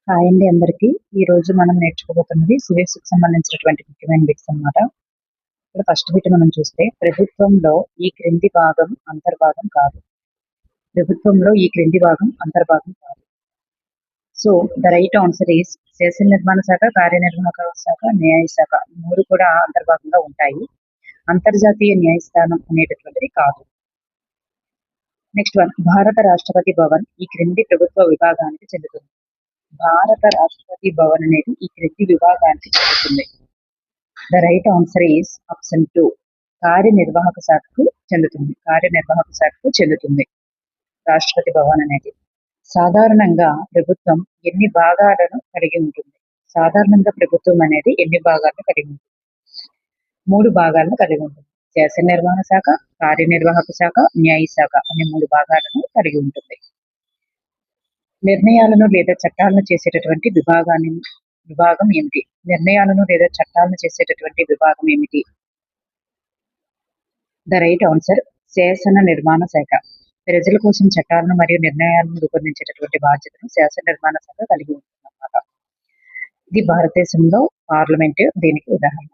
Hi అండి అందరికీ. ఈ రోజు మనం నేర్చుకోబోతున్నది సివిక్స్‌కి సంబంధించినటువంటి ముఖ్యమైన బిట్స్ అన్నమాట. ఇక్కడ ఫస్ట్ బిట్ మనం చూస్తే ప్రభుత్వంలో ఈ క్రింది భాగం అంతర్భాగం కాదు. ప్రభుత్వంలో ఈ క్రింది భాగం అంతర్భాగం కాదు. So the right answer is శాసన నిర్మాణ శాఖ, కార్యనిర్వాహక శాఖ, న్యాయ శాఖ. ఈ మూడు కూడా అంతర్భాగంగా ఉంటాయి. అంతర్జాతీయ న్యాయస్థానం అనేటటువంటిది కాదు. నెక్స్ట్ వన్, భారత రాష్ట్రపతి భవన్ ఈ క్రింది ప్రభుత్వ విభాగానికి చెందుతుంది. భారత రాష్ట్రపతి భవన్ అనేది ఈ క్రింది విభాగానికి చెందుతుంది. The right answer is option 2, కార్యనిర్వాహక శాఖకు చెందుతుంది. కార్యనిర్వాహక శాఖకు చెందుతుంది రాష్ట్రపతి భవన్ అనేది. సాధారణంగా ప్రభుత్వం ఎన్ని భాగాలను కలిగి ఉంటుంది? సాధారణంగా ప్రభుత్వం అనేది ఎన్ని భాగాలను కలిగి ఉంటుంది? 3 భాగాలను కలిగి ఉంటుంది. శాసన నిర్వహణ శాఖ, కార్యనిర్వాహక శాఖ, న్యాయ శాఖ అనే 3 భాగాలను కలిగి ఉంటుంది. నిర్ణయాలను లేదా చట్టాలను చేసేటటువంటి విభాగం ఏమిటి? నిర్ణయాలను లేదా చట్టాలను చేసేటటువంటి విభాగం ఏమిటి? ద రైట్ ఆన్సర్ శాసన నిర్మాణ శాఖ. ప్రజల కోసం చట్టాలను మరియు నిర్ణయాలను రూపొందించేటటువంటి బాధ్యతను శాసన నిర్మాణ శాఖ కలిగి ఉంటుందన్నమాట. ఇది భారతదేశంలో పార్లమెంట్ దీనికి ఉదాహరణ.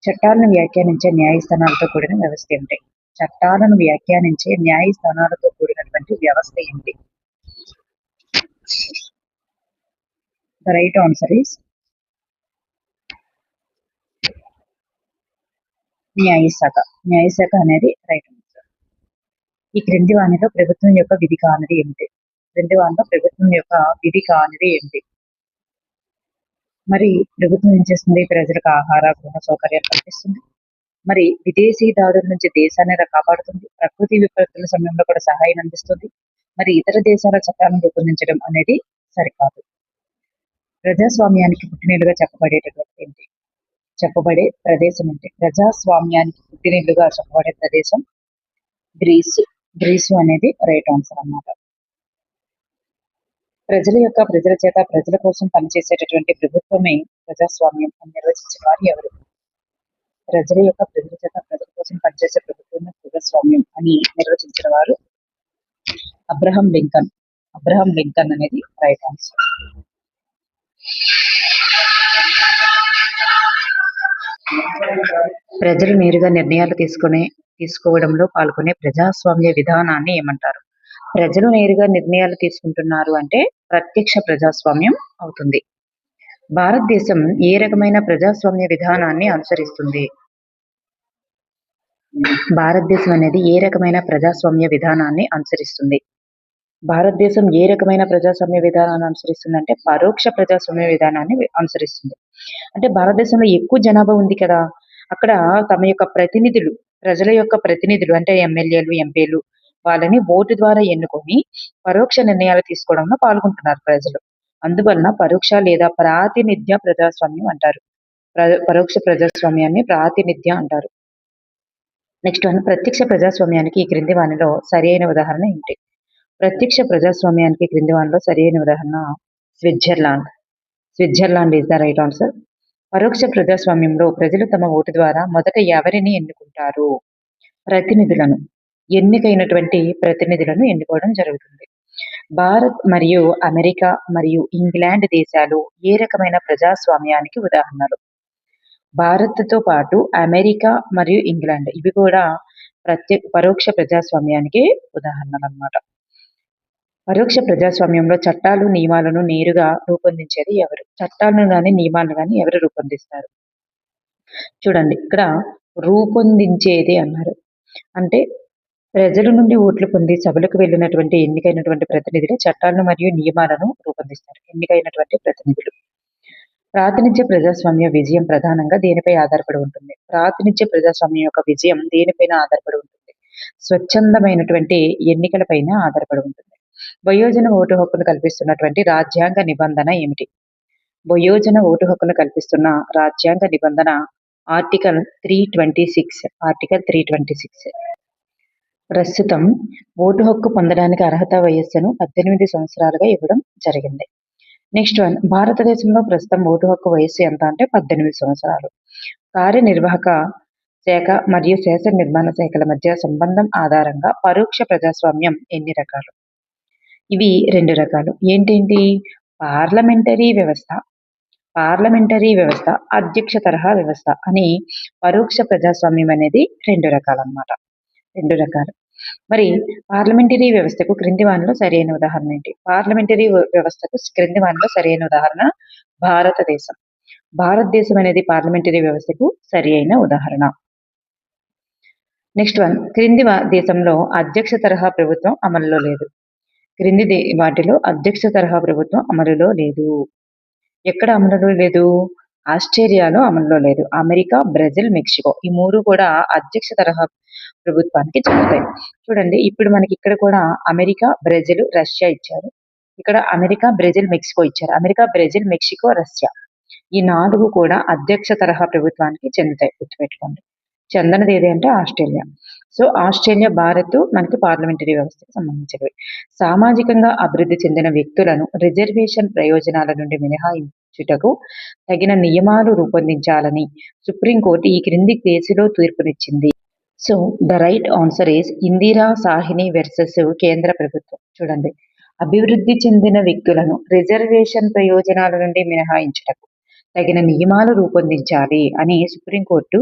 చట్టాలను వ్యాఖ్యానించే న్యాయస్థానాలతో కూడిన వ్యవస్థ ఏమిటి? చట్టాలను వ్యాఖ్యానించే న్యాయస్థానాలతో కూడినటువంటి వ్యవస్థ ఏమిటి? The right answer is న్యాయశాఖ. న్యాయశాఖ అనేది రైట్ ఆన్సర్. ఈ క్రింది వానిలో ప్రభుత్వం యొక్క విధి కానిది ఏమిటి? క్రింది వానిలో ప్రభుత్వం యొక్క విధి కానిది ఏమిటి? మరి ప్రభుత్వం ఏం చేస్తుంది? ప్రజలకు ఆహార, గృహ సౌకర్యాలు కల్పిస్తుంది. మరి విదేశీ దాడుల నుంచి దేశాన్ని కాపాడుతుంది. ప్రకృతి విపత్తుల సమయంలో కూడా సహాయం అందిస్తుంది. మరి ఇతర దేశాల చట్టాలను రూపొందించడం అనేది సరికాదు. ప్రజాస్వామ్యానికి పుట్టినీళ్ళుగా చెప్పబడే ప్రదేశం ఏంటి? ప్రజాస్వామ్యానికి పుట్టినీళ్ళుగా చెప్పబడే ప్రదేశం గ్రీసు అనేది రైట్ ఆన్సర్ అన్నమాట. ప్రజల చేత ప్రజల కోసం పనిచేసేటటువంటి ప్రభుత్వమే ప్రజాస్వామ్యం అని నిర్వచించిన వారు ఎవరు? ప్రజల చేత ప్రజల కోసం పనిచేసే ప్రభుత్వమే ప్రజాస్వామ్యం అని నిర్వచించిన వారు అబ్రహం లింకన్. అబ్రహం లింకన్ అనేది రైట్ ఆన్సర్. ప్రజలు నేరుగా నిర్ణయాలు తీసుకోవడంలో పాల్గొనే ప్రజాస్వామ్య విధానాన్ని ఏమంటారు? ప్రజలు నేరుగా నిర్ణయాలు తీసుకుంటున్నారు అంటే ప్రత్యక్ష ప్రజాస్వామ్యం అవుతుంది. భారతదేశం ఏ రకమైన ప్రజాస్వామ్య విధానాన్ని అనుసరిస్తుంది? భారతదేశం అనేది ఏ రకమైన ప్రజాస్వామ్య విధానాన్ని అనుసరిస్తుంది? భారతదేశం ఏ రకమైన ప్రజాస్వామ్య విధానాన్ని అనుసరిస్తుంది అంటే పరోక్ష ప్రజాస్వామ్య విధానాన్ని అనుసరిస్తుంది. అంటే భారతదేశంలో ఎక్కువ జనాభా ఉంది కదా, అక్కడ తమ యొక్క ప్రతినిధులు, ప్రజల యొక్క ప్రతినిధులు అంటే ఎమ్మెల్యేలు, ఎంపీలు వాళ్ళని ఓటు ద్వారా ఎన్నుకొని పరోక్ష నిర్ణయాలు తీసుకోవడంలో పాల్గొంటున్నారు ప్రజలు. అందువలన పరోక్ష లేదా ప్రాతినిధ్య ప్రజాస్వామ్యం అంటారు. పరోక్ష ప్రజాస్వామ్యాన్ని ప్రాతినిధ్య అంటారు. నెక్స్ట్ వన్, ప్రత్యక్ష ప్రజాస్వామ్యానికి ఈ క్రింది వానిలో సరి అయిన ఉదాహరణ ఏంటి? ప్రత్యక్ష ప్రజాస్వామ్యానికి క్రింది వానిలో సరి అయిన ఉదాహరణ Switzerland. Switzerland is the right answer. పరోక్ష ప్రజాస్వామ్యంలో ప్రజలు తమ ఓటు ద్వారా మొదట ఎవరిని ఎన్నుకుంటారు? ప్రతినిధులను. ఎన్నికైనటువంటి ప్రతినిధులను ఎన్నుకోవడం జరుగుతుంది. భారత్ మరియు అమెరికా మరియు ఇంగ్లాండ్ దేశాలు ఏ రకమైన ప్రజాస్వామ్యానికి ఉదాహరణలు? భారత్తో పాటు అమెరికా మరియు ఇంగ్లాండ్ ఇవి కూడా పరోక్ష ప్రజాస్వామ్యానికి ఉదాహరణలు అన్నమాట. పరోక్ష ప్రజాస్వామ్యంలో చట్టాలు, నియమాలను నేరుగా రూపొందించేది ఎవరు? చట్టాలను కానీ నియమాలను కానీ ఎవరు రూపొందిస్తారు? చూడండి, ఇక్కడ రూపొందించేది అన్నారు అంటే ప్రజల నుండి ఓట్లు పొంది సభలకు వెళ్ళినటువంటి ఎన్నికైనటువంటి ప్రతినిధులు చట్టాలను మరియు నియమాలను రూపొందిస్తారు. ఎన్నికైనటువంటి ప్రతినిధులు. ప్రాతినిధ్య ప్రజాస్వామ్య విజయం ప్రధానంగా దేనిపై ఆధారపడి ఉంటుంది? ప్రాతినిధ్య ప్రజాస్వామ్యం యొక్క విజయం దేనిపైన ఆధారపడి ఉంటుంది? స్వచ్ఛందమైనటువంటి ఎన్నికలపైన ఆధారపడి ఉంటుంది. వయోజన ఓటు హక్కును కల్పిస్తున్నటువంటి రాజ్యాంగ నిబంధన ఏమిటి? వయోజన ఓటు హక్కును కల్పిస్తున్న రాజ్యాంగ నిబంధన ఆర్టికల్ 326. ఆర్టికల్ 326. ప్రస్తుతం ఓటు హక్కు పొందడానికి అర్హత వయస్సును 18 సంవత్సరాలుగా ఇవ్వడం జరిగింది. నెక్స్ట్ వన్, భారతదేశంలో ప్రస్తుతం ఓటు హక్కు వయస్సు ఎంత అంటే 18 సంవత్సరాలు. కార్యనిర్వాహక శాఖ మరియు శాసన నిర్మాణ శాఖల మధ్య సంబంధం ఆధారంగా పరోక్ష ప్రజాస్వామ్యం ఎన్ని రకాలు? ఇవి 2 రకాలు. ఏంటేంటి? పార్లమెంటరీ వ్యవస్థ, అధ్యక్ష తరహా వ్యవస్థ అని పరోక్ష ప్రజాస్వామ్యం అనేది 2 రకాలన్నమాట. 2 రకాలు. మరి పార్లమెంటరీ వ్యవస్థకు క్రింది వానిలో సరైన ఉదాహరణ ఏంటి? పార్లమెంటరీ వ్యవస్థకు క్రింది వానిలో సరైన ఉదాహరణ భారతదేశం. భారతదేశం అనేది పార్లమెంటరీ వ్యవస్థకు సరి అయిన ఉదాహరణ. నెక్స్ట్ వన్, క్రింది దేశంలో అధ్యక్ష తరహా ప్రభుత్వం అమలులో లేదు. క్రింది వాటిలో అధ్యక్ష తరహా ప్రభుత్వం అమలులో లేదు. ఎక్కడ అమలులో లేదు? ఆస్ట్రేలియాలో అమలులో లేదు. అమెరికా, బ్రెజిల్, మెక్సికో ఈ 3 కూడా అధ్యక్ష తరహా ప్రభుత్వానికి చెందుతాయి. చూడండి, ఇప్పుడు మనకి ఇక్కడ కూడా అమెరికా, బ్రెజిల్, రష్యా ఇచ్చారు. ఇక్కడ అమెరికా, బ్రెజిల్, మెక్సికో ఇచ్చారు. అమెరికా, బ్రెజిల్, మెక్సికో, రష్యా ఈ 4 కూడా అధ్యక్ష తరహా ప్రభుత్వానికి చెందుతాయి. గుర్తుపెట్టుకోండి. చెందనిది ఏది అంటే ఆస్ట్రేలియా. సో ఆస్ట్రేలియా, భారత్ మనకి పార్లమెంటరీ వ్యవస్థకు సంబంధించినవి. సామాజికంగా అభివృద్ధి చెందిన వ్యక్తులను రిజర్వేషన్ ప్రయోజనాల నుండి మినహాయించుటకు తగిన నియమాలు రూపొందించాలని సుప్రీంకోర్టు ఈ క్రింది కేసులో తీర్పునిచ్చింది. So the right answer is Indira Sawhney versus కేంద్ర ప్రభుత్వం. చూడండి, అభివృద్ధి చెందిన వ్యక్తులను రిజర్వేషన్ ప్రయోజనాల నుండి మినహాయించుటకు తగిన నియమాలు రూపొందించాలి అని సుప్రీంకోర్టు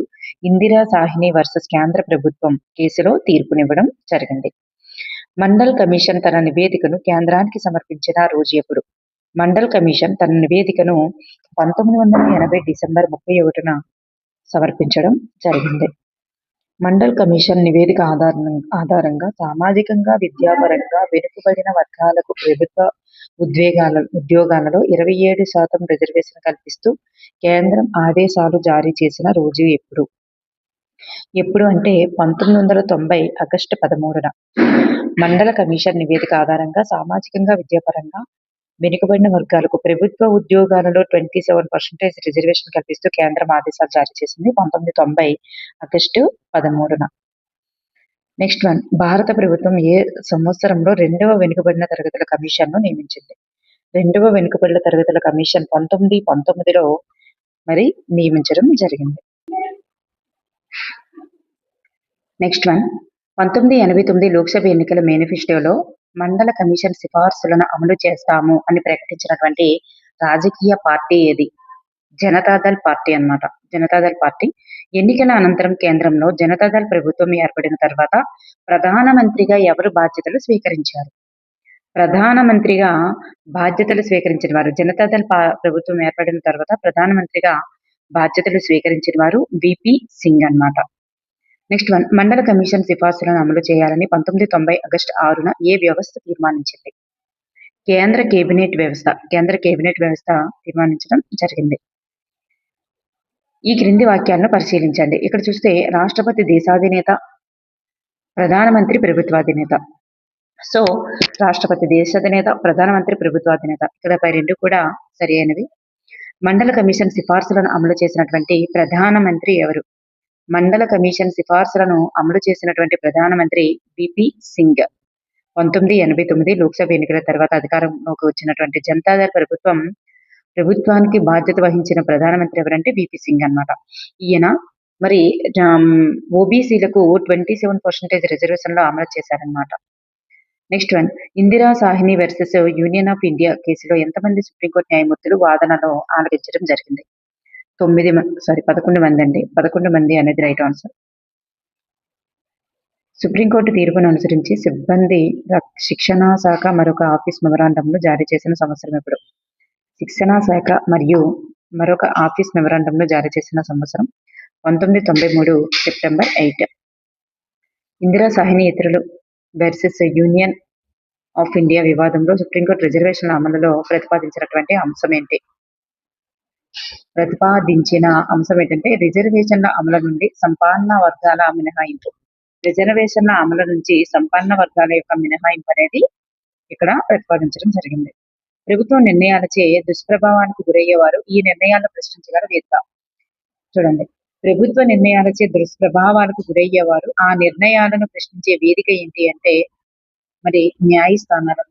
ఇందిరా సాహ్ని వర్సెస్ కేంద్ర ప్రభుత్వం కేసులో తీర్పునివ్వడం జరిగింది. మండల్ కమిషన్ తన నివేదికను కేంద్రానికి సమర్పించిన రోజు ఎప్పుడు? మండల్ కమిషన్ తన నివేదికను 1980 డిసెంబర్ 31న సమర్పించడం జరిగింది. మండల్ కమిషన్ నివేదిక ఆధారంగా సామాజికంగా, విద్యాపరంగా వెనుకబడిన వర్గాలకు ప్రభుత్వ ఉద్యోగాలలో 27% రిజర్వేషన్ కల్పిస్తూ కేంద్రం ఆదేశాలు జారీ చేసిన రోజు ఎప్పుడు? ఎప్పుడు అంటే 1990 ఆగస్టు 13న. మండల కమిషన్ నివేదిక ఆధారంగా సామాజికంగా, విద్యాపరంగా వెనుకబడిన వర్గాలకు ప్రభుత్వ ఉద్యోగాలలో 27% రిజర్వేషన్ కల్పిస్తూ కేంద్రం ఆదేశాలు జారీ చేసింది 1990 ఆగస్టు 13న. నెక్స్ట్ వన్, భారత ప్రభుత్వం ఏ సంవత్సరంలో 2వ వెనుకబడిన తరగతుల కమిషన్ను నియమించింది? 2వ వెనుకబడిన తరగతుల కమిషన్ 1919లో మరి నియమించడం జరిగింది. నెక్స్ట్ వన్, 1989 లోక్సభ ఎన్నికల మేనిఫెస్టోలో మండల కమిషన్ సిఫార్సులను అమలు చేస్తాము అని ప్రకటించినటువంటి రాజకీయ పార్టీ ఏది? జనతాదళ్ పార్టీ అన్నమాట. జనతాదళ్ పార్టీ. ఎన్నికల అనంతరం కేంద్రంలో జనతాదళ్ ప్రభుత్వం ఏర్పడిన తర్వాత ప్రధానమంత్రిగా ఎవరు బాధ్యతలు స్వీకరించారు? ప్రధానమంత్రిగా బాధ్యతలు స్వీకరించిన వారు జనతాదళ్ ప్రభుత్వం ఏర్పడిన తర్వాత ప్రధానమంత్రిగా బాధ్యతలు స్వీకరించిన వారు విపి సింగ్ అన్నమాట. నెక్స్ట్ వన్, మండల కమిషన్ సిఫార్సులను అమలు చేయాలని 1990 ఆగస్టు 6న ఏ వ్యవస్థ తీర్మానించింది? కేంద్ర కేబినెట్ వ్యవస్థ. కేంద్ర కేబినెట్ వ్యవస్థ తీర్మానించడం జరిగింది. ఈ క్రింది వాక్యాలను పరిశీలించండి. ఇక్కడ చూస్తే రాష్ట్రపతి దేశాధినేత, ప్రధానమంత్రి ప్రభుత్వాధినేత. సో రాష్ట్రపతి దేశాధినేత, ప్రధానమంత్రి ప్రభుత్వాధినేత. ఇక్కడ పై 2 కూడా సరి అయినవి. మండల కమిషన్ సిఫార్సులను అమలు చేసినటువంటి ప్రధానమంత్రి ఎవరు? మండల కమిషన్ సిఫార్సులను అమలు చేసినటువంటి ప్రధానమంత్రి విపి సింగ్. 1989 లోక్సభ ఎన్నికల తర్వాత అధికారంలోకి వచ్చినటువంటి జనతాదళ్ ప్రభుత్వానికి బాధ్యత వహించిన ప్రధానమంత్రి ఎవరంటే విపి సింగ్ అన్నమాట. ఈయన మరి ఓబీసీలకు 27% రిజర్వేషన్లో అమలు చేశారన్నమాట. Next one, Indira Sawhney versus union of India కేసులో ఎంతమంది సుప్రీంకోర్టు న్యాయమూర్తులు వాదనలో ఆలకించడం జరిగింది? 11 మంది అండి. 11 మంది అనేది రైట్ ఆన్సర్. సుప్రీంకోర్టు తీర్పును అనుసరించి సిబ్బంది శిక్షణా శాఖ మరొక ఆఫీస్ మెమరాండంను జారీ చేసిన సంవత్సరం ఎప్పుడు? శిక్షణా శాఖ మరియు మరొక ఆఫీస్ మెమరాండంను జారీ చేసిన సంవత్సరం 1993 సెప్టెంబర్ 8. ఇందిరా సాహ్ని ఇతరులు వర్సెస్ యూనియన్ ఆఫ్ ఇండియా వివాదంలో సుప్రీంకోర్టు రిజర్వేషన్ల అమలులో ప్రతిపాదించిన అంశం ఏంటంటే రిజర్వేషన్ల అమలు నుండి సంపన్న వర్గాల మినహాయింపు. రిజర్వేషన్ల అమలు నుంచి సంపన్న వర్గాల యొక్క మినహాయింపు అనేది ఇక్కడ ప్రతిపాదించడం జరిగింది. ప్రభుత్వ నిర్ణయాలచే దుష్ప్రభావానికి గురయ్యేవారు ఈ నిర్ణయాలను ప్రశ్నించగల వేదిక. చూడండి, ప్రభుత్వ నిర్ణయాలచే దుష్ప్రభావాలకు గురయ్యేవారు ఆ నిర్ణయాలను ప్రశ్నించే వేదిక ఏంటి అంటే మరి న్యాయస్థానాలు.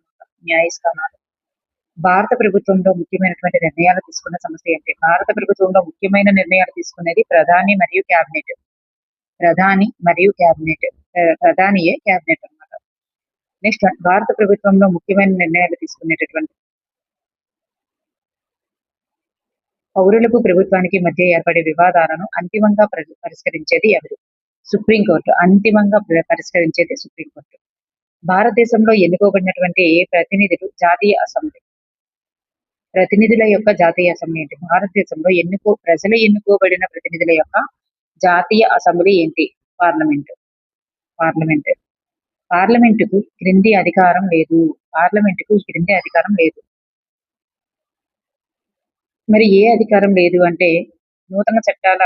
భారత ప్రభుత్వంలో ముఖ్యమైనటువంటి నిర్ణయాలు తీసుకున్న సంస్థ ఏంటి? భారత ప్రభుత్వంలో ముఖ్యమైన నిర్ణయాలు తీసుకునేది ప్రధాని మరియు క్యాబినెట్. ప్రధానియే క్యాబినెట్ అన్నమాట. నెక్స్ట్ భారత ప్రభుత్వంలో ముఖ్యమైన నిర్ణయాలు తీసుకునేటటువంటి పౌరులకు ప్రభుత్వానికి మధ్య ఏర్పడే వివాదాలను అంతిమంగా పరిష్కరించేది ఎవరు? సుప్రీంకోర్టు. అంతిమంగా పరిష్కరించేది సుప్రీంకోర్టు. భారతదేశంలో ఎన్నుకోబడినటువంటి ప్రతినిధులు జాతీయ అసెంబ్లీ. ప్రతినిధుల యొక్క జాతీయ అసెంబ్లీ ఏంటి? భారతదేశంలో ప్రజలు ఎన్నుకోబడిన ప్రతినిధుల యొక్క జాతీయ అసెంబ్లీ ఏంటి? పార్లమెంటు. పార్లమెంట్. పార్లమెంటుకు క్రింది అధికారం లేదు. పార్లమెంటుకు ఈ క్రింది అధికారం లేదు. మరి ఏ అధికారం లేదు అంటే నూతన చట్టాల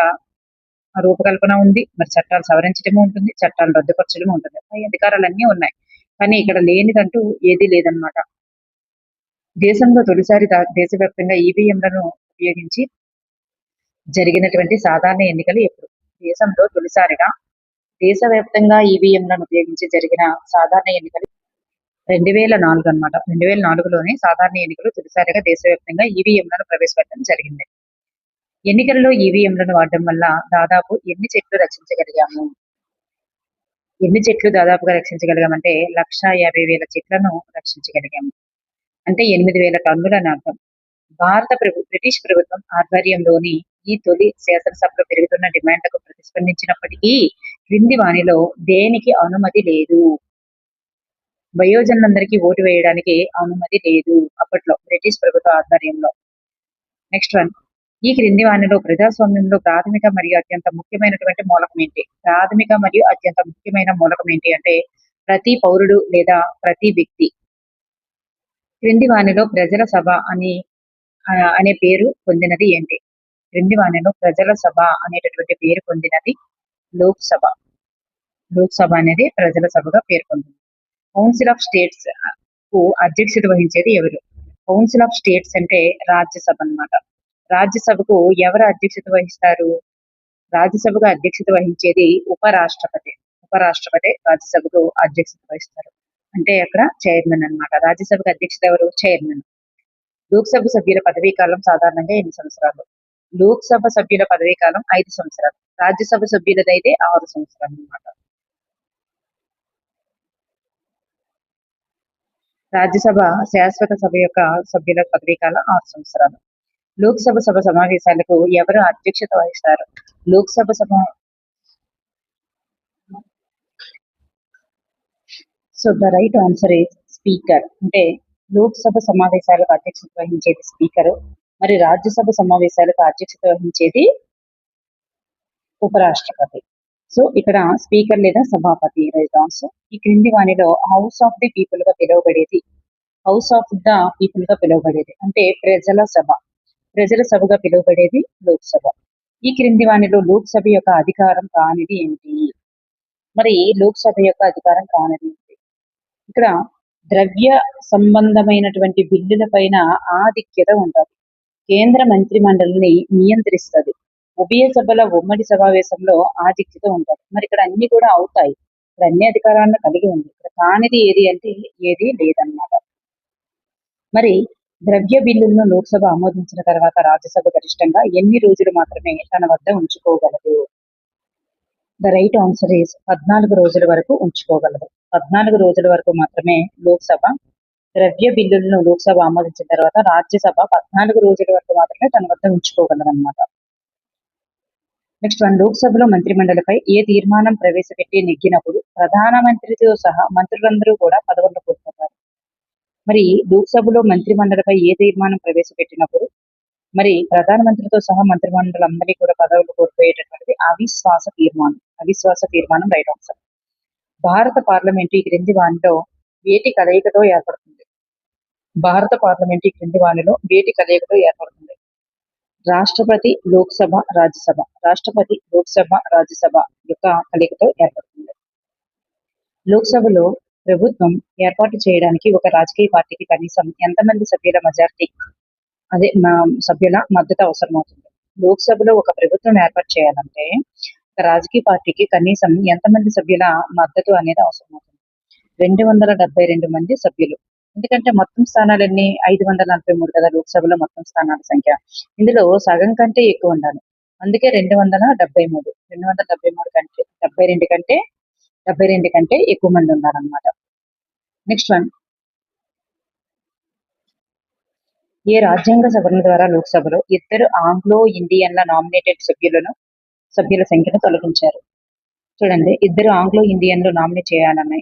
రూపకల్పన ఉంది. మరి చట్టాలు సవరించడము ఉంటుంది. చట్టాలు రద్దుపరచడము ఉంటుంది. ఈ అధికారాలన్నీ ఉన్నాయి. కానీ ఇక్కడ లేనిదంటూ ఏదీ లేదనమాట. దేశంలో తొలిసారి దేశవ్యాప్తంగా ఈవీఎంలను ఉపయోగించి జరిగినటువంటి సాధారణ ఎన్నికలు ఎప్పుడు? దేశంలో తొలిసారిగా దేశవ్యాప్తంగా ఈవీఎంలను ఉపయోగించి జరిగిన సాధారణ ఎన్నికలు 2004 అనమాట. 2004లోనే సాధారణ ఎన్నికలు తొలిసారిగా దేశవ్యాప్తంగా ఈవీఎంలను ప్రవేశపెట్టడం జరిగింది. ఎన్నికల్లో ఈవీఎంలను వాడడం వల్ల దాదాపు ఎన్ని చెట్లు రక్షించగలిగాము? ఎన్ని చెట్లు దాదాపుగా రక్షించగలిగామంటే 1,50,000 చెట్లను రక్షించగలిగాము. అంటే 8,000 టన్నుల అని అర్థం. బ్రిటిష్ ప్రభుత్వం ఆధ్వర్యంలోని ఈ తొలి శాసనసభలో పెరుగుతున్న డిమాండ్లకు ప్రతిస్పందించినప్పటికీ క్రింది వానిలో దేనికి అనుమతి లేదు? వయోజనులందరికీ ఓటు వేయడానికి అనుమతి లేదు అప్పట్లో బ్రిటిష్ ప్రభుత్వ ఆధ్వర్యంలో. నెక్స్ట్ వన్, ఈ క్రింది వానిలో ప్రజాస్వామ్యంలో ప్రాథమిక మరియు అత్యంత ముఖ్యమైనటువంటి మూలకం ఏంటి? ప్రాథమిక మరియు అత్యంత ముఖ్యమైన మూలకం ఏంటి అంటే ప్రతి పౌరుడు లేదా ప్రతి వ్యక్తి. క్రింది వానిలో ప్రజల సభ అనే పేరు పొందినది ఏంటి? క్రింది వానిలో ప్రజల సభ అనేటటువంటి పేరు పొందినది లోక్సభ. లోక్సభ అనేది ప్రజల సభగా పేరు పొందింది. కౌన్సిల్ ఆఫ్ స్టేట్స్ కు అధ్యక్షత వహించేది ఎవరు? కౌన్సిల్ ఆఫ్ స్టేట్స్ అంటే రాజ్యసభ అన్నమాట. రాజ్యసభకు ఎవరు అధ్యక్షత వహిస్తారు? రాజ్యసభకు అధ్యక్షత వహించేది ఉపరాష్ట్రపతి. ఉపరాష్ట్రపతి రాజ్యసభకు అధ్యక్షత వహిస్తారు. అంటే అక్కడ చైర్మన్ అన్నమాట. రాజ్యసభకు అధ్యక్షత ఎవరు? చైర్మన్. లోక్సభ సభ్యుల పదవీ కాలం సాధారణంగా ఎన్ని సంవత్సరాలు? లోక్సభ సభ్యుల పదవీ కాలం 5 సంవత్సరాలు. రాజ్యసభ సభ్యులదైతే 6 సంవత్సరాలు అన్నమాట. రాజ్యసభ శాశ్వత సభ యొక్క సభ్యుల పదవీ కాలం 6 సంవత్సరాలు. లోక్సభ సభ సమావేశాలకు ఎవరు అధ్యక్షత వహిస్తారు? లోక్సభ సభ so the right answer is speaker. అంటే లోక్సభ సమావేశాలకు అధ్యక్షత వహించేది స్పీకరు. మరి రాజ్యసభ సమావేశాలకు అధ్యక్షత వహించేది ఉపరాష్ట్రపతి. సో ఇక్కడ స్పీకర్ లేదా సభాపతి రైట్ ఆన్సర్. ఈ క్రింది వానిలో హౌస్ ఆఫ్ ది పీపుల్ గా పిలువబడేది అంటే ప్రజల సభ. ప్రజల సభగా పిలువబడేది లోక్సభ. ఈ క్రింది వానిలో లోక్సభ యొక్క అధికారం కానిది ఏంటి? మరి లోక్సభ యొక్క అధికారం కానిది ఏంటి? ఇక్కడ ద్రవ్య సంబంధమైనటువంటి బిల్లుల పైన ఆధిక్యత ఉంటుంది. కేంద్ర మంత్రి మండలిని నియంత్రిస్తుంది. ఉభయ సభల ఉమ్మడి సమావేశంలో ఆధిక్యత ఉంటుంది. మరి ఇక్కడ అన్ని కూడా అవుతాయి. ఇక్కడ అన్ని అధికారాలను కలిగి ఉంది. ఇక్కడ కానిది ఏది అంటే ఏది లేదన్నమాట. మరి ద్రవ్య బిల్లులను లోక్సభ ఆమోదించిన తర్వాత రాజ్యసభ గరిష్టంగా ఎన్ని రోజులు మాత్రమే తన వద్ద ఉంచుకోగలదు? ద రైట్ ఆన్సర్ ఈస్ 14 రోజుల వరకు ఉంచుకోగలదు. 14 రోజుల వరకు మాత్రమే లోక్సభ ద్రవ్య బిల్లులను లోక్సభ ఆమోదించిన తర్వాత రాజ్యసభ 14 రోజుల వరకు మాత్రమే తన వద్ద ఉంచుకోగలదు అనమాట. నెక్స్ట్ వన్, లోక్సభలో మంత్రిమండలిపై ఏ తీర్మానం ప్రవేశపెట్టి నెగ్గినప్పుడు ప్రధానమంత్రితో సహా మంత్రులందరూ కూడా పదవులను కోల్పోతారు. మరి లోక్సభలో మంత్రిమండలిపై ఏ తీర్మానం ప్రవేశపెట్టినప్పుడు మరి ప్రధానమంత్రితో సహా మంత్రిమండలందరినీ కూడా పదవులు కోల్పోయేటటువంటిది అవిశ్వాస తీర్మానం రైట్ ఆన్సర్. భారత పార్లమెంటు ఈ క్రింది వానిలో వేటి కలయికతో ఏర్పడుతుంది? భారత పార్లమెంటు ఈ క్రింది వానిలో వేటి కలయికతో ఏర్పడుతుంది? రాష్ట్రపతి లోక్సభ రాజ్యసభ. రాష్ట్రపతి లోక్సభ రాజ్యసభ యొక్క కలయికతో ఏర్పడుతుంది. లోక్సభలో ప్రభుత్వం ఏర్పాటు చేయడానికి ఒక రాజకీయ పార్టీకి కనీసం ఎంతమంది సభ్యుల మద్దతు అవసరమవుతుంది? లోక్సభలో ఒక ప్రభుత్వం ఏర్పాటు చేయాలంటే ఒక రాజకీయ పార్టీకి కనీసం ఎంతమంది సభ్యుల మద్దతు అనేది అవసరమవుతుంది? 272 మంది సభ్యులు. ఎందుకంటే మొత్తం స్థానాలన్నీ 543 కదా లోక్సభలో మొత్తం స్థానాల సంఖ్య. ఇందులో సగం కంటే ఎక్కువ ఉండాలి. అందుకే 273. 273 కంటే 72 కంటే ఎక్కువ మంది ఉన్నారనమాట. నెక్స్ట్ వన్, ఏ రాజ్యాంగ సవరణ ద్వారా లోక్సభలో ఇద్దరు ఆంగ్లో ఇండియన్ల నామినేటెడ్ సభ్యుల సంఖ్యను తొలగించారు. చూడండి, ఇద్దరు ఆంగ్లో ఇండియన్లు నామినేట్ చేయాలని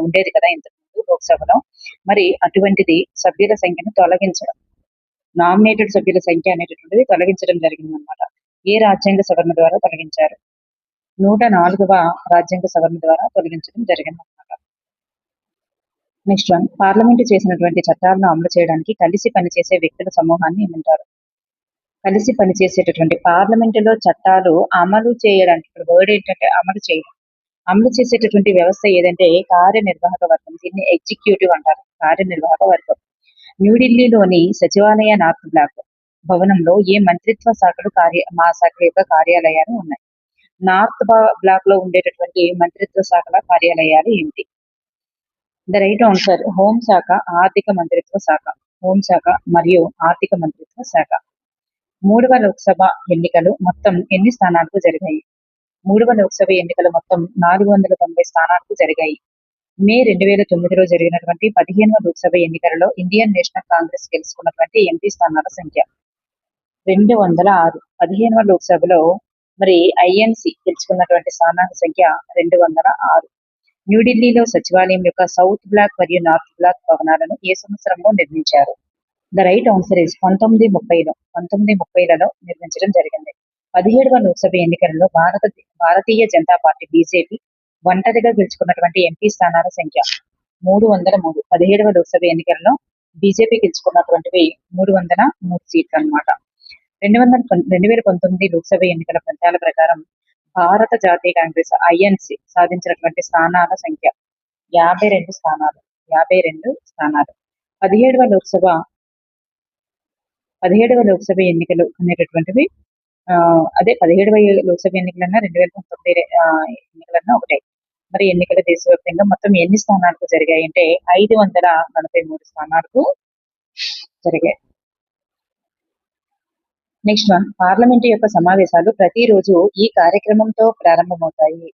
ఉండేది కదా ఇంతకుముందు లోక్సభలో. మరి అటువంటిది సభ్యుల సంఖ్యను తొలగించడం, నామినేటెడ్ సభ్యుల సంఖ్య అనేటటువంటిది తొలగించడం జరిగిందనమాట. ఏ రాజ్యాంగ సవరణ ద్వారా తొలగించారు? 104వ రాజ్యాంగ సవరణ ద్వారా తొలగించడం జరిగిందనమాట. నెక్స్ట్ వన్, పార్లమెంటు చేసినటువంటి చట్టాలను అమలు చేయడానికి కలిసి పనిచేసే వ్యక్తుల సమూహాన్ని ఏమంటారు? కలిసి పనిచేసేటటువంటి పార్లమెంటులో చట్టాలు అమలు చేయడానికి, ఇప్పుడు వర్డ్ ఏంటంటే అమలు చేయడం, అమలు చేసేటటువంటి వ్యవస్థ ఏదంటే కార్యనిర్వాహక వర్గం. దీన్ని ఎగ్జిక్యూటివ్ అంటారు, కార్యనిర్వాహక వర్గం. న్యూఢిల్లీలోని సచివాలయ నార్త్ బ్లాక్ భవనంలో ఏ మంత్రిత్వ శాఖల యొక్క కార్యాలయాలు ఉన్నాయి? నార్త్ బ్లాక్ లో ఉండేటటువంటి మంత్రిత్వ శాఖల కార్యాలయాలు ఏమిటి? ద రైట్ ఆన్సర్ హోంశాఖ, ఆర్థిక మంత్రిత్వ శాఖ. హోంశాఖ మరియు ఆర్థిక మంత్రిత్వ శాఖ. 3వ లోక్సభ ఎన్నికలు మొత్తం ఎన్ని స్థానాలకు జరిగాయి? 3వ లోక్సభ ఎన్నికలు మొత్తం 490 స్థానాలకు జరిగాయి. మే 2009లో జరిగినటువంటి 15వ లోక్సభ ఎన్నికలలో ఇండియన్ నేషనల్ కాంగ్రెస్ గెలుచుకున్నటువంటి ఎంపీ స్థానాల సంఖ్య 206. 15వ లోక్సభలో మరి ఐఎన్సి గెలుచుకున్నటువంటి స్థానాల సంఖ్య 206. న్యూఢిల్లీలో సచివాలయం యొక్క సౌత్ బ్లాక్ మరియు నార్త్ బ్లాక్ భవనాలను ఏ సంవత్సరంలో నిర్మించారు? ద రైట్ ఆన్సర్ ఇస్ 1930లో. 1930లలో నిర్మించడం జరిగింది. 17వ లోక్సభ ఎన్నికలలో భారతీయ జనతా పార్టీ బీజేపీ ఒంటరిగా గెలుచుకున్నటువంటి ఎంపీ స్థానాల సంఖ్య 303. 17వ లోక్సభ ఎన్నికలలో బీజేపీ గెలుచుకున్నటువంటివి 303 సీట్లు అన్నమాట. 2019 లోక్సభ ఎన్నికల ఫలితాల ప్రకారం భారత జాతీయ కాంగ్రెస్ ఐఎన్సి సాధించినటువంటి స్థానాల సంఖ్య 52 స్థానాలు. 52 స్థానాలు. 17వ లోక్సభ ఎన్నికలు అనేటటువంటివి అదే 17వ లోక్సభ ఎన్నికలన్నా 2019 ఎన్నికలన్నా ఒకటే. మరి ఎన్నికల దేశవ్యాప్తంగా మొత్తం ఎన్ని స్థానాలకు జరిగాయి అంటే 543 స్థానాలకు జరిగాయి. నెక్స్ట్ వన్, పార్లమెంటు యొక్క సమావేశాలు ప్రతిరోజు ఈ కార్యక్రమంతో ప్రారంభమవుతాయి.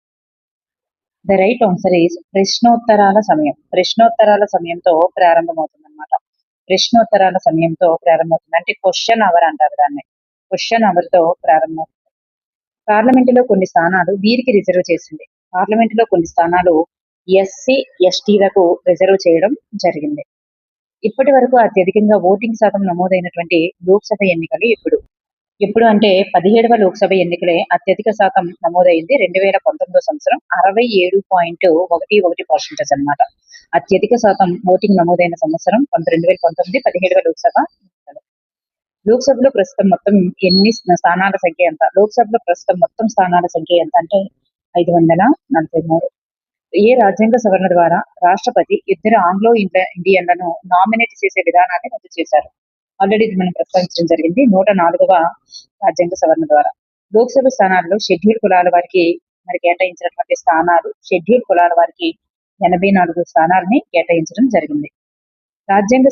ద రైట్ ఆన్సర్ ఈస్ ప్రశ్నోత్తరాల సమయం. ప్రశ్నోత్తరాల సమయంతో ప్రారంభమవుతుంది అనమాట. ప్రశ్నోత్తరాల సమయంతో ప్రారంభమవుతుంది అంటే క్వశ్చన్ అవర్ అంటారు దాన్ని. క్వశ్చన్ అవర్ తో ప్రారంభమవుతుంది. పార్లమెంటులో కొన్ని స్థానాలు వీరికి రిజర్వ్ చేసింది. పార్లమెంటులో కొన్ని స్థానాలు ఎస్సీ ఎస్టీలకు రిజర్వ్ చేయడం జరిగింది. ఇప్పటి వరకు అత్యధికంగా ఓటింగ్ శాతం నమోదైనటువంటి లోక్సభ ఎన్నికలు ఎప్పుడు అంటే 17వ లోక్సభ ఎన్నికలే అత్యధిక శాతం నమోదైంది 2019 సంవత్సరం 67.11% అన్నమాట. అత్యధిక శాతం ఓటింగ్ నమోదైన సంవత్సరం 2019 17వ లోక్సభ ఎన్నికలు. లోక్సభలో ప్రస్తుతం మొత్తం ఎన్ని స్థానాల సంఖ్య ఎంత? లోక్సభలో ప్రస్తుతం మొత్తం స్థానాల సంఖ్య ఎంత అంటే 543. ఏ రాజ్యాంగ సవరణ ద్వారా రాష్ట్రపతి ఇద్దరు ఆంగ్లో ఇండియన్లను నామినేట్ చేసే విధానాన్ని రద్దు చేశారు? ఆల్రెడీ ఇది మనం ప్రస్తావించడం జరిగింది. 104వ రాజ్యాంగ సవరణ ద్వారా లోక్సభ స్థానాల్లో షెడ్యూల్ కులాల వారికి మరి కేటాయించినటువంటి స్థానాలు, షెడ్యూల్ కులాల వారికి 84 స్థానాలని కేటాయించడం జరిగింది. రాజ్యాంగ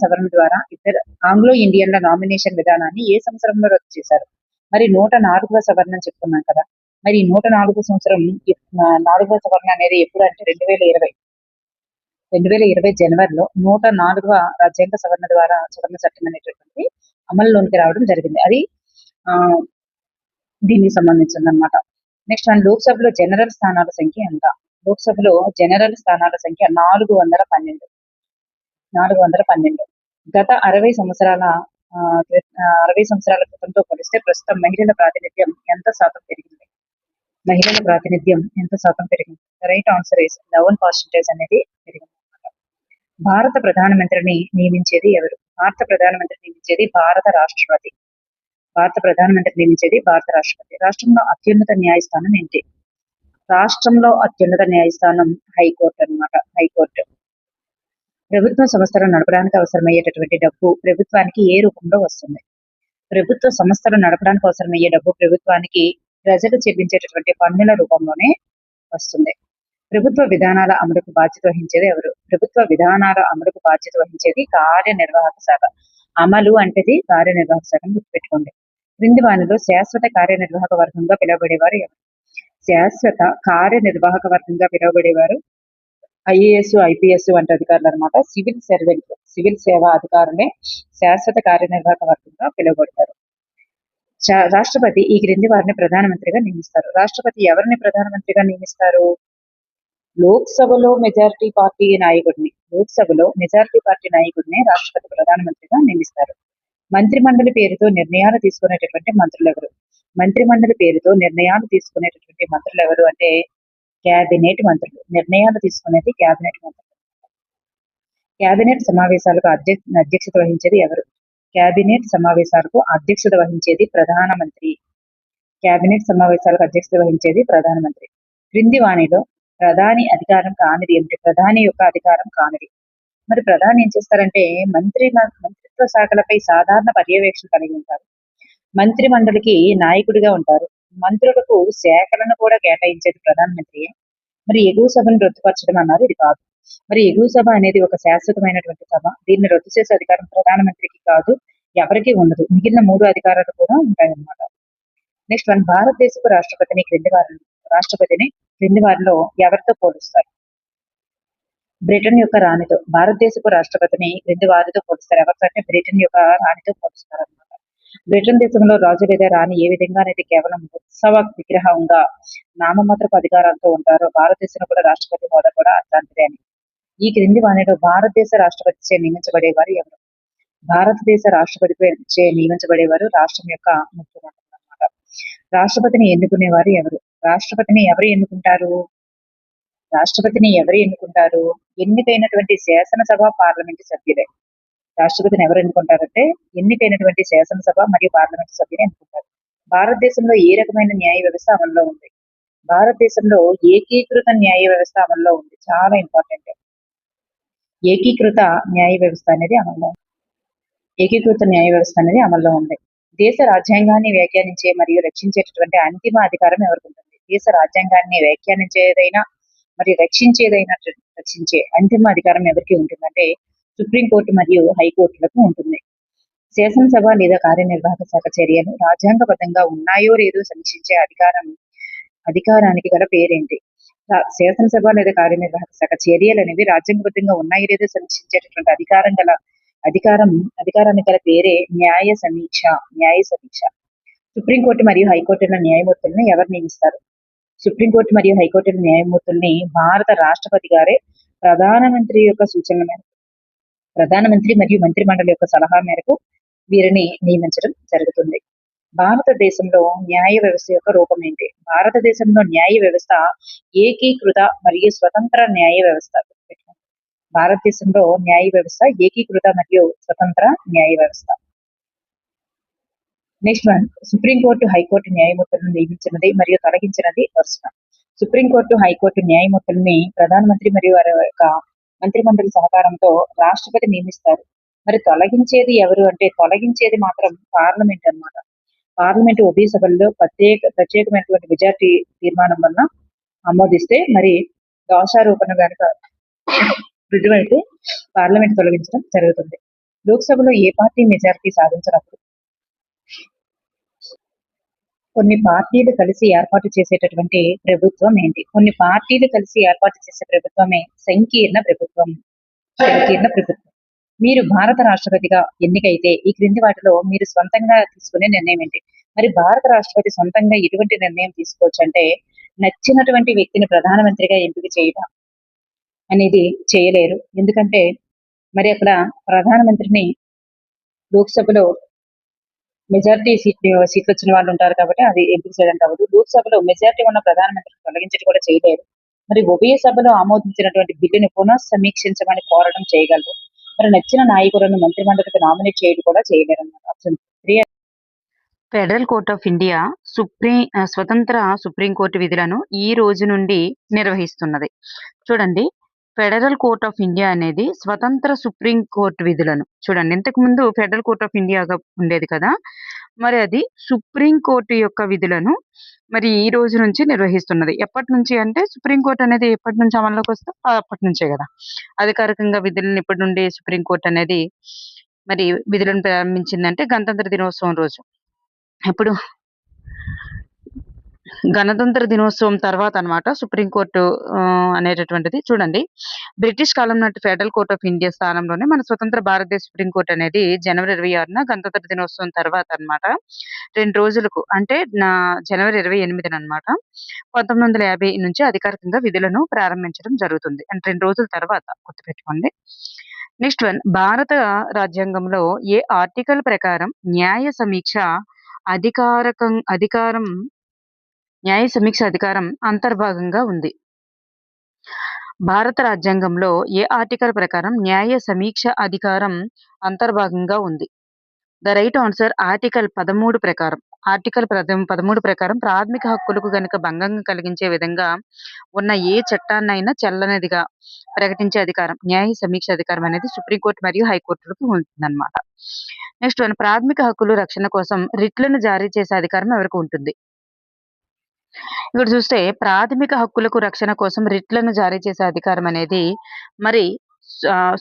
సవరణ ద్వారా ఇద్దరు ఆంగ్లో ఇండియన్ల నామినేషన్ విధానాన్ని ఏ సంవత్సరంలో రద్దు చేశారు? మరి 104వ సవరణ చెప్పుకున్నాం కదా. మరి 104వ సంవత్సరం 4వ సవరణ అనేది ఎప్పుడు అంటే 2020 జనవరిలో 104వ రాజ్యాంగ సవరణ ద్వారా సవరణ చట్టం అనేటటువంటి అమల్లోనికి రావడం జరిగింది. అది దీనికి సంబంధించింది అనమాట. నెక్స్ట్ వన్, లోక్సభలో జనరల్ స్థానాల సంఖ్య ఎంత? లోక్సభలో జనరల్ స్థానాల సంఖ్య 412. గత 60 సంవత్సరాల క్రితంతో పోలిస్తే ప్రస్తుతం మహిళల ప్రాతినిధ్యం ఎంత శాతం పెరిగింది? రైట్ ఆన్సర్ ఇస్ 11% అనేది పెరిగింది. భారత ప్రధానమంత్రిని నియమించేది ఎవరు? భారత ప్రధానమంత్రి నియమించేది భారత రాష్ట్రపతి. రాష్ట్రంలో అత్యున్నత న్యాయస్థానం ఏంటి? రాష్ట్రంలో అత్యున్నత న్యాయస్థానం హైకోర్టు అన్నమాట. హైకోర్టు. ప్రభుత్వ సంస్థలను నడపడానికి అవసరమయ్యేటటువంటి డబ్బు ప్రభుత్వానికి ఏ రూపంలో వస్తుంది? ప్రభుత్వ సంస్థలు నడపడానికి అవసరమయ్యే డబ్బు ప్రభుత్వానికి ప్రజలు చెల్లించేటటువంటి పన్నుల రూపంలోనే వస్తుంది. ప్రభుత్వ విధానాల అమలుకు బాధ్యత వహించేది ఎవరు? ప్రభుత్వ విధానాల అమలుకు బాధ్యత వహించేది కార్యనిర్వాహక శాఖ. అమలు అంటేది కార్యనిర్వాహక శాఖను గుర్తుపెట్టుకోండి. క్రింది వానిలో శాశ్వత కార్యనిర్వాహక వర్గంగా పిలువబడేవారు ఎవరు? శాశ్వత కార్యనిర్వాహక వర్గంగా పిలువబడేవారు ఐఏఎస్, ఐపీఎస్ వంటి అధికారులు అనమాట. సివిల్ సర్వెంట్లు, సివిల్ సేవా అధికారులే శాశ్వత కార్యనిర్వాహక వర్గంగా పిలువబడతారు. రాష్ట్రపతి ఈ క్రింది వారిని ప్రధానమంత్రిగా నియమిస్తారు. రాష్ట్రపతి ఎవరిని ప్రధానమంత్రిగా నియమిస్తారు? లోక్సభలో మెజారిటీ పార్టీ నాయకుడిని లోక్సభలో మెజారిటీ పార్టీ నాయకుడిని రాష్ట్రపతి ప్రధానమంత్రిగా నియమిస్తారు. మంత్రిమండలి పేరుతో నిర్ణయాలు తీసుకునేటటువంటి మంత్రులు ఎవరు? మంత్రిమండలి పేరుతో నిర్ణయాలు తీసుకునేటటువంటి మంత్రులు ఎవరు అంటే క్యాబినెట్ మంత్రులు. నిర్ణయాలు తీసుకునేది క్యాబినెట్ మంత్రులు. క్యాబినెట్ సమావేశాలకు అధ్యక్షత వహించేది ఎవరు? క్యాబినెట్ సమావేశాలకు అధ్యక్షత వహించేది ప్రధానమంత్రి. క్యాబినెట్ సమావేశాలకు అధ్యక్షత వహించేది ప్రధానమంత్రి. క్రింది వాణిలో ప్రధాని అధికారం కానిది ఏమిటి? ప్రధాని యొక్క అధికారం కానిది. మరి ప్రధాని ఏం చేస్తారంటే మంత్రిత్వ శాఖలపై సాధారణ పర్యవేక్షణ కలిగి ఉంటారు. మంత్రి మండలికి నాయకుడిగా ఉంటారు. మంత్రులకు శాఖలను కూడా కేటాయించేది ప్రధానమంత్రి. మరి ఎగువ సభను రద్దుపరచడం అన్నారు, ఇది కాదు. మరి ఎగువ సభ అనేది ఒక శాశ్వతమైనటువంటి సభ. దీన్ని రద్దు చేసే అధికారం ప్రధానమంత్రికి కాదు, ఎవరికి ఉండదు. మిగిలిన 3 అధికారాలు కూడా ఉంటాయన్నమాట. నెక్స్ట్ వన్, భారతదేశపు రాష్ట్రపతిని క్రింది వారిలో ఎవరితో పోలుస్తారు? బ్రిటన్ యొక్క రాణితో. భారతదేశపు రాష్ట్రపతిని క్రింది వారితో పోలుస్తారు. ఎవరితో అంటే బ్రిటన్ యొక్క రాణితో పోలుస్తారు అనమాట. బ్రిటన్ దేశంలో రాజు లేదా రాణి ఏ విధంగా అయితే కేవలం ఉత్సవ విగ్రహంగా నామమాత్రపు అధికారాలతో ఉంటారో, భారతదేశంలో కూడా రాష్ట్రపతి హోదా కూడా అట్లాంటిదే అని. ఈ క్రింది వాణిలో భారతదేశ రాష్ట్రపతిచే నియమించబడేవారు ఎవరు? భారతదేశ రాష్ట్రపతిచే నియమించబడేవారు రాష్ట్రం యొక్క ముఖ్యమంత్రి అన్నమాట. రాష్ట్రపతిని ఎన్నుకునేవారు ఎవరు? రాష్ట్రపతిని ఎవరు ఎన్నుకుంటారు? ఎన్నికైనటువంటి శాసనసభ, పార్లమెంటు సభ్యులే. రాష్ట్రపతిని ఎవరు ఎన్నుకుంటారంటే ఎన్నికైనటువంటి శాసనసభ మరియు పార్లమెంటు సభ్యులు ఎన్నుకుంటారు. భారతదేశంలో ఏ రకమైన న్యాయ వ్యవస్థ అమల్లో ఉంది? భారతదేశంలో ఏకీకృత న్యాయ వ్యవస్థ అమల్లో ఉంది. చాలా ఇంపార్టెంట్. ఏకీకృత న్యాయ వ్యవస్థ అనేది అమల్లో ఉంది. దేశ రాజ్యాంగాన్ని వ్యాఖ్యానించే మరియు రక్షించేటటువంటి అంతిమ అధికారం ఎవరికి ఉంటుంది? దేశ రాజ్యాంగాన్ని వ్యాఖ్యానించేదైనా మరియు రక్షించే అంతిమ అధికారం ఎవరికి ఉంటుందంటే సుప్రీంకోర్టు మరియు హైకోర్టులకు ఉంటుంది. శాసనసభ లేదా కార్యనిర్వాహక శాఖ చర్యలు రాజ్యాంగబద్ధంగా ఉన్నాయో లేదో సమీక్షించే అధికారానికి గల పేరేంటి? శాసనసభ లేదా కార్యనిర్వాహక శాఖ చర్యలు అనేవి రాజ్యాంగబద్ధంగా ఉన్నాయో లేదో సమీక్షించేటటువంటి అధికారానికి గల పేరే న్యాయ సమీక్ష. సుప్రీంకోర్టు మరియు హైకోర్టుల న్యాయమూర్తులను ఎవరు నియమిస్తారు? సుప్రీంకోర్టు మరియు హైకోర్టుల న్యాయమూర్తుల్ని భారత రాష్ట్రపతి గారే ప్రధానమంత్రి యొక్క సూచనల మేరకు, ప్రధానమంత్రి మరియు మంత్రిమండలి యొక్క సలహా మేరకు వీరిని నియమించడం జరుగుతుంది. భారతదేశంలో న్యాయ వ్యవస్థ యొక్క రూపం ఏంటి? భారతదేశంలో న్యాయ వ్యవస్థ ఏకీకృత మరియు స్వతంత్ర న్యాయ వ్యవస్థ. భారతదేశంలో న్యాయ వ్యవస్థ ఏకీకృత మరియు స్వతంత్ర న్యాయ వ్యవస్థ. నెక్స్ట్ వన్, సుప్రీంకోర్టు హైకోర్టు న్యాయమూర్తులను నియమించినది మరియు తొలగించినది వరుస. సుప్రీంకోర్టు హైకోర్టు న్యాయమూర్తుల్ని ప్రధానమంత్రి మరియు వారి యొక్క మంత్రిమండలి సహకారంతో రాష్ట్రపతి నియమిస్తారు. మరి తొలగించేది ఎవరు అంటే తొలగించేది మాత్రం పార్లమెంట్ అన్నమాట. పార్లమెంటు ఉభయ సభల్లో ప్రత్యేకమైనటువంటి మెజార్టీ తీర్మానం వల్ల ఆమోదిస్తే, మరి దోషారోపణ కనుక రుజువైతే పార్లమెంట్ తొలగించడం జరుగుతుంది. లోక్సభలో ఏ పార్టీ మెజారిటీ సాధించినప్పుడు కొన్ని పార్టీలు కలిసి ఏర్పాటు చేసేటటువంటి ప్రభుత్వం ఏంటి? కొన్ని పార్టీలు కలిసి ఏర్పాటు చేసే ప్రభుత్వమే సంకీర్ణ ప్రభుత్వం. మీరు భారత రాష్ట్రపతిగా ఎన్నికైతే ఈ క్రింది వాటిలో మీరు స్వంతంగా తీసుకునే నిర్ణయం ఏంటి? మరి భారత రాష్ట్రపతి సొంతంగా ఎటువంటి నిర్ణయం తీసుకోవచ్చు అంటే నచ్చినటువంటి వ్యక్తిని ప్రధానమంత్రిగా ఎంపిక చేయడం అనేది చేయలేరు. ఎందుకంటే మరి అక్కడ ప్రధానమంత్రిని లోక్సభలో మెజారిటీ సీట్లు వచ్చిన వాళ్ళు ఉంటారు కాబట్టి అది ఎంపిక చేయడానికి అవ్వదు. లోక్సభలో మెజారిటీ ఉన్న ప్రధానమంత్రిని తొలగించడం కూడా చేయలేరు. మరి ఉభయ సభలో ఆమోదించినటువంటి బిల్లును పునః సమీక్షించమని కోరడం చేయగలరు. మరి నచ్చిన నాయకులను మంత్రిమండలికి నామినేట్ చేయడం కూడా చేయలేరు అన్నమాట. Option 3. Federal court of India స్వతంత్ర సుప్రీంకోర్టు విధులను ఈ రోజు నుండి నిర్వహిస్తున్నది. చూడండి, ఫెడరల్ కోర్ట్ ఆఫ్ ఇండియా అనేది స్వతంత్ర సుప్రీంకోర్టు విధులను, చూడండి ఇంతకు ముందు ఫెడరల్ కోర్ట్ ఆఫ్ ఇండియాగా ఉండేది కదా, మరి అది సుప్రీంకోర్టు యొక్క విధులను మరి ఈ రోజు నుంచి నిర్వహిస్తున్నది. ఎప్పటి నుంచి అంటే సుప్రీంకోర్టు అనేది ఎప్పటి నుంచి అమల్లోకి వస్తే అప్పటి నుంచే కదా. అధికారికంగా విధులను ఇప్పటి నుండి సుప్రీంకోర్టు అనేది మరి విధులను ప్రారంభించిందంటే గణతంత్ర దినోత్సవం రోజు. ఇప్పుడు గణతంత్ర దినోత్సవం తర్వాత అన్నమాట సుప్రీంకోర్టు అనేటటువంటిది చూడండి. బ్రిటిష్ కాలం నాటి ఫెడరల్ కోర్ట్ ఆఫ్ ఇండియా స్థానంలోనే మన స్వతంత్ర భారతదేశ సుప్రీంకోర్ట్ అనేది జనవరి 26న గణతంత్ర దినోత్సవం తర్వాత అన్నమాట. 2 రోజులకు అంటే జనవరి 28న అన్నమాట. 1950 నుంచి అధికారికంగా విధులను ప్రారంభించడం జరుగుతుంది. అంటే 2 రోజుల తర్వాత గుర్తుపెట్టుకోండి. నెక్స్ట్ వన్ భారత రాజ్యాంగంలో ఏ ఆర్టికల్ ప్రకారం అధికారం న్యాయ సమీక్ష అధికారం అంతర్భాగంగా ఉంది? భారత రాజ్యాంగంలో ఏ ఆర్టికల్ ప్రకారం న్యాయ సమీక్ష అధికారం అంతర్భాగంగా ఉంది? ద రైట్ ఆన్సర్ ఆర్టికల్ 13 ప్రకారం. ఆర్టికల్ 13 ప్రకారం ప్రాథమిక హక్కులకు గనుక భంగం కలిగించే విధంగా ఉన్న ఏ చట్టాన్నైనా చెల్లనిదిగా ప్రకటించే అధికారం న్యాయ సమీక్ష అధికారం అనేది సుప్రీంకోర్టు మరియు హైకోర్టులకు ఉంటుందన్నమాట. నెక్స్ట్ వన్ ప్రాథమిక హక్కులు రక్షణ కోసం రిట్లను జారీ చేసే అధికారం ఎవరికి ఉంటుంది? ఇక్కడ చూస్తే ప్రాథమిక హక్కులకు రక్షణ కోసం రిట్లను జారీ చేసే అధికారం అనేది మరి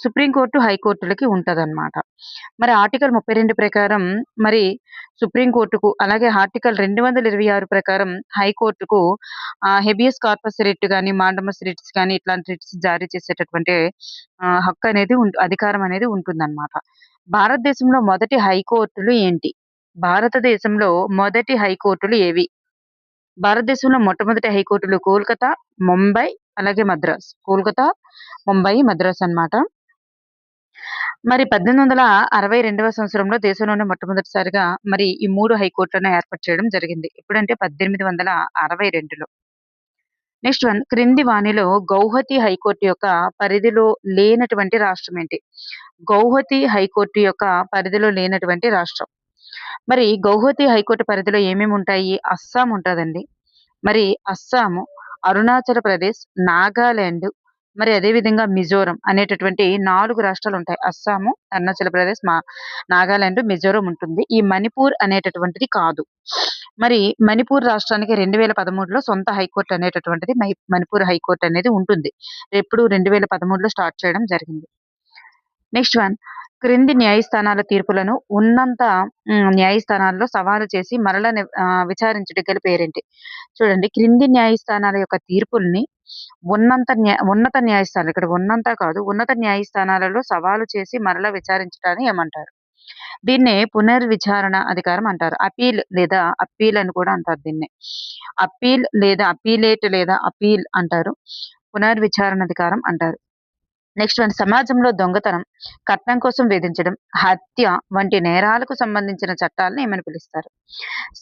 సుప్రీంకోర్టు, హైకోర్టులకి ఉంటదన్నమాట. మరి ఆర్టికల్ 32 ప్రకారం మరి సుప్రీంకోర్టుకు, అలాగే ఆర్టికల్ 226 ప్రకారం హైకోర్టుకు హెబియస్ కార్పస్ రిట్ గాని, మాండమస్ రిట్స్ గాని ఇట్లాంటి రిట్స్ జారీ చేసేటటువంటి హక్కు అనేది అధికారం అనేది ఉంటుందన్నమాట. భారతదేశంలో మొదటి హైకోర్టులు ఏంటి? భారతదేశంలో మొదటి హైకోర్టులు ఏవి? భారతదేశంలో మొట్టమొదటి హైకోర్టులు కోల్కతా, ముంబై, అలాగే మద్రాస్. కోల్కతా, ముంబై, మద్రాస్ అన్నమాట. మరి 1862వ సంవత్సరంలో దేశంలోనే మొట్టమొదటిసారిగా మరి ఈ 3 హైకోర్టులను ఏర్పాటు చేయడం జరిగింది. ఎప్పుడంటే 1862లో. నెక్స్ట్ వన్ క్రింది వానిలో గౌహతి హైకోర్టు యొక్క పరిధిలో లేనటువంటి రాష్ట్రం ఏంటి? గౌహతి హైకోర్టు యొక్క పరిధిలో లేనటువంటి రాష్ట్రం. మరి గౌహతి హైకోర్టు పరిధిలో ఏమేమి ఉంటాయి? అస్సాం ఉంటదండి. మరి అస్సాము, అరుణాచల్ ప్రదేశ్, నాగాలాండ్, మరి అదే విధంగా మిజోరం అనేటటువంటి 4 రాష్ట్రాలుంటాయి. అస్సాము, అరుణాచల్ ప్రదేశ్, నాగాలాండ్, మిజోరం ఉంటుంది. ఈ మణిపూర్ అనేటటువంటిది కాదు. మరి మణిపూర్ రాష్ట్రానికి 2013లో సొంత హైకోర్టు అనేటటువంటిది మణిపూర్ హైకోర్టు అనేది ఉంటుంది. ఎప్పుడు 2013లో స్టార్ట్ చేయడం జరిగింది. నెక్స్ట్ వన్ క్రింది న్యాయస్థానాల తీర్పులను ఉన్నంత న్యాయస్థానాల్లో సవాలు చేసి మరల విచారించుటకు గల పేరేంటి? చూడండి క్రింది న్యాయస్థానాల యొక్క తీర్పుల్ని ఉన్నత న్యాయస్థానాలు, ఇక్కడ ఉన్నంత కాదు, ఉన్నత న్యాయస్థానాలలో సవాలు చేసి మరలా విచారించడాన్ని ఏమంటారు? దీన్నే పునర్విచారణ అధికారం అంటారు. అపీల్ లేదా అప్పీల్ అని కూడా అంటారు దీన్ని. అప్పీల్ లేదా అప్పీలేట్ లేదా అపీల్ అంటారు. పునర్విచారణ అధికారం అంటారు. నెక్స్ట్ వన్ సమాజంలో దొంగతనం, కట్నం కోసం వేధించడం, హత్య వంటి నేరాలకు సంబంధించిన చట్టాలను ఏమని పిలుస్తారు?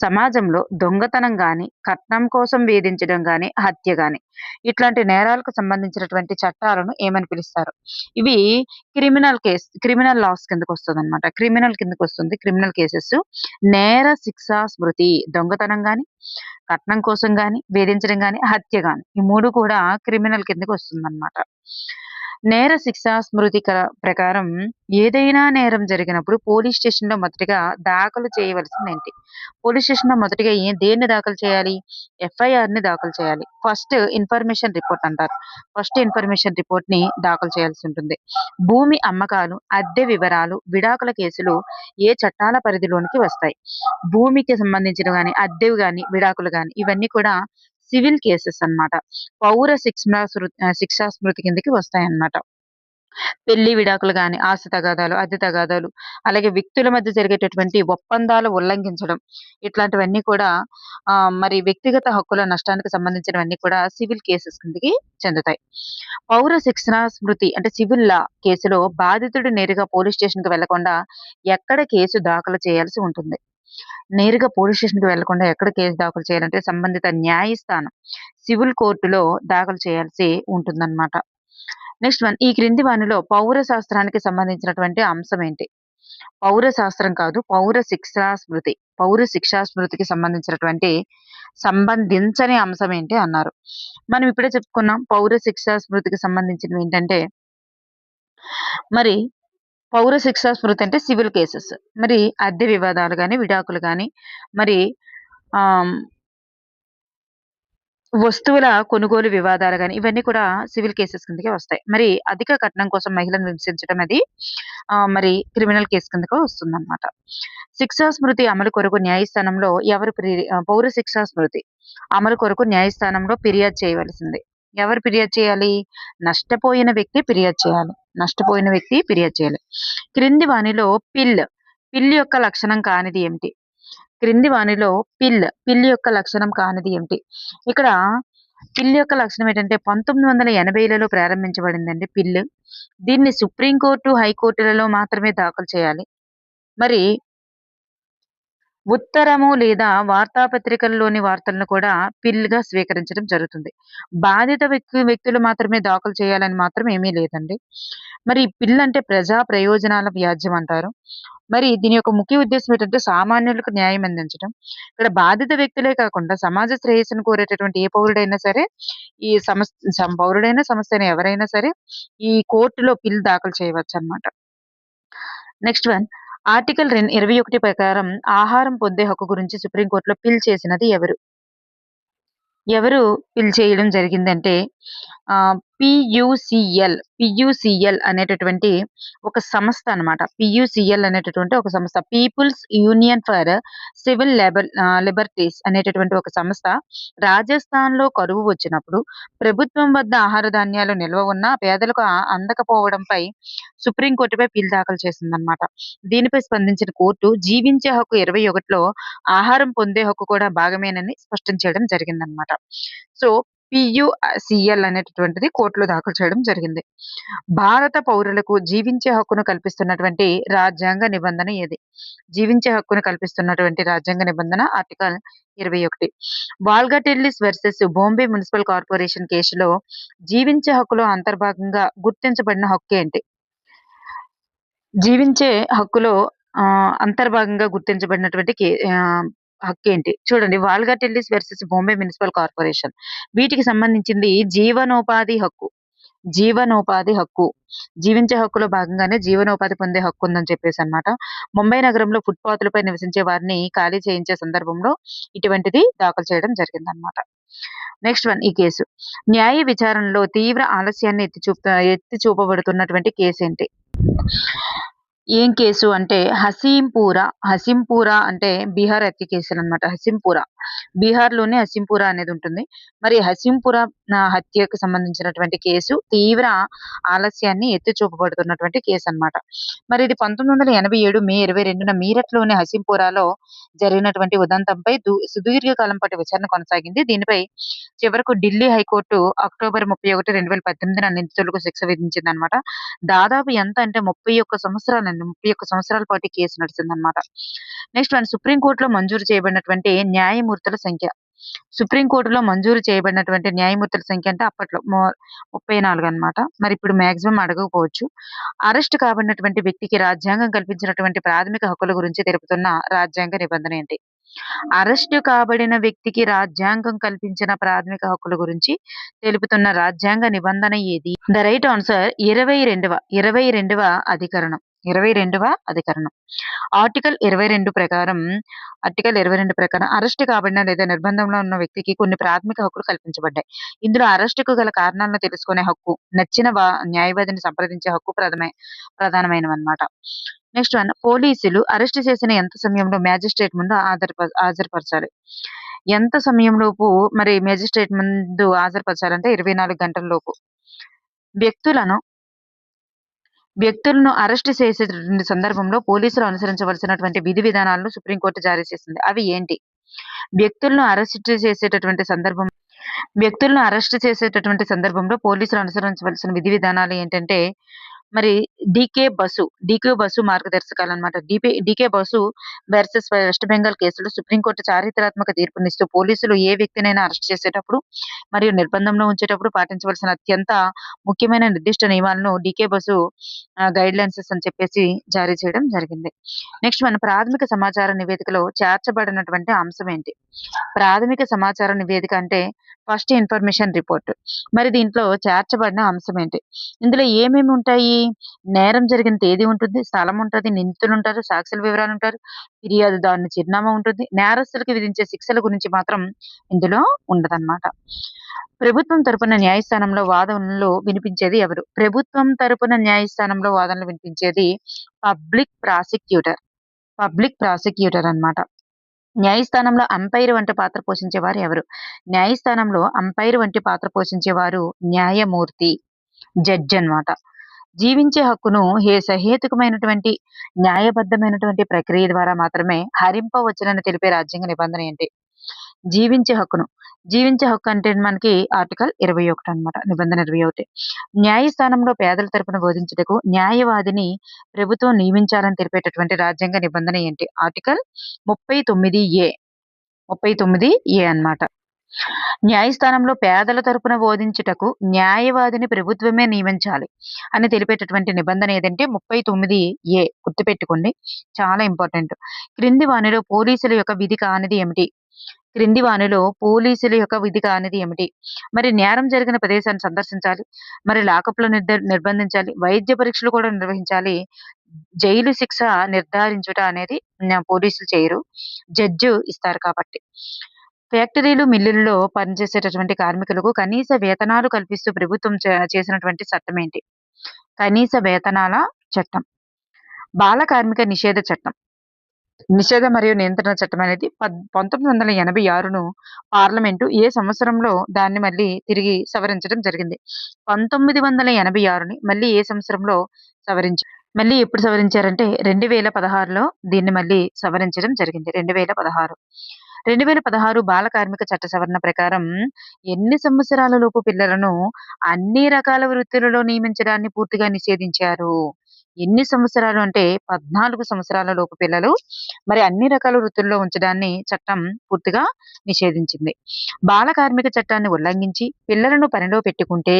సమాజంలో దొంగతనం గాని, కట్నం కోసం వేధించడం గాని, హత్య గాని ఇట్లాంటి నేరాలకు సంబంధించినటువంటి చట్టాలను ఏమని పిలుస్తారు? ఇవి క్రిమినల్ లాస్ కిందకు వస్తుందన్నమాట. కిందకు వస్తుంది. Criminal cases. నేర శిక్షా స్మృతి దొంగతనం గాని, కట్నం కోసం గాని, వేధించడం గాని, హత్య గాని ఈ 3 కూడా క్రిమినల్ కిందకి వస్తుందన్నమాట. నేర శిక్షా స్మృతి ప్రకారం ఏదైనా నేరం జరిగినప్పుడు పోలీస్ స్టేషన్‌లో మొదటిగా దాఖలు చేయవలసిందేంటి? పోలీస్ స్టేషన్‌లో మొదటిగా దేన్ని దాఖలు చేయాలి? ఎఫ్ఐఆర్‌ని దాఖలు చేయాలి. ఫస్ట్ ఇన్ఫర్మేషన్ రిపోర్ట్ అంటారు. ఫస్ట్ ఇన్ఫర్మేషన్ రిపోర్ట్‌ని దాఖలు చేయాల్సి ఉంటుంది. భూమి అమ్మకాలు, అద్దె వివరాలు, విడాకుల కేసులు ఏ చట్టాల పరిధిలోనికి వస్తాయి? భూమికి సంబంధించినవి గాని, అద్దెవి గాని, విడాకులు గాని ఇవన్నీ కూడా సివిల్ కేసెస్ అన్నమాట. పౌర శిక్షా స్మృతి కిందకి వస్తాయన్నమాట. పెళ్లి విడాకులు గాని, ఆస్తి తగాదాలు, అద్దె తగాదాలు, అలాగే వ్యక్తుల మధ్య జరిగేటటువంటి ఒప్పందాలు ఉల్లంఘించడం ఇట్లాంటివన్నీ కూడా మరి వ్యక్తిగత హక్కుల నష్టానికి సంబంధించినవన్నీ కూడా సివిల్ కేసెస్ కిందకి చెందుతాయి. పౌర శిక్షణా స్మృతి అంటే సివిల్ లా కేసులో బాధితుడు నేరుగా పోలీస్ స్టేషన్‌కి వెళ్లకుండా ఎక్కడ కేసు దాఖలు చేయాల్సి ఉంటుంది? నేరుగా పోలీస్ స్టేషన్‌కి వెళ్లకుండా ఎక్కడ కేసు దాఖలు చేయాలంటే సంబంధిత న్యాయస్థానం సివిల్ కోర్టులో దాఖలు చేయాల్సి ఉంటుందన్నమాట. నెక్స్ట్ వన్ ఈ క్రింది వానిలో పౌర శాస్త్రానికి సంబంధించినటువంటి అంశం ఏంటి? పౌర శాస్త్రం కాదు, పౌర శిక్షా స్మృతి. పౌర శిక్షా స్మృతికి సంబంధించని అంశం ఏంటి అన్నారు. మనం ఇప్పుడే చెప్పుకున్నాం పౌర శిక్షా స్మృతికి సంబంధించినవి ఏంటంటే మరి పౌర శిక్షా స్మృతి అంటే సివిల్ కేసెస్. మరి అద్దె వివాదాలు గాని, విడాకులు గాని, మరి ఆహ్, వస్తువుల కొనుగోలు వివాదాలు గాని, ఇవన్నీ కూడా సివిల్ కేసెస్ కిందకే వస్తాయి. మరి అధిక కట్నం కోసం మహిళను హింసించడం అది మరి క్రిమినల్ కేస్ కిందకు వస్తుందన్నమాట. శిక్షా స్మృతి అమలు కొరకు న్యాయస్థానంలో పౌర శిక్షా స్మృతి అమలు కొరకు న్యాయస్థానంలో ఫిర్యాదు చేయవలసింది. ఎవరు ఫిర్యాదు చేయాలి? నష్టపోయిన వ్యక్తి ఫిర్యాదు చేయాలి. నష్టపోయిన వ్యక్తి ఫిర్యాదు చేయాలి. క్రింది వానిలో పిల్, పిల్ యొక్క లక్షణం కానిది ఏమిటి? క్రింది వానిలో పిల్ యొక్క లక్షణం కానిది ఏమిటి? ఇక్కడ పిల్ యొక్క లక్షణం ఏంటంటే 1980లలో ప్రారంభించబడిందండి పిల్. దీన్ని సుప్రీం కోర్టు, హైకోర్టులలో మాత్రమే దాఖలు చేయాలి. మరి ఉత్తరము లేదా వార్తాపత్రికల్లోని వార్తలను కూడా పిల్‌గా స్వీకరించడం జరుగుతుంది. బాధిత వ్యక్తులు మాత్రమే దాఖలు చేయాలని మాత్రం ఏమీ లేదండి. మరి పిల్ అంటే ప్రజా ప్రయోజనాల వ్యాజ్యం అంటారు. మరి దీని యొక్క ముఖ్య ఉద్దేశ్యం ఏంటంటే సామాన్యులకు న్యాయం అందించడం. ఇక్కడ బాధిత వ్యక్తులే కాకుండా సమాజ శ్రేయస్సును కోరేటటువంటి ఏ పౌరుడైనా సరే ఈ పౌరుడైనా, సంస్థ అయినా ఎవరైనా సరే ఈ కోర్టులో పిల్ దాఖలు చేయవచ్చనమాట. నెక్స్ట్ వన్ ఆర్టికల్ 21 ప్రకారం ఆహారం పొందే హక్కు గురించి సుప్రీం కోర్టులో పిల్ చేసినది ఎవరు? ఎవరు పిల్ చేయడం జరిగిందంటే పియూసీఎల్ అనేటటువంటి ఒక సంస్థ అన్నమాట. పియూసీఎల్ అనేటటువంటి ఒక సంస్థ. People's union for civil liberties అనేటటువంటి ఒక సంస్థ రాజస్థాన్‌లో కరువు వచ్చినప్పుడు ప్రభుత్వం వద్ద ఆహార ధాన్యాలు నిల్వ ఉన్నా పేదలకు అందకపోవడంపై సుప్రీం కోర్టుపై పిల్ దాఖలు చేసిందన్నమాట. దీనిపై స్పందించిన కోర్టు జీవించే హక్కు 21లో ఆహారం పొందే హక్కు కూడా భాగమేనని స్పష్టం చేయడం జరిగిందన్నమాట. సో, పియూసీఎల్ అనేటటువంటిది కోర్టులో దాఖలు చేయడం జరిగింది. భారత పౌరులకు జీవించే హక్కును కల్పిస్తున్నటువంటి రాజ్యాంగ నిబంధన ఏది? జీవించే హక్కును కల్పిస్తున్నటువంటి రాజ్యాంగ నిబంధన article 21. వాల్గా టెల్లిస్ versus Bombay municipal corporation కేసులో జీవించే హక్కులో అంతర్భాగంగా గుర్తించబడిన హక్కేంటి? జీవించే హక్కులో అంతర్భాగంగా గుర్తించబడినటువంటి హక్కేంటి? చూడండి 'వాల్గా టెల్లిస్ వర్సెస్ బాంబే మునిసిపల్ కార్పొరేషన్' వీటికి సంబంధించింది జీవనోపాధి హక్కు. జీవనోపాధి హక్కు. జీవించే హక్కులో భాగంగానే జీవనోపాధి పొందే హక్కుందని చెప్పేసనమాట. ముంబై నగరంలో ఫుట్‌పాత్‌లపై నివసించే వారిని ఖాళీ చేయించే సందర్భంలో ఇటువంటిది దాఖలు చేయడం జరిగిందనమాట. నెక్స్ట్ వన్ ఈ కేసు. న్యాయ విచారణలో తీవ్ర ఆలస్యాన్ని ఎత్తి చూపబడుతున్నటువంటి కేసేంటి? ఏం కేసు అంటే హసీంపూరా అంటే బీహార్ హత్య కేసులనమాట. బీహార్‌లోనే హసీంపురా అనేది ఉంటుంది. మరి హసీంపురా హత్యకు సంబంధించినటువంటి కేసు తీవ్ర ఆలస్యాన్ని ఎత్తి చూపబడుతున్నటువంటి కేసనమాట. మరి ఇది 1987 మే 22న మీరట్‌లోని హసీంపురాలో జరిగినటువంటి ఉదంతంపై సుదీర్ఘ కాలం పాటు విచారణ కొనసాగింది. దీనిపై చివరకు ఢిల్లీ హైకోర్టు అక్టోబర్ 31, 2018న నిందితులకు శిక్ష విధించిందనమాట. దాదాపు ఎంత అంటే 31 సంవత్సరాలండి. 31 సంవత్సరాల పాటు ఈ కేసు నడిచిందనమాట. నెక్స్ట్ వన్ సుప్రీం కోర్టులో మంజూరు చేయబడినటువంటి న్యాయమూర్తుల సంఖ్య. సుప్రీం కోర్టులో మంజూరు చేయబడినటువంటి న్యాయమూర్తుల సంఖ్య అంటే అప్పట్లో 34 అన్నమాట. మరి ఇప్పుడు మాక్సిమం అడగకపోవచ్చు. అరెస్ట్ కాబడినటువంటి వ్యక్తికి రాజ్యాంగం కల్పించినటువంటి ప్రాథమిక హక్కుల గురించి తెలుపుతున్న రాజ్యాంగ నిబంధన ఏంటి? అరెస్టు కాబడిన వ్యక్తికి రాజ్యాంగం కల్పించిన ప్రాథమిక హక్కుల గురించి తెలుపుతున్న రాజ్యాంగ నిబంధన ఏది? ద రైట్ ఆన్సర్ 22వ అధికరణం. 22వ అధికరణం. ఆర్టికల్ 22 ప్రకారం అరెస్టు కాబడిన లేదా నిర్బంధంలో ఉన్న వ్యక్తికి కొన్ని ప్రాథమిక హక్కులు కల్పించబడ్డాయి. ఇందులో అరెస్టుకు గల కారణాలను తెలుసుకునే హక్కు, నచ్చిన న్యాయవాదిని సంప్రదించే హక్కు ప్రధానమైనవన్నమాట. నెక్స్ట్ వన్ పోలీసులు అరెస్ట్ చేసిన ఎంత సమయంలో మ్యాజిస్ట్రేట్ ముందు హాజరుపరచాలి? ఎంత సమయంలోపు మరి మ్యాజిస్ట్రేట్ ముందు హాజరుపరచాలంటే 24 గంటల లోపు. వ్యక్తులను అరెస్ట్ చేసేటువంటి సందర్భంలో పోలీసులు అనుసరించవలసినటువంటి విధి విధానాలను సుప్రీంకోర్టు జారీ చేసింది. అవి ఏంటి? వ్యక్తులను అరెస్ట్ చేసేటటువంటి సందర్భంలో పోలీసులు అనుసరించవలసిన విధి విధానాలు ఏంటంటే మరి డీకే బసు మార్గదర్శకాలన్నమాట. డీకే బసు వర్సెస్ వెస్ట్ బెంగాల్ కేసులో సుప్రీంకోర్టు చారిత్రాత్మక తీర్పునిస్తూ పోలీసులు ఏ వ్యక్తినైనా అరెస్ట్ చేసేటప్పుడు మరియు నిర్బంధంలో ఉంచేటప్పుడు పాటించవలసిన అత్యంత ముఖ్యమైన నిర్దిష్ట నియమాలను డీకే బసు గైడ్‌లైన్స్ అని చెప్పేసి జారీ చేయడం జరిగింది. నెక్స్ట్ మన ప్రాథమిక సమాచార నివేదికలో చేర్చబడినటువంటి అంశం ఏంటి? ప్రాథమిక సమాచార నివేదిక అంటే ఫస్ట్ ఇన్ఫర్మేషన్ రిపోర్ట్. మరి దీంట్లో చేర్చబడిన అంశం ఏంటి? ఇందులో ఏమేమి ఉంటాయి? నేరం జరిగిన తేదీ ఉంటుంది, స్థలం ఉంటది, నిందితులుంటారు, సాక్షుల వివరాలుంటారు, ఫిర్యాదుదారుని చిరునామా ఉంటుంది. నేరస్తులకు విధించే శిక్షల గురించి మాత్రం ఇందులో ఉండదనమాట. ప్రభుత్వం తరపున న్యాయస్థానంలో వాదనలు వినిపించేది ఎవరు? ప్రభుత్వం తరపున న్యాయస్థానంలో వాదనలు వినిపించేది పబ్లిక్ ప్రాసిక్యూటర్. పబ్లిక్ ప్రాసిక్యూటర్ అన్నమాట. న్యాయస్థానంలో అంపైర్ వంటి పాత్ర పోషించేవారు ఎవరు? న్యాయస్థానంలో అంపైర్ వంటి పాత్ర పోషించేవారు న్యాయమూర్తి, జడ్జి అన్నమాట. జీవించే హక్కును సహేతుకమైనటువంటి, న్యాయబద్ధమైనటువంటి ప్రక్రియ ద్వారా మాత్రమే హరింపవచ్చునని తెలిపే రాజ్యాంగ నిబంధన ఏంటి? జీవించే హక్కును. జీవించే హక్కు అంటే మనకి ఆర్టికల్ 21 అన్నమాట. నిబంధన 21. న్యాయస్థానంలో పేదల తరపున బోధించుటకు న్యాయవాదిని ప్రభుత్వం నియమించాలని తెలిపేటటువంటి రాజ్యాంగ నిబంధన ఏంటి? ఆర్టికల్ 39 అన్నమాట. న్యాయస్థానంలో పేదల తరపున బోధించుటకు న్యాయవాదిని ప్రభుత్వమే నియమించాలి అని తెలిపేటటువంటి నిబంధన ఏదంటే 39 గుర్తుపెట్టుకోండి. చాలా ఇంపార్టెంట్. క్రింది వానిలో పోలీసుల యొక్క విధి కానిది ఏమిటి? క్రింది వానిలో పోలీసుల యొక్క విధి కానిది ఏమిటి? మరి నేరం జరిగిన ప్రదేశాన్ని సందర్శించాలి. మరి లాకప్‌లో నిర్బంధించాలి. వైద్య పరీక్షలు కూడా నిర్వహించాలి. జైలు శిక్ష నిర్ధారించుట అనేది పోలీసులు చేయరు. జడ్జి ఇస్తారు కాబట్టి. ఫ్యాక్టరీలు, మిల్లుల్లో పనిచేసేటటువంటి కార్మికులకు కనీస వేతనాలు కల్పిస్తూ ప్రభుత్వం చేసినటువంటి చట్టం ఏంటి? కనీస వేతనాల చట్టం. బాల కార్మిక నిషేధ చట్టం. నిషేధ మరియు నియంత్రణ చట్టం అనేది 1986ను పార్లమెంటు ఏ సంవత్సరంలో దాన్ని మళ్ళీ తిరిగి సవరించడం జరిగింది? 1986ని మళ్ళీ ఏ సంవత్సరంలో మళ్ళీ ఎప్పుడు సవరించారంటే 2016లో దీన్ని మళ్ళీ సవరించడం జరిగింది. 2016. 2016 బాల కార్మిక చట్ట సవరణ ప్రకారం ఎన్ని సంవత్సరాల లోపు పిల్లలను అన్ని రకాల వృత్తులలో నియమించడాన్ని పూర్తిగా నిషేధించారు? ఎన్ని సంవత్సరాలు అంటే 14 సంవత్సరాల లోపు పిల్లలు మరి అన్ని రకాల వృత్తుల్లో ఉంచడాన్ని చట్టం పూర్తిగా నిషేధించింది. బాల కార్మిక చట్టాన్ని ఉల్లంఘించి పిల్లలను పనిలో పెట్టుకుంటే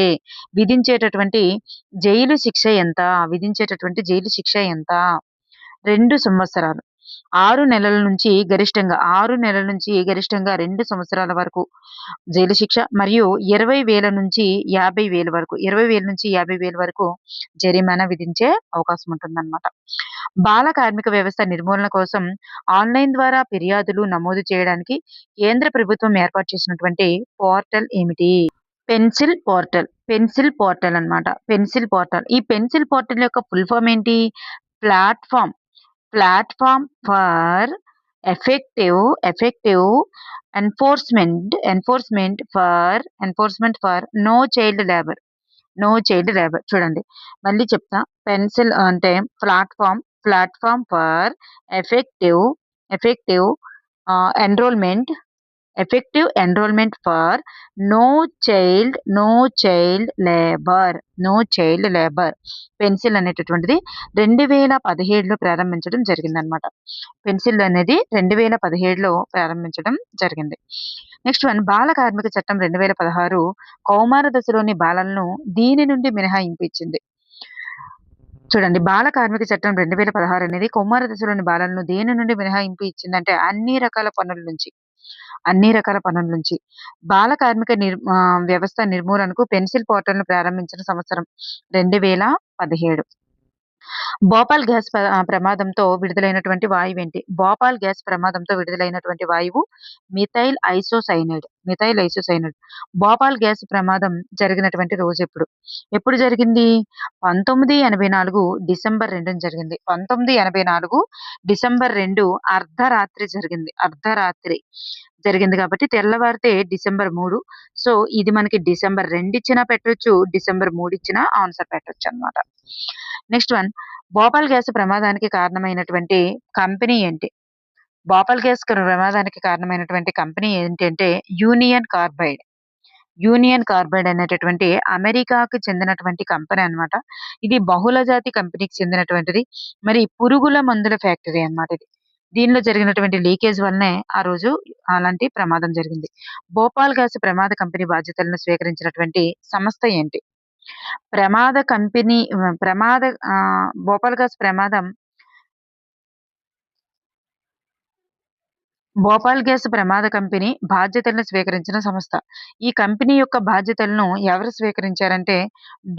విధించేటటువంటి జైలు శిక్ష ఎంత? 2 సంవత్సరాలు. 6 నెలల నుంచి గరిష్టంగా 2 సంవత్సరాల వరకు జైలు శిక్ష మరియు 20,000 నుంచి 50,000 వరకు 20,000 నుంచి 50,000 వరకు జరిమానా విధించే అవకాశం ఉంటుందన్నమాట. బాల కార్మిక వ్యవస్థ నిర్మూలన కోసం ఆన్‌లైన్ ద్వారా ఫిర్యాదులు నమోదు చేయడానికి కేంద్ర ప్రభుత్వం ఏర్పాటు చేసినటువంటి పోర్టల్ ఏమిటి? పెన్సిల్ పోర్టల్ అన్నమాట. Pencil portal. ఈ పెన్సిల్ పోర్టల్ యొక్క ఫుల్ ఫామ్ ఏంటి? Platform for effective enforcement for no child labour. చూడండి. మళ్ళీ చెప్తా. పెన్సిల్ అంటే platform for effective enrolment for no child labour. Pencil అనేటటువంటిది 2017లో ప్రారంభించడం జరిగిందనమాట. పెన్సిల్ అనేది 2017లో ప్రారంభించడం జరిగింది. నెక్స్ట్ వన్ బాల కార్మిక చట్టం 2016 కౌమార దశలోని బాలలను దీని నుండి మినహాయింపు ఇచ్చింది. చూడండి. బాల కార్మిక చట్టం 2016 అనేది కౌమార దశలోని బాలలను దేని నుండి మినహాయింపు ఇచ్చిందంటే అన్ని రకాల పనుల నుంచి. బాల కార్మిక వ్యవస్థ నిర్మూలనకు పెన్సిల్ పోర్టల్‌ను ప్రారంభించిన సంవత్సరం 2017. భోపాల్ గ్యాస్ ప్రమాదంతో విడుదలైనటువంటి వాయువేంటి? భోపాల్ గ్యాస్ ప్రమాదంతో విడుదలైనటువంటి వాయువు మిథైల్ ఐసోసైనైడ్. భోపాల్ గ్యాస్ ప్రమాదం జరిగినటువంటి రోజెప్పుడు? ఎప్పుడు జరిగింది? 1984 డిసెంబర్ 2న జరిగింది. 1984 డిసెంబర్ 2 అర్ధరాత్రి జరిగింది కాబట్టి తెల్లవారితే డిసెంబర్ 3. సో, ఇది మనకి డిసెంబర్ 2 ఇచ్చినా పెట్టొచ్చు, డిసెంబర్ 3 ఇచ్చినా ఆన్సర్ పెట్టొచ్చన్నమాట. నెక్స్ట్ వన్ భోపాల్ గ్యాస్ ప్రమాదానికి కారణమైనటువంటి కంపెనీ ఏంటి? భోపాల్ గ్యాస్ ప్రమాదానికి కారణమైనటువంటి కంపెనీ ఏంటంటే యూనియన్ కార్బైడ్ అనేటటువంటి అమెరికాకు చెందినటువంటి కంపెనీ అన్నమాట. ఇది బహుళజాతి కంపెనీకి చెందినటువంటిది. మరి పురుగుల మందుల ఫ్యాక్టరీ అన్నమాట ఇది. దీనిలో జరిగినటువంటి లీకేజ్ వల్లనే ఆ రోజు అలాంటి ప్రమాదం జరిగింది. భోపాల్ గ్యాస్ ప్రమాద కంపెనీ బాధ్యతలను స్వీకరించినటువంటి సంస్థ ఏంటి? భోపాల్ గ్యాస్ ప్రమాదం భోపాల్ గ్యాస్ ప్రమాద కంపెనీ బాధ్యతలను స్వీకరించిన సంస్థ. ఈ కంపెనీ యొక్క బాధ్యతలను ఎవరు స్వీకరించారంటే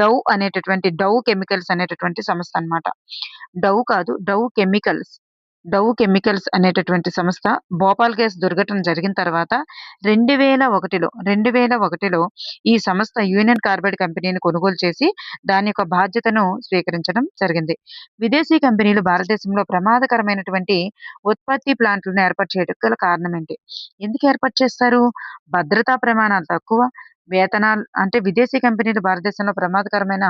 డవ్ కెమికల్స్ అనేటటువంటి సంస్థ అన్నమాట. డవ్ కాదు, డవ్ కెమికల్స్ అనేటటువంటి సంస్థ భోపాల్ గ్యాస్ దుర్ఘటన జరిగిన తర్వాత 2001లో ఈ సంస్థ యూనియన్ కార్బైడ్ కంపెనీని కొనుగోలు చేసి దాని యొక్క బాధ్యతను స్వీకరించడం జరిగింది. విదేశీ కంపెనీలు భారతదేశంలో ప్రమాదకరమైనటువంటి ఉత్పత్తి ప్లాంట్‌లను ఏర్పాటు చేయడానికి గల కారణం ఏంటి? ఎందుకు ఏర్పాటు చేస్తారు? భద్రతా ప్రమాణాలు తక్కువ, వేతనాలు అంటే విదేశీ కంపెనీలు భారతదేశంలో ప్రమాదకరమైన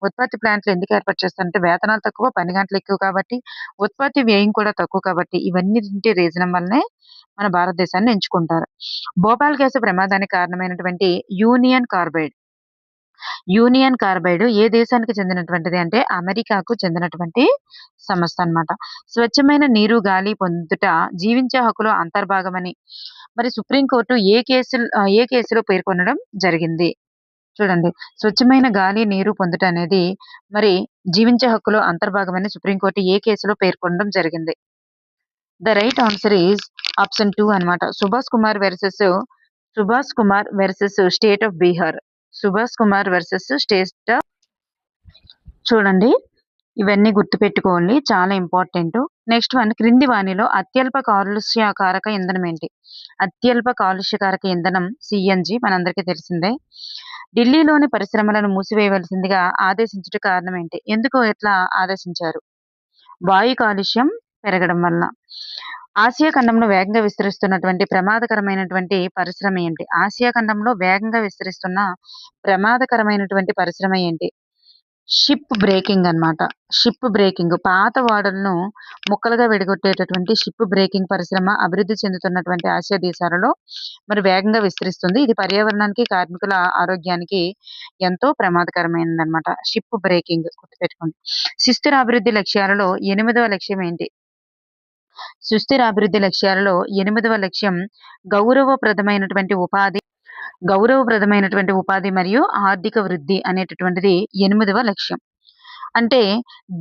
ఉత్పత్తి ప్లాంట్‌లు ఎందుకు ఏర్పాటు చేస్తారంటే వేతనాలు తక్కువ, పని గంటలు ఎక్కువ కాబట్టి, ఉత్పత్తి వ్యయం కూడా తక్కువ కాబట్టి ఇవన్నిటి రీజన్ వల్లనే మన భారతదేశాన్ని ఎంచుకుంటారు. భోపాల్ గ్యాస్ ప్రమాదానికి కారణమైనటువంటి యూనియన్ కార్బైడ్ ఏ దేశానికి చెందినటువంటిది అంటే అమెరికాకు చెందినటువంటి సంస్థ అన్నమాట. స్వచ్ఛమైన నీరు, గాలి పొందుట జీవించే హక్కులో అంతర్భాగమని మరి సుప్రీంకోర్టు ఏ కేసులో పేర్కొనడం జరిగింది? చూడండి. స్వచ్ఛమైన గాలి, నీరు పొందుట అనేది మరి జీవించే హక్కులో అంతర్భాగమని సుప్రీంకోర్టు ఏ కేసులో పేర్కొనడం జరిగింది? The right answer is option 2 అన్నమాట. Subhash Kumar versus state of Bihar. Subhash Kumar versus state of చూడండి. ఇవన్నీ గుర్తుపెట్టుకోండి. చాలా ఇంపార్టెంట్. నెక్స్ట్ వన్ క్రింది వానిలో అత్యల్ప కాలుష్యకారక ఇంధనం ఏంటి? అత్యల్ప కాలుష్యకారక ఇంధనం సీఎన్జీ మనందరికీ తెలిసిందే. ఢిల్లీలోని పరిశ్రమలను మూసివేయవలసిందిగా ఆదేశించుట కారణం ఏంటి? ఎందుకు ఇట్లా ఆదేశించారు? వాయు కాలుష్యం పెరగడం వలన. ఆసియా ఖండంలో వేగంగా విస్తరిస్తున్నటువంటి ప్రమాదకరమైనటువంటి పరిశ్రమ ఏంటి? ఆసియా ఖండంలో వేగంగా విస్తరిస్తున్న ప్రమాదకరమైనటువంటి పరిశ్రమ ఏంటి? షిప్ బ్రేకింగ్ అన్నమాట. షిప్ బ్రేకింగ్ పాత ఓడలను ముక్కలుగా విడగొట్టేటటువంటి షిప్ బ్రేకింగ్ పరిశ్రమ అభివృద్ధి చెందుతున్నటువంటి ఆసియా దేశాలలో మరి వేగంగా విస్తరిస్తుంది. ఇది పర్యావరణానికి, కార్మికుల ఆరోగ్యానికి ఎంతో ప్రమాదకరమైనదన్నమాట. షిప్ బ్రేకింగ్ గుర్తుపెట్టుకోండి. సుస్థిర అభివృద్ధి లక్ష్యాలలో 8వ లక్ష్యం ఏంటి? సుస్థిర అభివృద్ధి లక్ష్యాలలో 8వ లక్ష్యం గౌరవప్రదమైనటువంటి ఉపాధి మరియు ఆర్థిక వృద్ధి అనేటటువంటిది 8వ లక్ష్యం. అంటే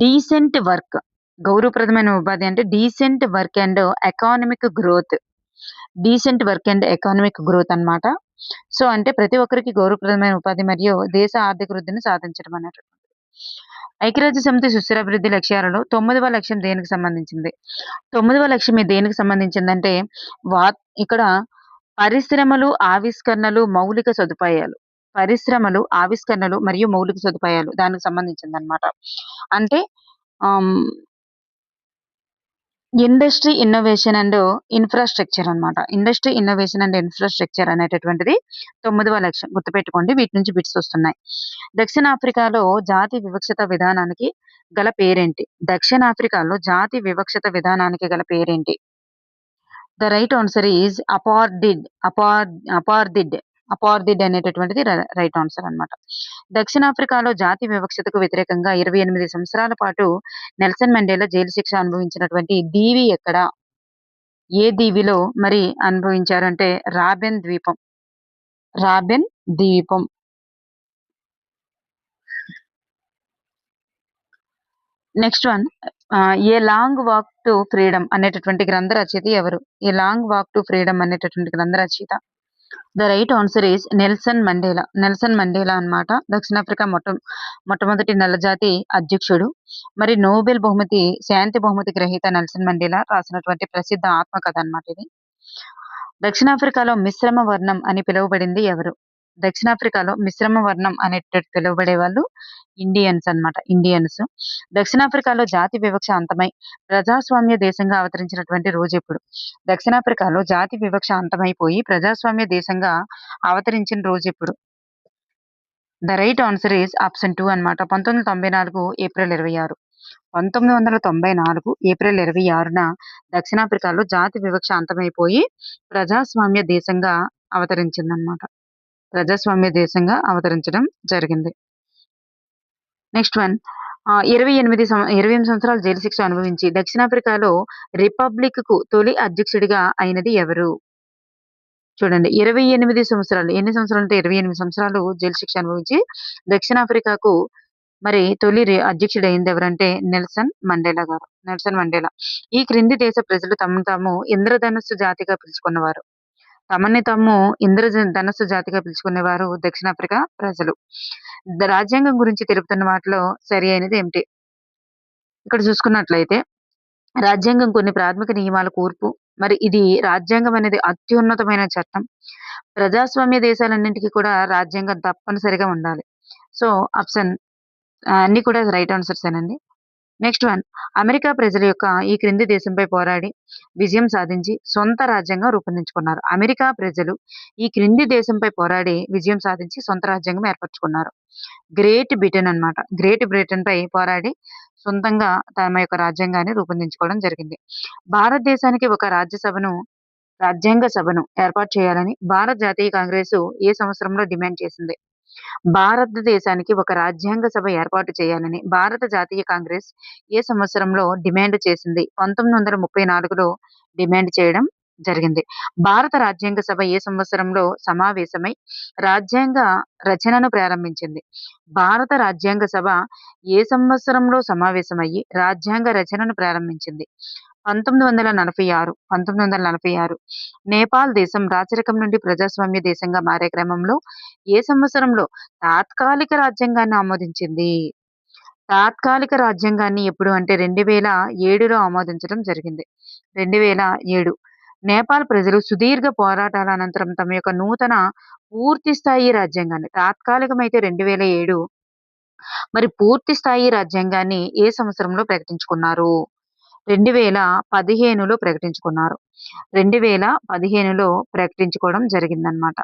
డీసెంట్ వర్క్. గౌరవప్రదమైన ఉపాధి అంటే decent work and economic growth. Decent work and economic growth అన్నమాట. సో అంటే ప్రతి ఒక్కరికి గౌరవప్రదమైన ఉపాధి మరియు దేశ ఆర్థిక వృద్ధిని సాధించడం అనేటటువంటిది. ఐక్యరాజ్య సమితి సుస్థిర అభివృద్ధి లక్ష్యాలలో 9వ లక్ష్యం దేనికి సంబంధించింది? 9వ లక్ష్యం దేనికి సంబంధించిందంటే ఇక్కడ పరిశ్రమలు, ఆవిష్కరణలు, మౌలిక సదుపాయాలు. పరిశ్రమలు, ఆవిష్కరణలు మరియు మౌలిక సదుపాయాలు దానికి సంబంధించిందన్నమాట. అంటే ఇండస్ట్రీ ఇన్నోవేషన్ అండ్ ఇన్ఫ్రాస్ట్రక్చర్ అన్నమాట. ఇండస్ట్రీ ఇన్నోవేషన్ అండ్ ఇన్ఫ్రాస్ట్రక్చర్ అనేటటువంటిది 9వ లక్ష్యం. గుర్తుపెట్టుకోండి. వీటి నుంచి బిట్స్ వస్తున్నాయి. దక్షిణాఫ్రికాలో జాతి వివక్షత విధానానికి గల పేరేంటి? దక్షిణాఫ్రికాలో జాతి వివక్షత విధానానికి గల పేరేంటి? ద రైట్ ఆన్సర్ ఈజ్ అపార్థిడ్ అనేటటువంటిది రైట్ ఆన్సర్ అన్నమాట. దక్షిణాఫ్రికాలో జాతి వివక్షతకు వ్యతిరేకంగా 28 సంవత్సరాల పాటు నెల్సన్ మండేలా జైలు శిక్ష అనుభవించినటువంటి దీవి ఎక్కడ? ఏ దీవిలో మరి అనుభవించారు అంటే రాబెన్ ద్వీపం. Next one a long walk to freedom అనేటటువంటి గ్రంథ రచయిత ఎవరు? A long walk to freedom అనేటటువంటి గ్రంథ రచయిత. The right answer is Nelson Mandela అన్నమాట. దక్షిణాఫ్రికా మొట్టమొదటి నల్లజాతి అధ్యక్షుడు. మరి నోబెల్ శాంతి బహుమతి గ్రహీత నెల్సన్ మండేలా రాసినటువంటి ప్రసిద్ధ ఆత్మకథ అన్నమాట ఇది. దక్షిణాఫ్రికాలో మిశ్రమ వర్ణం అని పిలువబడింది ఎవరు? దక్షిణాఫ్రికాలో మిశ్రమ వర్ణం అనేటట్టు పిలువబడే వాళ్ళు ఇండియన్స్. దక్షిణాఫ్రికాలో జాతి వివక్ష అంతమై ప్రజాస్వామ్య దేశంగా అవతరించినటువంటి రోజు ఎప్పుడు? దక్షిణాఫ్రికాలో జాతి వివక్ష అంతమైపోయి ప్రజాస్వామ్య దేశంగా అవతరించిన రోజు ఎప్పుడు? The right answer is option 2 అన్నమాట. 1994 ఏప్రిల్ 26. 1994 ఏప్రిల్ 26న దక్షిణాఫ్రికాలో జాతి వివక్ష అంతమైపోయి ప్రజాస్వామ్య దేశంగా అవతరించడం జరిగింది. నెక్స్ట్ వన్ 28 సంవత్సరాల జైలు శిక్ష అనుభవించి దక్షిణాఫ్రికాలో రిపబ్లిక్ కు తొలి అధ్యక్షుడిగా అయినది ఎవరు? చూడండి 28 సంవత్సరాలు. ఎన్ని సంవత్సరాలు అంటే 28 సంవత్సరాలు జైలు శిక్ష అనుభవించి దక్షిణాఫ్రికాకు మరి తొలి అధ్యక్షుడయింది ఎవరంటే నెల్సన్ మండేలా గారు. Nelson Mandela. ఈ క్రింది దేశ ప్రజలు తమను తాము ఇంద్రధనుస్సు జాతిగా పిలుచుకున్నవారు. తమని తాము ధనస్సు జాతిగా పిలుచుకునేవారు దక్షిణాఫ్రికా ప్రజలు. రాజ్యాంగం గురించి తెలుపుతున్న వాటిలో సరి అయినది ఏమిటి? ఇక్కడ చూసుకున్నట్లయితే రాజ్యాంగం కొన్ని ప్రాథమిక నియమాల కూర్పు. మరి ఇది రాజ్యాంగం అనేది అత్యున్నతమైన చట్టం. ప్రజాస్వామ్య దేశాలన్నింటికి కూడా రాజ్యాంగం తప్పనిసరిగా ఉండాలి. సో, ఆప్షన్ అన్నీ కూడా రైట్ ఆన్సర్సేనండి. నెక్స్ట్ వన్, అమెరికా ప్రజల యొక్క ఈ క్రింది దేశంపై పోరాడి విజయం సాధించి సొంత రాజ్యాంగం రూపొందించుకున్నారు. అమెరికా ప్రజలు ఈ క్రింది దేశంపై పోరాడి విజయం సాధించి సొంత రాజ్యాంగం ఏర్పరచుకున్నారు. గ్రేట్ బ్రిటన్ అన్నమాట. గ్రేట్ బ్రిటన్ పై పోరాడి సొంతంగా తమ యొక్క రాజ్యాంగాన్ని రూపొందించుకోవడం జరిగింది. భారతదేశానికి ఒక రాజ్యాంగ సభను ఏర్పాటు చేయాలని భారత జాతీయ కాంగ్రెసు ఏ సంవత్సరంలో డిమాండ్ చేసింది? భారతదేశానికి ఒక రాజ్యాంగ సభ ఏర్పాటు చేయాలని భారత జాతీయ కాంగ్రెస్ ఏ సంవత్సరంలో డిమాండ్ చేసింది? 1934లో డిమాండ్ చేయడం జరిగింది. భారత రాజ్యాంగ సభ ఏ సంవత్సరంలో సమావేశమై రాజ్యాంగ రచనను ప్రారంభించింది? భారత రాజ్యాంగ సభ ఏ సంవత్సరంలో సమావేశమయ్యి రాజ్యాంగ రచనను ప్రారంభించింది? 1946. 1946. నేపాల్ దేశం రాచరికం నుండి ప్రజాస్వామ్య దేశంగా మారే క్రమంలో ఏ సంవత్సరంలో తాత్కాలిక రాజ్యాంగాన్ని ఆమోదించింది? తాత్కాలిక రాజ్యాంగాన్ని ఎప్పుడు అంటే 2007లో ఆమోదించడం జరిగింది. 2007. నేపాల్ ప్రజలు సుదీర్ఘ పోరాటాల అనంతరం తమ యొక్క నూతన పూర్తి స్థాయి రాజ్యాంగాన్ని, తాత్కాలికమైతే 2007, మరి పూర్తి స్థాయి రాజ్యాంగాన్ని ఏ సంవత్సరంలో ప్రకటించుకున్నారు? 2015లో ప్రకటించుకున్నారు. 2015లో ప్రకటించుకోవడం జరిగిందనమాట.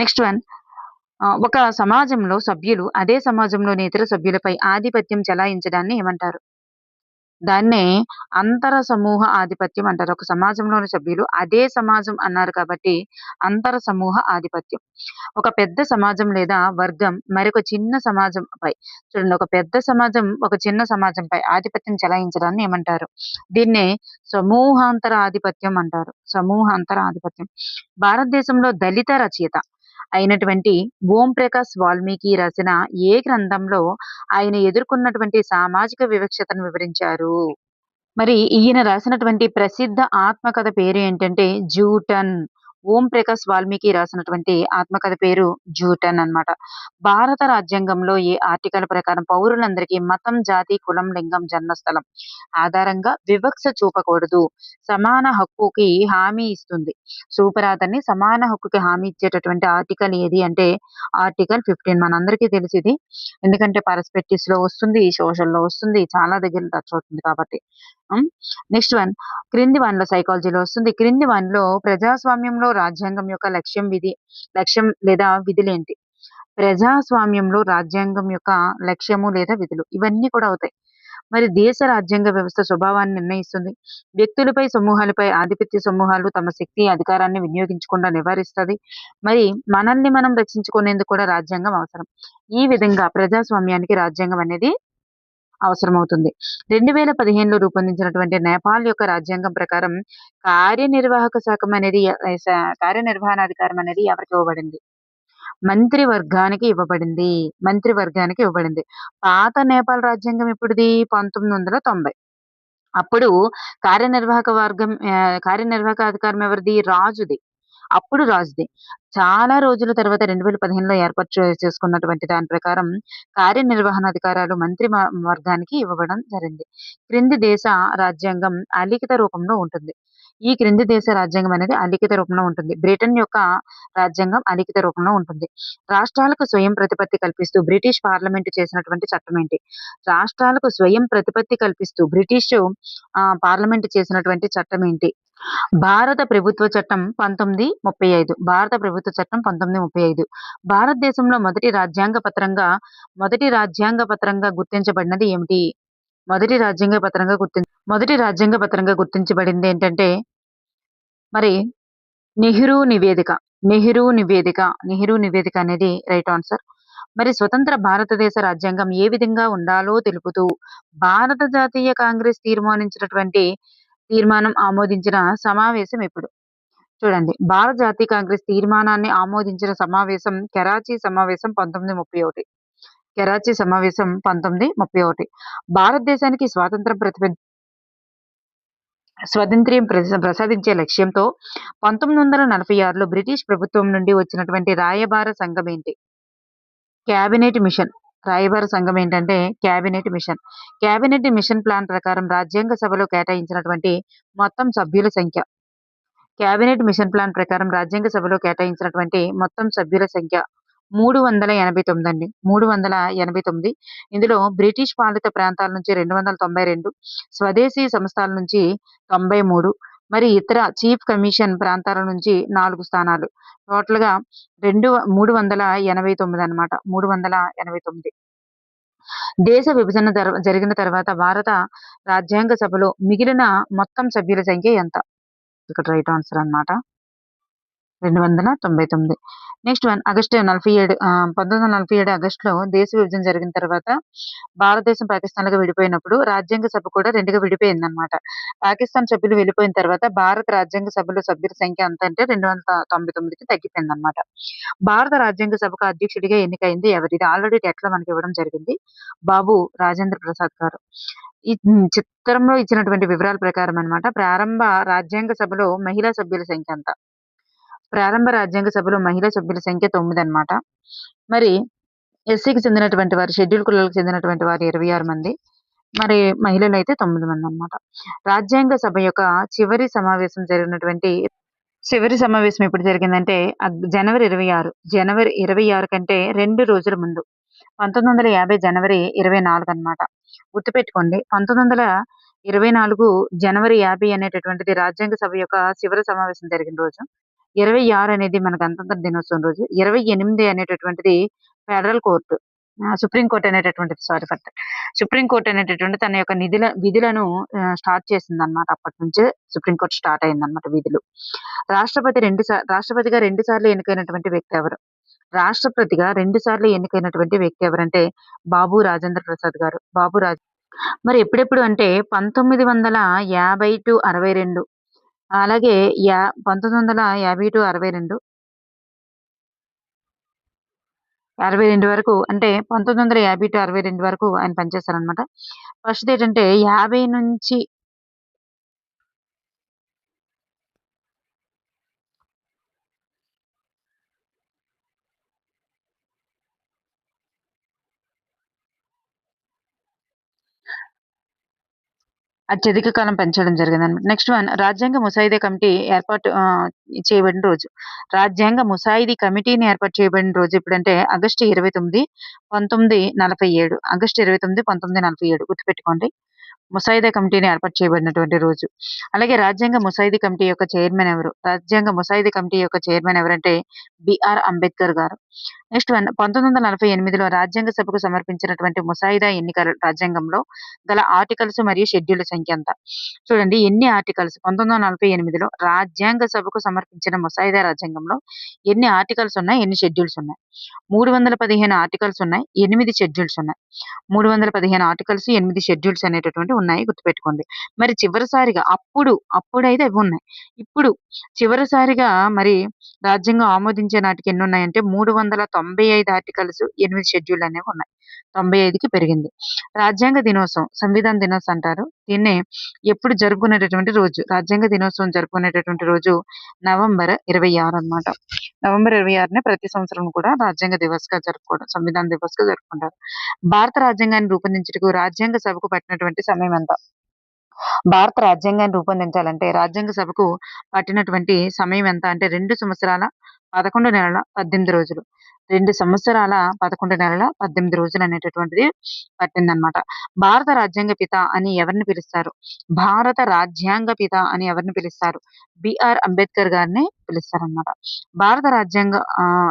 నెక్స్ట్ వన్, ఒక సమాజంలో సభ్యులు అదే సమాజంలోని ఇతర సభ్యులపై ఆధిపత్యం చెలాయించడాన్ని ఏమంటారు? దాన్నే అంతర సమూహ ఆధిపత్యం అంటారు. ఒక సమాజంలోని సభ్యులు అదే సమాజం అన్నారు కాబట్టి అంతర సమూహ ఆధిపత్యం. ఒక పెద్ద సమాజం లేదా వర్గం మరొక చిన్న సమాజంపై, చూడండి, ఒక పెద్ద సమాజం ఒక చిన్న సమాజంపై ఆధిపత్యం చెలాయించడాన్ని ఏమంటారు? దీన్నే సమూహాంతర ఆధిపత్యం అంటారు. సమూహాంతర ఆధిపత్యం. భారతదేశంలో దళిత రచయిత అయినటువంటి ఓం ప్రకాష్ వాల్మీకి రాసిన ఏ గ్రంథంలో ఆయన ఎదుర్కొన్నటువంటి సామాజిక వివక్షతను వివరించారు? మరి ఈయన రాసినటువంటి ప్రసిద్ధ ఆత్మకథ పేరు ఏంటంటే జూటన్. ఓం ప్రకాష్ వాల్మీకి రాసినటువంటి ఆత్మకథ పేరు జూటన్ అన్నమాట. భారత రాజ్యాంగంలో ఏ ఆర్టికల్ ప్రకారం పౌరులందరికీ మతం, జాతి, కులం, లింగం, జన్మస్థలం ఆధారంగా వివక్ష చూపకూడదు, సమాన హక్కుకి హామీ ఇస్తుంది? సూపర్, అతన్ని సమాన హక్కుకి హామీ ఇచ్చేటటువంటి ఆర్టికల్ ఏది అంటే ఆర్టికల్ 15. మనందరికీ తెలిసింది, ఎందుకంటే పర్స్పెక్టివ్స్ లో వస్తుంది, సోషల్లో వస్తుంది, చాలా దగ్గర టచ్ అవుతుంది కాబట్టి. నెక్స్ట్ వన్, క్రింది వన్లో సైకాలజీలో వస్తుంది. క్రింది వన్లో ప్రజాస్వామ్యంలో రాజ్యాంగం యొక్క లక్ష్యం లేదా విధులేంటి? ప్రజాస్వామ్యంలో రాజ్యాంగం యొక్క లక్ష్యము లేదా విధులు ఇవన్నీ కూడా అవుతాయి. మరి దేశ రాజ్యాంగ వ్యవస్థ స్వభావాన్ని నిర్ణయిస్తుంది. వ్యక్తులపై, సమూహాలపై ఆధిపత్య సమూహాలు తమ శక్తి, అధికారాన్ని వినియోగించకుండా నివారిస్తుంది. మరి మనల్ని మనం రక్షించుకునేందుకు కూడా రాజ్యాంగం అవసరం. ఈ విధంగా ప్రజాస్వామ్యానికి రాజ్యాంగం అనేది అవసరమవుతుంది. 2015లో రూపొందించినటువంటి నేపాల్ యొక్క రాజ్యాంగం ప్రకారం కార్యనిర్వహణాధికారం అనేది ఎవరికి ఇవ్వబడింది? మంత్రివర్గానికి ఇవ్వబడింది. మంత్రివర్గానికి ఇవ్వబడింది. పాత నేపాల్ రాజ్యాంగం ఎప్పుడుది? 1990. అప్పుడు కార్యనిర్వాహక అధికారం ఎవరిది? రాజుది. అప్పుడు రాజుది. చాలా రోజుల తర్వాత 2015లో ఏర్పాటు చేసుకున్నటువంటి దాని ప్రకారం కార్యనిర్వహణాధికారాలు వర్గానికి ఇవ్వబడడం జరిగింది. క్రింది దేశ రాజ్యాంగం అలిఖిత రూపంలో ఉంటుంది. ఈ క్రింది దేశ రాజ్యాంగం అనేది అలిఖిత రూపంలో ఉంటుంది. బ్రిటన్ యొక్క రాజ్యాంగం అలిఖిత రూపంలో ఉంటుంది. రాష్ట్రాలకు స్వయం ప్రతిపత్తి కల్పిస్తూ బ్రిటిష్ పార్లమెంటు చేసినటువంటి చట్టం ఏంటి? రాష్ట్రాలకు స్వయం ప్రతిపత్తి కల్పిస్తూ బ్రిటిష్ పార్లమెంటు చేసినటువంటి చట్టం ఏంటి? భారత ప్రభుత్వ చట్టం 1935. భారత ప్రభుత్వ చట్టం 1935. భారతదేశంలో మొదటి రాజ్యాంగ పత్రంగా గుర్తించబడినది ఏమిటి? మొదటి రాజ్యాంగ పత్రంగా గుర్తించబడింది ఏంటంటే మరి నెహ్రూ నివేదిక. నెహ్రూ నివేదిక అనేది రైట్ ఆన్సర్. మరి స్వతంత్ర భారతదేశ రాజ్యాంగం ఏ విధంగా ఉండాలో తెలుపుతూ భారత జాతీయ కాంగ్రెస్ తీర్మానం ఆమోదించిన సమావేశం ఎప్పుడు? చూడండి, భారత జాతీయ కాంగ్రెస్ తీర్మానాన్ని ఆమోదించిన సమావేశం కరాచీ సమావేశం 1931. కరాచీ సమావేశం 1931. భారతదేశానికి స్వాతంత్ర్యం ప్రసాదించే లక్ష్యంతో 1946లో బ్రిటిష్ ప్రభుత్వం నుండి వచ్చినటువంటి రాయబార సంఘం ఏంటి? Cabinet machine. రాయబార సంఘం ఏంటంటే cabinet machine. Cabinet mission plan ప్రకారం రాజ్యాంగ సభలో కేటాయించినటువంటి మొత్తం సభ్యుల సంఖ్య. క్యాబినెట్ మిషన్ ప్లాన్ ప్రకారం రాజ్యాంగ సభలో కేటాయించినటువంటి మొత్తం సభ్యుల సంఖ్య 389 అండి. 389. ఇందులో బ్రిటిష్ పాలిత ప్రాంతాల నుంచి 292, స్వదేశీ సంస్థల నుంచి 93, మరి ఇతర చీఫ్ కమిషన్ ప్రాంతాల నుంచి 4 స్థానాలు. టోటల్‌గా 389 అన్నమాట. 389. దేశ విభజన జరిగిన తర్వాత భారత రాజ్యాంగ సభలో మిగిలిన మొత్తం సభ్యుల సంఖ్య ఎంత? ఇక్కడ రైట్ ఆన్సర్ అన్నమాట. 299. నెక్స్ట్ వన్ ఆగస్టు 47 1947 ఆగస్టులో దేశ విభజన జరిగిన తర్వాత భారతదేశం పాకిస్తాన్‌లుగా విడిపోయినప్పుడు రాజ్యాంగ సభ కూడా 2గా విడిపోయిందన్నమాట. పాకిస్తాన్ సభ్యులు వెళ్ళిపోయిన తర్వాత భారత రాజ్యాంగ సభలో సభ్యుల సంఖ్య ఎంత అంటే 299కి తగ్గిపోయిందన్నమాట. భారత రాజ్యాంగ సభకు అధ్యక్షుడిగా ఎన్నికైంది ఎవరు? ఇది ఆల్రెడీ టెట్‌లో మనకి ఇవ్వడం జరిగింది. బాబు రాజేంద్ర ప్రసాద్ గారు. ఈ చిత్రంలో ఇచ్చినటువంటి వివరాల ప్రకారం అన్నమాట ప్రారంభ రాజ్యాంగ సభలో మహిళా సభ్యుల సంఖ్య ఎంత? ప్రారంభ రాజ్యాంగ సభలో మహిళా సభ్యుల సంఖ్య 9 అన్నమాట. మరి ఎస్సీకి చెందినటువంటి వారు, షెడ్యూల్ కులాలకు చెందినటువంటి వారు 26 మంది. మరి మహిళలైతే 9 మంది అన్నమాట. రాజ్యాంగ సభ యొక్క చివరి సమావేశం ఎప్పుడు జరిగిందంటే జనవరి 26. జనవరి 26 కంటే 2 రోజుల ముందు 1950 జనవరి 24 అన్నమాట. గుర్తుపెట్టుకోండి 1924 జనవరి 50 అనేటటువంటిది రాజ్యాంగ సభ యొక్క చివరి సమావేశం జరిగిన రోజు. 26 అనేది మన గణతంత్ర దినోత్సవం రోజు. 28 అనేటటువంటిది ఫెడరల్ కోర్టు సుప్రీం కోర్ట్ అనేటటువంటిది సుప్రీం కోర్ట్ అనేటటువంటి తన యొక్క విధులను స్టార్ట్ చేసిందన్నమాట. అప్పటి నుంచే సుప్రీం కోర్ట్ స్టార్ట్ అయిందన్నమాట విధులు. రాష్ట్రపతిగా 2 సార్లు ఎన్నికైనటువంటి వ్యక్తి ఎవరు? రాష్ట్రపతిగా 2 సార్లు ఎన్నికైనటువంటి వ్యక్తి ఎవరంటే బాబు రాజేంద్ర ప్రసాద్ గారు. మరి ఎప్పుడెప్పుడు అంటే 1950-62, అలాగే 1950-62, 62 వరకు అంటే 1950-62 వరకు ఆయన పనిచేశారనమాట. ఫస్ట్ ఏంటంటే 50 నుంచి అత్యధిక కాలం పనిచేయడం జరిగిందనమాట. నెక్స్ట్ వన్ రాజ్యాంగ ముసాయిదా కమిటీ ఏర్పాటు చేయబడిన రోజు. రాజ్యాంగ ముసాయిదా కమిటీని ఏర్పాటు చేయబడిన రోజు ఎప్పుడంటే ఆగస్టు 29, 1947. ఆగస్టు 29, 1947 గుర్తుపెట్టుకోండి. ముసాయిదా కమిటీని ఏర్పాటు చేయబడినటువంటి రోజు. అలాగే రాజ్యాంగ ముసాయిదా కమిటీ యొక్క చైర్మన్ ఎవరు? రాజ్యాంగ ముసాయిదా కమిటీ యొక్క చైర్మన్ ఎవరంటే బిఆర్ అంబేద్కర్ గారు. నెక్స్ట్ వన్ 1948లో రాజ్యాంగ సభకు సమర్పించినటువంటి ముసాయిదా ఎన్నికల రాజ్యాంగంలో గల ఆర్టికల్స్ మరియు షెడ్యూల్ సంఖ్య ఎంత? చూడండి ఎన్ని ఆర్టికల్స్ 1948లో రాజ్యాంగ సభకు సమర్పించిన ముసాయిదా రాజ్యాంగంలో ఎన్ని ఆర్టికల్స్ ఉన్నాయి, ఎన్ని షెడ్యూల్స్ ఉన్నాయి? 315 ఆర్టికల్స్ ఉన్నాయి, 8 షెడ్యూల్స్ ఉన్నాయి. 315 ఆర్టికల్స్, 8 షెడ్యూల్స్ అనేటటువంటి ఉన్నాయి గుర్తుపెట్టుకోండి. మరి చివరిసారిగా అప్పుడైతే అవి ఉన్నాయి. ఇప్పుడు చివరిసారిగా మరి రాజ్యాంగం ఆమోదించే నాటికి ఎన్ని ఉన్నాయంటే 395 ఆర్టికల్స్, 8 షెడ్యూల్ అనేవి ఉన్నాయి. 95కి పెరిగింది. రాజ్యాంగ దినోత్సవం, సంవిధాన దినోత్సవం అంటారు. దీన్ని ఎప్పుడు జరుపుకునేటటువంటి రోజు? రాజ్యాంగ దినోత్సవం జరుపుకునేటటువంటి రోజు నవంబర్ 26 అన్నమాట. నవంబర్ 26నే ప్రతి సంవత్సరం కూడా రాజ్యాంగ దివస్‌గా జరుపుకోవడం, సంవిధాన దివస్‌గా జరుపుకుంటారు. భారత రాజ్యాంగాన్ని రూపొందించుటకు రాజ్యాంగ సభకు పట్టినటువంటి సమయం ఎంత? భారత రాజ్యాంగాన్ని రూపొందించాలంటే రాజ్యాంగ సభకు పట్టినటువంటి సమయం ఎంత అంటే 2 సంవత్సరాల 11 నెలల 18 రోజులు. 2 సంవత్సరాల 11 నెలల 18 రోజులు అనేటటువంటిది పట్టిందన్నమాట. భారత రాజ్యాంగ పిత అని ఎవరిని పిలుస్తారు? భారత రాజ్యాంగ పిత అని ఎవరిని పిలుస్తారు? బిఆర్ అంబేద్కర్ గారిని పిలుస్తారన్నమాట. భారత రాజ్యాంగ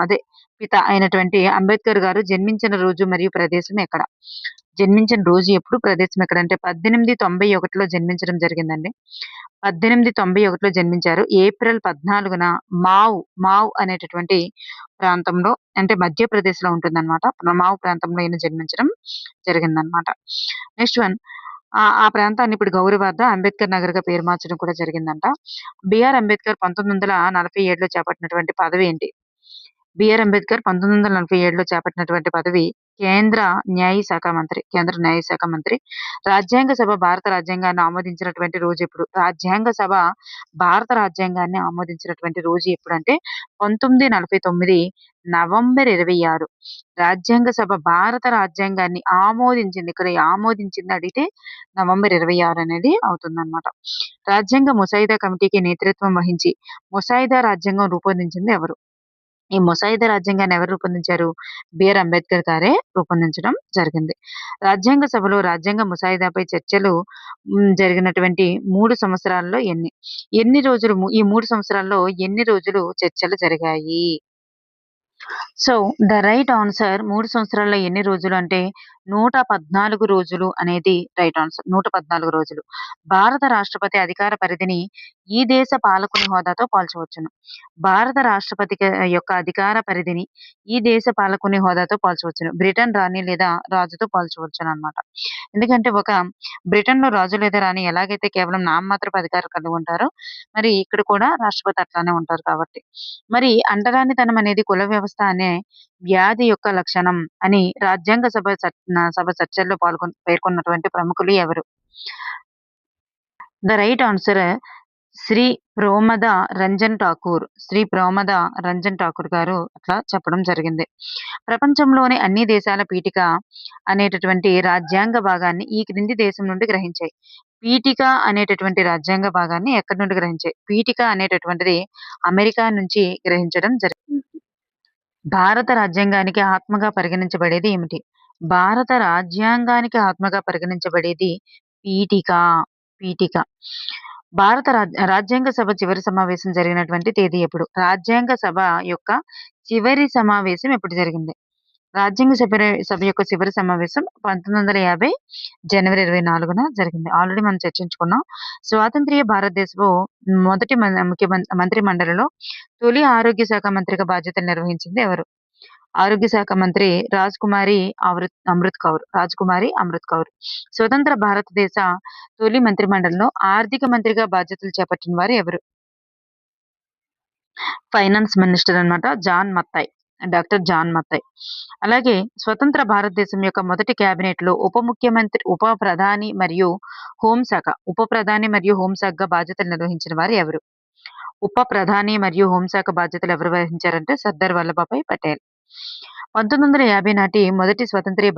అదే పిత అయినటువంటి అంబేద్కర్ గారు జన్మించిన రోజు మరియు ప్రదేశం ఎక్కడ? జన్మించిన రోజు ఎప్పుడు, ప్రదేశం ఎక్కడంటే 1891లో జన్మించడం జరిగిందండి. 1891లో జన్మించారు. ఏప్రిల్ 14న మావ్ అనేటటువంటి ప్రాంతంలో అంటే మధ్యప్రదేశ్‌లో ఉంటుందన్నమాట. మావ్ ప్రాంతంలో ఈయన జన్మించడం జరిగిందన్నమాట. నెక్స్ట్ వన్ ఆ ప్రాంతాన్ని ఇప్పుడు గౌరవార్థ అంబేద్కర్ నగర్‌గా పేరు మార్చడం కూడా జరిగిందంట. బిఆర్ అంబేద్కర్ 1947లో చేపట్టినటువంటి పదవి ఏంటి? బిఆర్ అంబేద్కర్ 1947లో చేపట్టినటువంటి పదవి కేంద్ర న్యాయ శాఖ మంత్రి. కేంద్ర న్యాయ శాఖ మంత్రి. రాజ్యాంగ సభ భారత రాజ్యాంగాన్ని ఆమోదించినటువంటి రోజెప్పుడు? రాజ్యాంగ సభ భారత రాజ్యాంగాన్ని ఆమోదించినటువంటి రోజు ఎప్పుడంటే 1949 నవంబర్ 26. రాజ్యాంగ సభ భారత రాజ్యాంగాన్ని ఆమోదించింది. ఇక్కడ ఆమోదించింది అడిగితే నవంబర్ 26 అనేది అవుతుందన్నమాట. రాజ్యాంగ ముసాయిదా కమిటీకి నేతృత్వం వహించి ముసాయిదా రాజ్యాంగం రూపొందించింది ఎవరు? ఈ ముసాయిదా రాజ్యాంగాన్ని ఎవరు రూపొందించారు? బిఆర్ అంబేద్కర్ గారే రూపొందించడం జరిగింది. రాజ్యాంగ సభలో రాజ్యాంగ ముసాయిదాపై చర్చలు జరిగినటువంటి 3 సంవత్సరాల్లో ఎన్ని రోజులు ఈ 3 సంవత్సరాల్లో ఎన్ని రోజులు చర్చలు జరిగాయి? సో, ద రైట్ ఆన్సర్ 3 సంవత్సరాల్లో ఎన్ని రోజులు అంటే 114 రోజులు అనేది రైట్ ఆన్సర్. 114 రోజులు. భారత రాష్ట్రపతి అధికార పరిధిని ఈ దేశ పాలకుని హోదాతో పోల్చవచ్చును. భారత రాష్ట్రపతి యొక్క అధికార పరిధిని ఈ దేశ పాలకుని హోదాతో పోల్చవచ్చును. బ్రిటన్ రాణి లేదా రాజుతో పోల్చవచ్చునన్నమాట. ఎందుకంటే బ్రిటన్‌లో రాజు లేదా రాణి ఎలాగైతే కేవలం నామమాత్రపు అధికారం కలిగి ఉంటారో, మరి ఇక్కడ కూడా రాష్ట్రపతి అట్లానే ఉంటారు కాబట్టి. మరి అంటరానితనం అనేది కుల వ్యవస్థ అనే వ్యాధి యొక్క లక్షణం అని రాజ్యాంగ సభ చర్చల్లో పేర్కొన్నటువంటి ప్రముఖులు ఎవరు? The right answer Shri Pramatha Ranjan Thakur. Shri Pramatha Ranjan Thakur గారు అట్లా చెప్పడం జరిగింది. ప్రపంచంలోని అన్ని దేశాల పీఠిక అనేటటువంటి రాజ్యాంగ భాగాన్ని ఈ క్రింది దేశం నుండి గ్రహించాయి. పీఠిక అనేటటువంటి రాజ్యాంగ భాగాన్ని ఎక్కడి నుండి గ్రహించాయి? పీఠిక అనేటటువంటిది అమెరికా నుంచి గ్రహించడం జరిగింది. భారత రాజ్యాంగానికి ఆత్మగా పరిగణించబడేది ఏమిటి? భారత రాజ్యాంగానికి ఆత్మగా పరిగణించబడేది పీఠిక. పీఠిక. భారత రాజ్యాంగ సభ చివరి సమావేశం జరిగినటువంటి తేదీ ఎప్పుడు? రాజ్యాంగ సభ యొక్క చివరి సమావేశం ఎప్పుడు జరిగింది? రాజ్యాంగ సభ యొక్క చివరి సమావేశం 1950 జనవరి 24న జరిగింది. ఆల్రెడీ మనం చర్చించుకున్నాం. స్వాతంత్ర్య భారతదేశపు మొదటి మంత్రి మండలిలో తొలి ఆరోగ్య శాఖ మంత్రిగా బాధ్యతలు నిర్వహించింది ఎవరు? ఆరోగ్య శాఖ మంత్రి రాజ్‌కుమారి అమృత్ కౌర్. రాజ్‌కుమారి అమృత్ కౌర్. స్వతంత్ర భారతదేశ తొలి మంత్రి మండలిలో ఆర్థిక మంత్రిగా బాధ్యతలు చేపట్టిన వారు ఎవరు? ఫైనాన్స్ మినిస్టర్ అన్నమాట. జాన్ మత్తయ్. డాక్టర్ జాన్ మత్తయ్. అలాగే స్వతంత్ర భారతదేశం యొక్క మొదటి క్యాబినెట్‌లో ఉప ప్రధాని మరియు హోంశాఖగా బాధ్యతలు నిర్వహించిన వారు ఎవరు? ఉప ప్రధాని మరియు హోంశాఖ బాధ్యతలు ఎవరు వహించారంటే సర్దార్ వల్లభాయ్ పటేల్. 1950 నాటి మొదటి స్వతంత్ర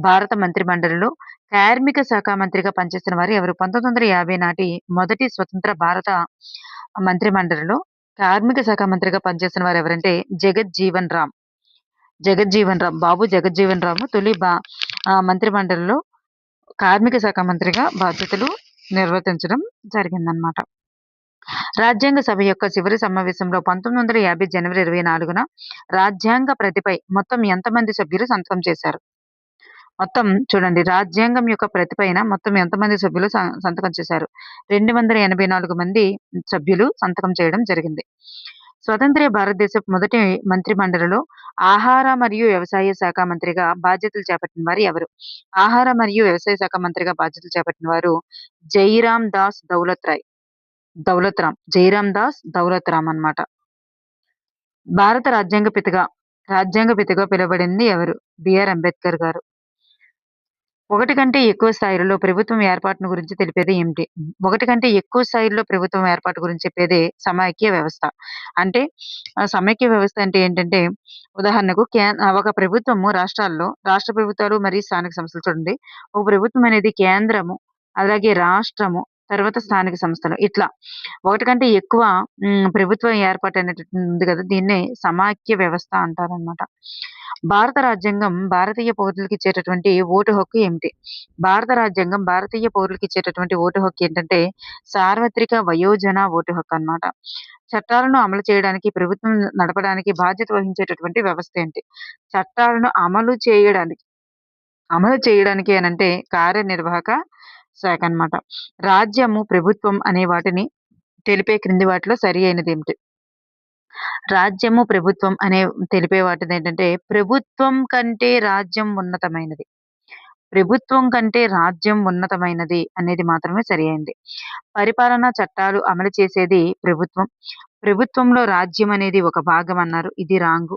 భారత మంత్రి మండలిలో కార్మిక శాఖ మంత్రిగా పనిచేసిన వారు ఎవరు? 1950 నాటి మొదటి స్వతంత్ర భారత మంత్రి మండలిలో కార్మిక శాఖ మంత్రిగా పనిచేసిన వారు ఎవరంటే జగజ్జీవన్ రామ్. బాబు జగజ్జీవన్ రామ్ తొలి మంత్రి మండలిలో కార్మిక శాఖ మంత్రిగా బాధ్యతలు నిర్వర్తించడం జరిగిందన్నమాట. రాజ్యాంగ సభ యొక్క చివరి సమావేశంలో 1950 జనవరి 24న రాజ్యాంగ ప్రతిపై మొత్తం ఎంతమంది సభ్యులు సంతకం చేశారు? మొత్తం చూడండి, రాజ్యాంగం యొక్క ప్రతిపైన మొత్తం ఎంతమంది సభ్యులు సంతకం చేశారు? 284 మంది సభ్యులు సంతకం చేయడం జరిగింది. స్వతంత్ర భారతదేశపు మొదటి మంత్రి మండలిలో ఆహార మరియు వ్యవసాయ శాఖ మంత్రిగా బాధ్యతలు చేపట్టిన వారు ఎవరు? ఆహార మరియు వ్యవసాయ శాఖ మంత్రిగా బాధ్యతలు చేపట్టిన వారు జైరామ్ దాస్ దౌలత్ రామ్ అన్నమాట. భారత రాజ్యాంగ పితగా పిలువబడింది ఎవరు? బిఆర్ అంబేద్కర్ గారు. ఒకటి కంటే ఎక్కువ స్థాయిలలో ప్రభుత్వం ఏర్పాటును గురించి తెలిపేది ఏమిటి? ఒకటి కంటే ఎక్కువ స్థాయిలో ప్రభుత్వం ఏర్పాటు గురించి చెప్పేదే సమైక్య వ్యవస్థ. అంటే సమైక్య వ్యవస్థ అంటే ఏంటంటే, ఉదాహరణకు ఒక ప్రభుత్వము రాష్ట్రాల్లో రాష్ట్ర ప్రభుత్వాలు మరియు స్థానిక సంస్థలు చూడండి. ఒక ప్రభుత్వం అనేది కేంద్రము, అలాగే రాష్ట్రము, తర్వాత స్థానిక సంస్థలు, ఇట్లా ఒకటి కంటే ఎక్కువ ప్రభుత్వ ఏర్పాటు అనేటటువంటి ఉంది కదా, దీన్నే సమాఖ్య వ్యవస్థ అంటారన్నమాట. భారత రాజ్యాంగం భారతీయ పౌరులకు ఇచ్చేటటువంటి ఓటు హక్కు ఏమిటి? భారత రాజ్యాంగం భారతీయ పౌరులకు ఇచ్చేటటువంటి ఓటు హక్కు ఏంటంటే సార్వత్రిక వయోజన ఓటు హక్కు అన్నమాట. చట్టాలను అమలు చేయడానికి, ప్రభుత్వం నడపడానికి బాధ్యత వహించేటటువంటి వ్యవస్థ ఏంటి? చట్టాలను అమలు చేయడానికి అనంటే కార్యనిర్వాహక శాఖ అన్నమాట. రాజ్యము, ప్రభుత్వం అనే వాటిని తెలిపే క్రింది వాటిలో సరి అయినది ఏమిటి? రాజ్యము, ప్రభుత్వం అనే తెలిపే వాటిది ఏంటంటే ప్రభుత్వం కంటే రాజ్యం ఉన్నతమైనది. ప్రభుత్వం కంటే రాజ్యం ఉన్నతమైనది అనేది మాత్రమే సరి అయింది. పరిపాలనా చట్టాలు అమలు చేసేది ప్రభుత్వం. ప్రభుత్వంలో రాజ్యం అనేది ఒక భాగం అన్నారు. ఇది రాంగు.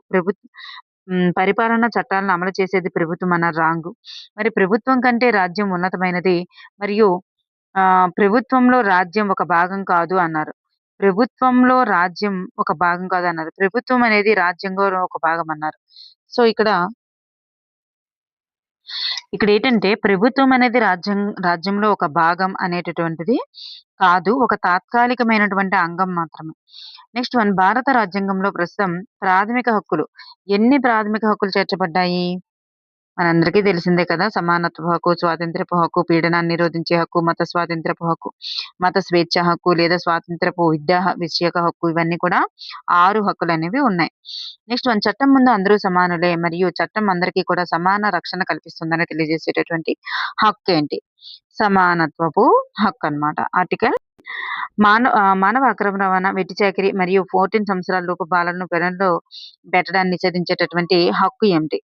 పరిపాలనా చట్టాలను అమలు చేసేది ప్రభుత్వం అన్నారు రాంగు. మరి ప్రభుత్వం కంటే రాజ్యం ఉన్నతమైనది మరియు ప్రభుత్వంలో రాజ్యం ఒక భాగం కాదు అన్నారు. ప్రభుత్వంలో రాజ్యం ఒక భాగం కాదన్నారు. ప్రభుత్వం అనేది రాజ్యంలో ఒక భాగం అన్నారు. సో, ఇక్కడేంటంటే ప్రభుత్వం అనేది రాజ్యంలో ఒక భాగం అనేటటువంటిది కాదు. ఒక తాత్కాలికమైనటువంటి అంగం మాత్రమే. నెక్స్ట్ వన్ భారత రాజ్యాంగంలో ప్రస్తుతం ప్రాథమిక హక్కులు ఎన్ని ప్రాథమిక హక్కులు చేర్చబడ్డాయి? మనందరికీ తెలిసిందే కదా! సమానత్వ హక్కు, స్వాతంత్ర్యపు హక్కు, పీడనాన్ని నిరోధించే హక్కు, మత స్వాతంత్ర్యపు హక్కు, మత స్వేచ్ఛ హక్కు లేదా స్వాతంత్ర్యపు విషయక హక్కు ఇవన్నీ కూడా 6 హక్కులనేవి ఉన్నాయి. నెక్స్ట్ వన్ చట్టం ముందు అందరూ సమానులే మరియు చట్టం అందరికీ కూడా సమాన రక్షణ కల్పిస్తుందని తెలియజేసేటటువంటి హక్కేంటి? సమానత్వపు హక్కన్నమాట. ఆర్టికల్ మానవ అక్రమ రవాణా, వెట్టి చాకిరీ మరియు 14 సంవత్సరాల లోపు బాలలను పెరల్లో పెట్టడాన్ని నిషేధించేటటువంటి హక్కు ఏమిటి?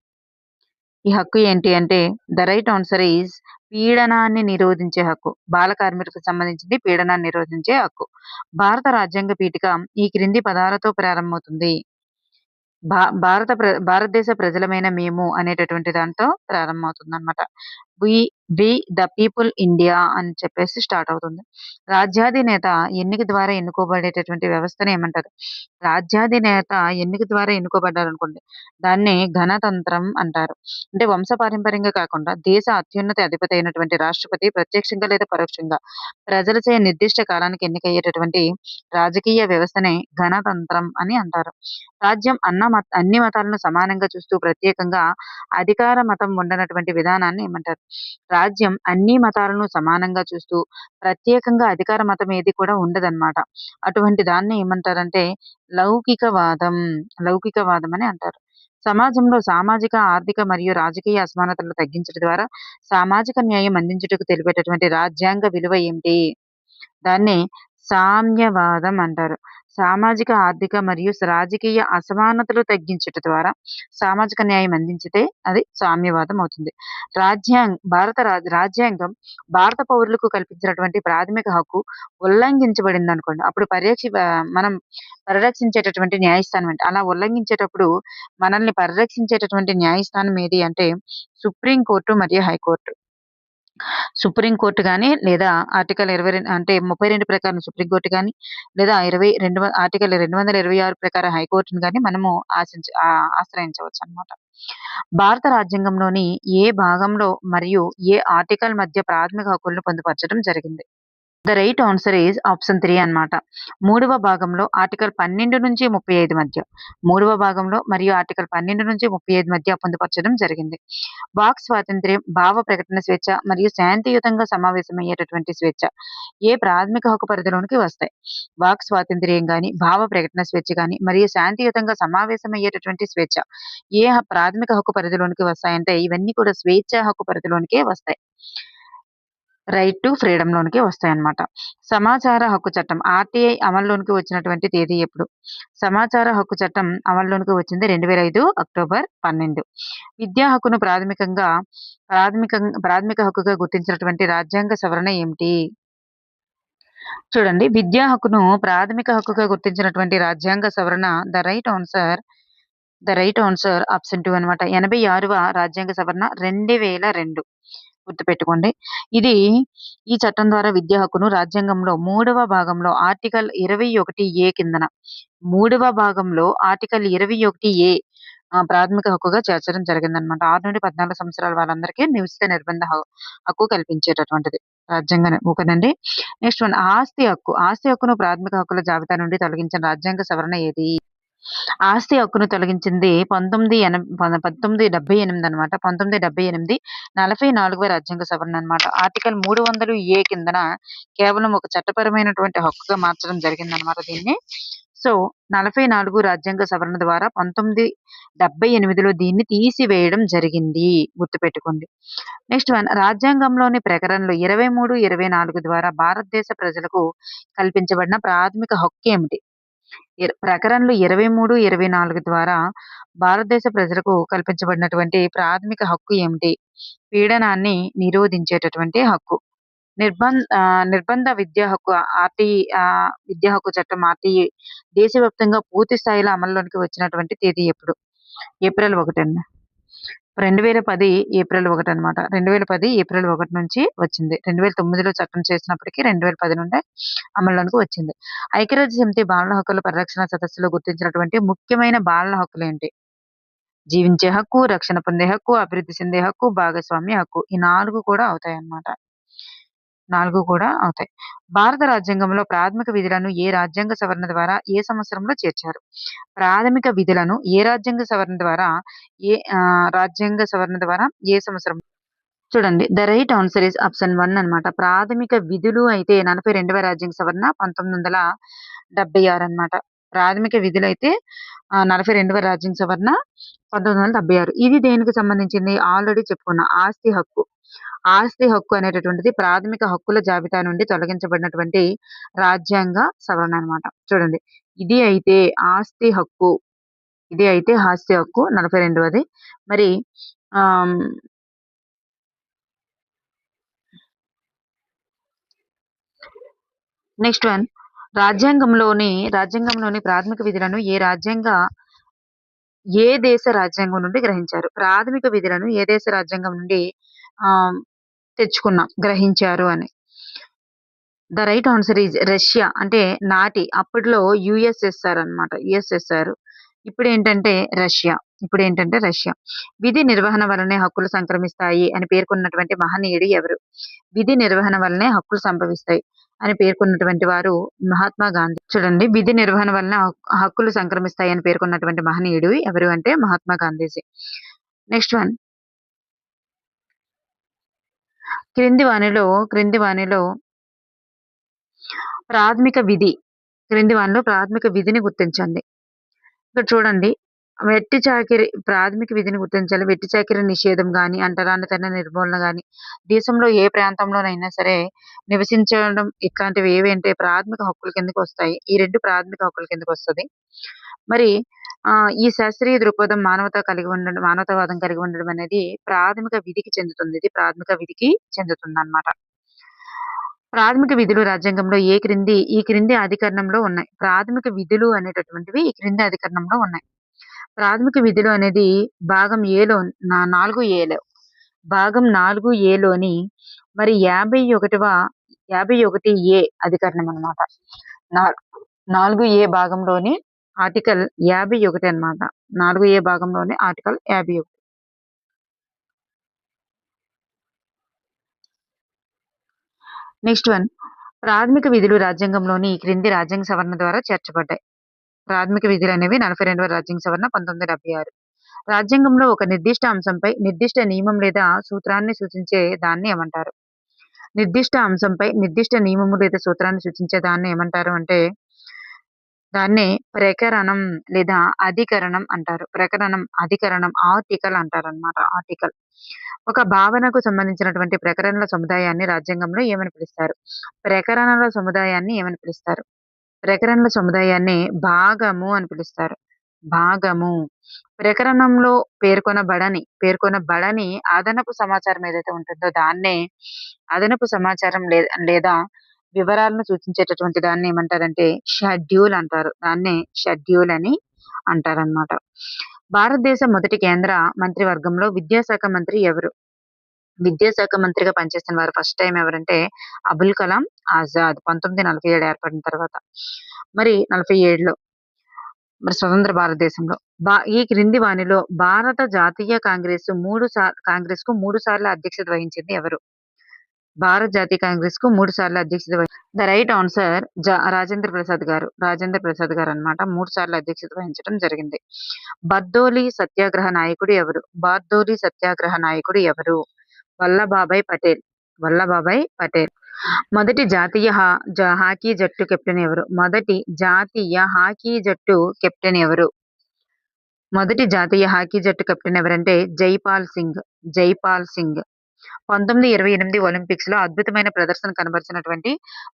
ఈ హక్కు ఏంటి అంటే ద రైట్ ఆన్సర్ ఈజ్ పీడనాన్ని నిరోధించే హక్కు. బాల కార్మికులకు సంబంధించింది పీడనాన్ని నిరోధించే హక్కు. భారత రాజ్యాంగ పీఠిక ఈ క్రింది పదాలతో ప్రారంభమవుతుంది. భారతదేశ ప్రజలమైన మేము అనేటటువంటి దాంతో ప్రారంభమవుతుందన్నమాట. వి వి ద పీపుల్ ఇండియా అని చెప్పేసి స్టార్ట్ అవుతుంది. రాజ్యాధినేత ఎన్నిక ద్వారా ఎన్నుకోబడేటటువంటి వ్యవస్థను ఏమంటారు? రాజ్యాధినేత ఎన్నిక ద్వారా ఎన్నుకోబడ్డారనుకోండి. దాన్ని గణతంత్రం అంటారు. అంటే వంశపారంపర్యంగా కాకుండా దేశ అత్యున్నత అధిపతి అయినటువంటి రాష్ట్రపతి ప్రత్యక్షంగా లేదా పరోక్షంగా ప్రజలచే నిర్దిష్ట కాలానికి ఎన్నికయ్యేటటువంటి రాజకీయ వ్యవస్థనే గణతంత్రం అని అంటారు. రాజ్యం అన్ని మతాలను సమానంగా చూస్తూ ప్రత్యేకంగా అధికార మతం ఉండనటువంటి విధానాన్ని ఏమంటారు? రాజ్యం అన్ని మతాలను సమానంగా చూస్తూ ప్రత్యేకంగా అధికార మతం ఏది కూడా ఉండదన్నమాట. అటువంటి దాన్ని ఏమంటారంటే లౌకికవాదం. లౌకికవాదం అని అంటారు. సమాజంలో సామాజిక, ఆర్థిక మరియు రాజకీయ అసమానతలను తగ్గించడం ద్వారా సామాజిక న్యాయం అందించుటకు తెలిపేటటువంటి రాజ్యాంగ విలువ ఏమిటి? దాన్ని సామ్యవాదం అంటారు. సామాజిక, ఆర్థిక మరియు రాజకీయ అసమానతలు తగ్గించుట ద్వారా సామాజిక న్యాయం అందించితే అది సామ్యవాదం అవుతుంది. రాజ్యాంగం భారత పౌరులకు కల్పించినటువంటి ప్రాథమిక హక్కు ఉల్లంఘించబడిందనుకోండి. అప్పుడు మనం పరిరక్షించేటటువంటి న్యాయస్థానం ఏంటి? అలా ఉల్లంఘించేటప్పుడు మనల్ని పరిరక్షించేటటువంటి న్యాయస్థానం ఏది అంటే సుప్రీం కోర్టు మరియు హైకోర్టు. సుప్రీం కోర్టు గాని లేదా ఆర్టికల్ 22 అంటే 32 ప్రకారం సుప్రీం కోర్టు గాని లేదా ఆర్టికల్ 226 ప్రకారం హైకోర్టును గాని మనము ఆశ్రయించవచ్చన్నమాట. భారత రాజ్యాంగంలోని ఏ భాగంలో మరియు ఏ ఆర్టికల్ మధ్య ప్రాథమిక హక్కులను పొందుపరచడం జరిగింది? The right answer is option 3 అన్నమాట. 3వ భాగంలో ఆర్టికల్ 12 నుంచి 35 మధ్య. 3వ భాగంలో మరియు ఆర్టికల్ 12 నుంచి 35 మధ్య పొందుపరచడం జరిగింది. వాక్ స్వాతంత్ర్యం, భావ ప్రకటన స్వేచ్ఛ మరియు శాంతియుతంగా సమావేశమయ్యేటటువంటి స్వేచ్ఛ ఏ ప్రాథమిక హక్కు పరిధిలోనికి వస్తాయి? వాక్ స్వాతంత్ర్యం గాని, భావ ప్రకటన స్వేచ్ఛ గాని మరియు శాంతియుతంగా సమావేశమయ్యేటటువంటి స్వేచ్ఛ ఏ ప్రాథమిక హక్కు పరిధిలోనికి వస్తాయంటే ఇవన్నీ కూడా స్వేచ్ఛ హక్కు పరిధిలోనికే వస్తాయి. రైట్ టు ఫ్రీడమ్ లోనికి వస్తాయన్నమాట. సమాచార హక్కు చట్టం ఆర్టీఐ అమల్లోనికి వచ్చినటువంటి తేదీ ఎప్పుడు? సమాచార హక్కు చట్టం అమల్లోనికి వచ్చింది 2005 అక్టోబర్ 12. విద్యా హక్కును ప్రాథమిక హక్కుగా గుర్తించినటువంటి రాజ్యాంగ సవరణ ఏమిటి? చూడండి, విద్యా హక్కును ప్రాథమిక హక్కుగా గుర్తించినటువంటి రాజ్యాంగ సవరణ ద రైట్ ఆన్సర్ ఆప్షన్ 2 అన్నమాట. 86వ రాజ్యాంగ సవరణ 2002. గుర్తుపెట్టుకోండి. ఈ చట్టం ద్వారా విద్యా హక్కును రాజ్యాంగంలో 3వ భాగంలో ఆర్టికల్ 21A కిందన 3వ భాగంలో ఆర్టికల్ 21A ప్రాథమిక హక్కుగా చేర్చడం జరిగిందనమాట. 6 నుండి 14 సంవత్సరాల వాళ్ళందరికీ నిశ్చిత నిర్బంధ హక్కు కల్పించేటటువంటిది రాజ్యాంగం. ఓకేనండి. నెక్స్ట్ వన్ ఆస్తి హక్కు. ఆస్తి హక్కును ప్రాథమిక హక్కుల జాబితా నుండి తొలగించిన రాజ్యాంగ సవరణ ఏది? ఆస్తి హక్కును తొలగించింది 1978 అన్నమాట. 1978 44వ రాజ్యాంగ సవరణ అన్నమాట. ఆర్టికల్ 300A కిందన కేవలం ఒక చట్టపరమైనటువంటి హక్కుగా మార్చడం జరిగిందన్నమాట దీన్ని. సో 44 రాజ్యాంగ సవరణ ద్వారా 1978లో దీన్ని తీసివేయడం జరిగింది. గుర్తుపెట్టుకోండి. నెక్స్ట్ వన్ రాజ్యాంగంలోని ప్రకరణలు 23, 24 ద్వారా భారతదేశ ప్రజలకు కల్పించబడిన ప్రాథమిక హక్కు ఏమిటి? ప్రకరణలు 23, 24 ద్వారా భారతదేశ ప్రజలకు కల్పించబడినటువంటి ప్రాథమిక హక్కు ఏమిటి? పీడనాన్ని నిరోధించేటటువంటి హక్కు. నిర్బంధ విద్యా హక్కు విద్యా హక్కు చట్టం ఆర్‌టీఈ దేశవ్యాప్తంగా పూర్తి స్థాయిలో అమల్లోకి వచ్చినటువంటి తేదీ ఎప్పుడు? ఏప్రిల్ 1 అండి. 2010 ఏప్రిల్ 1 అన్నమాట. 2010 ఏప్రిల్ 1 నుంచి వచ్చింది. 2009లో చట్టం చేసినప్పటికీ 2010 నుండే అమల్లోకి వచ్చింది. ఐక్యరాజ్య సమితి బాలల హక్కుల పరిరక్షణ సదస్సులో గుర్తించినటువంటి ముఖ్యమైన బాలల హక్కులేంటి? జీవించే హక్కు, రక్షణ పొందే హక్కు, అభివృద్ధి చెందే హక్కు, భాగస్వామ్య హక్కు. ఈ 4 కూడా అవుతాయన్నమాట. 4 కూడా అవుతాయి. భారత రాజ్యాంగంలో ప్రాథమిక విధులను ఏ రాజ్యాంగ సవరణ ద్వారా ఏ సంవత్సరంలో చేర్చారు? ప్రాథమిక విధులను రాజ్యాంగ సవరణ ద్వారా ఏ సంవత్సరం? చూడండి. The right answer is option 1 అన్నమాట. ప్రాథమిక విధులు అయితే 42వ రాజ్యాంగ సవరణ 1976 అన్నమాట. ప్రాథమిక విధులైతే 42వ రాజ్యాంగ సవరణ 1976. ఇది దేనికి సంబంధించింది? ఆల్రెడీ చెప్పుకున్నా. ఆస్తి హక్కు. ఆస్తి హక్కు అనేటటువంటిది ప్రాథమిక హక్కుల జాబితా నుండి తొలగించబడినటువంటి రాజ్యాంగ సవరణ అన్నమాట. చూడండి. ఇది అయితే ఆస్తి హక్కు. 42వది. మరి ఆహ్, నెక్స్ట్ వన్ రాజ్యాంగంలోని ప్రాథమిక విధులను ఏ దేశ రాజ్యాంగం నుండి గ్రహించారు? ప్రాథమిక విధులను ఏ దేశ రాజ్యాంగం నుండి ఆహ్, గ్రహించారు అని. The right answer is Russia. అంటే అప్పట్లో యుఎస్ఎస్ఆర్ అన్నమాట. యుఎస్ఎస్ఆర్. ఇప్పుడేంటంటే రష్యా. విధి నిర్వహణ వలనే హక్కులు సంక్రమిస్తాయి అని పేర్కొన్నటువంటి మహనీయుడు ఎవరు? విధి నిర్వహణ వల్లనే హక్కులు సంభవిస్తాయి అని పేర్కొన్నటువంటి వారు మహాత్మా గాంధీ. చూడండి. విధి నిర్వహణ వలన హక్కులు సంక్రమిస్తాయి అని పేర్కొన్నటువంటి మహనీయుడు ఎవరు అంటే మహాత్మా గాంధీజీ. Next one. క్రింది వానిలో ప్రాథమిక విధిని గుర్తించండి. ఇక్కడ చూడండి. ప్రాథమిక విధిని గుర్తించాలి. వెట్టి చాకిరీ నిషేధం గాని, అంటరానితన నిర్మూలన గాని, దేశంలో ఏ ప్రాంతంలోనైనా సరే నివసించడం ఇట్లాంటివి ఏవి అంటే ప్రాథమిక హక్కుల కిందకి వస్తాయి. ఈ 2 ప్రాథమిక హక్కుల కిందకి వస్తది. మరి ఈ శాస్త్రీయ దృక్పథం మానవతావాదం కలిగి ఉండడం అనేది ప్రాథమిక విధికి చెందుతుంది. ఇది ప్రాథమిక విధికి చెందుతుందన్నమాట. ప్రాథమిక విధులు రాజ్యాంగంలో ఈ క్రింది అధికరణంలో ఉన్నాయి. ప్రాథమిక విధులు అనేటటువంటివి ఈ క్రింది అధికరణంలో ఉన్నాయి. ప్రాథమిక విధులు అనేది భాగం 4 భాగం 4 మరి 51 అధికరణం అన్నమాట. 4 భాగంలోని ఆర్టికల్ 51 అన్నమాట. 4 భాగంలోని ఆర్టికల్ 51. Next one. ప్రాథమిక విధులు రాజ్యాంగంలోని ఈ క్రింది రాజ్యాంగ సవరణ ద్వారా చేర్చబడ్డాయి. ప్రాథమిక విధులు అనేవి 42వ రాజ్యాంగ సవరణ 1976. రాజ్యాంగంలో ఒక నిర్దిష్ట అంశంపై నిర్దిష్ట నియమం లేదా సూత్రాన్ని సూచించే దాన్ని ఏమంటారు? నిర్దిష్ట అంశంపై నిర్దిష్ట నియమము లేదా సూత్రాన్ని సూచించే దాన్ని ఏమంటారు అంటే దాన్నే ప్రకరణం లేదా అధికరణం అంటారు. అధికరణం ఆర్టికల్ అంటారన్నమాట. ఆర్టికల్. ఒక భావనకు సంబంధించినటువంటి ప్రకరణల సముదాయాన్ని రాజ్యాంగంలో ఏమని పిలుస్తారు? ప్రకరణల సముదాయాన్ని ఏమని పిలుస్తారు? ప్రకరణల సముదాయాన్ని భాగము అని పిలుస్తారు. భాగము. ప్రకరణంలో పేర్కొనబడని అదనపు సమాచారం ఏదైతే ఉంటుందో దాన్నే అదనపు సమాచారం లేదా వివరాలను సూచించేటటువంటి దాన్ని ఏమంటారంటే షెడ్యూల్ అంటారు. దాన్నే షెడ్యూల్ అని అంటారన్నమాట. భారతదేశ మొదటి కేంద్ర మంత్రివర్గంలో విద్యాశాఖ మంత్రి ఎవరు? విద్యాశాఖ మంత్రిగా పనిచేస్తున్న వారు ఫస్ట్ టైం ఎవరంటే అబుల్ కలాం ఆజాద్. 1947 ఏర్పడిన తర్వాత. మరి 47లో మరి స్వతంత్ర భారతదేశంలో ఈ క్రింది వానిలో భారత జాతీయ కాంగ్రెస్ కు 3 సార్లు అధ్యక్షత వహించింది ఎవరు? భారత జాతీయ కాంగ్రెస్ కు 3 సార్లు అధ్యక్షత the right answer Rajendra Prasad గారు అన్నమాట. 3 సార్లు అధ్యక్షత వహించడం జరిగింది. బర్దోలి సత్యాగ్రహ నాయకుడు ఎవరు? వల్లభాయ్ పటేల్. మొదటి జాతీయ హాకీ జట్టు కెప్టెన్ ఎవరు? మొదటి జాతీయ హాకీ జట్టు కెప్టెన్ ఎవరంటే జైపాల్ సింగ్. 1928 ఒలింపిక్స్ లో అద్భుతమైన ప్రదర్శన కనబరిచినటువంటి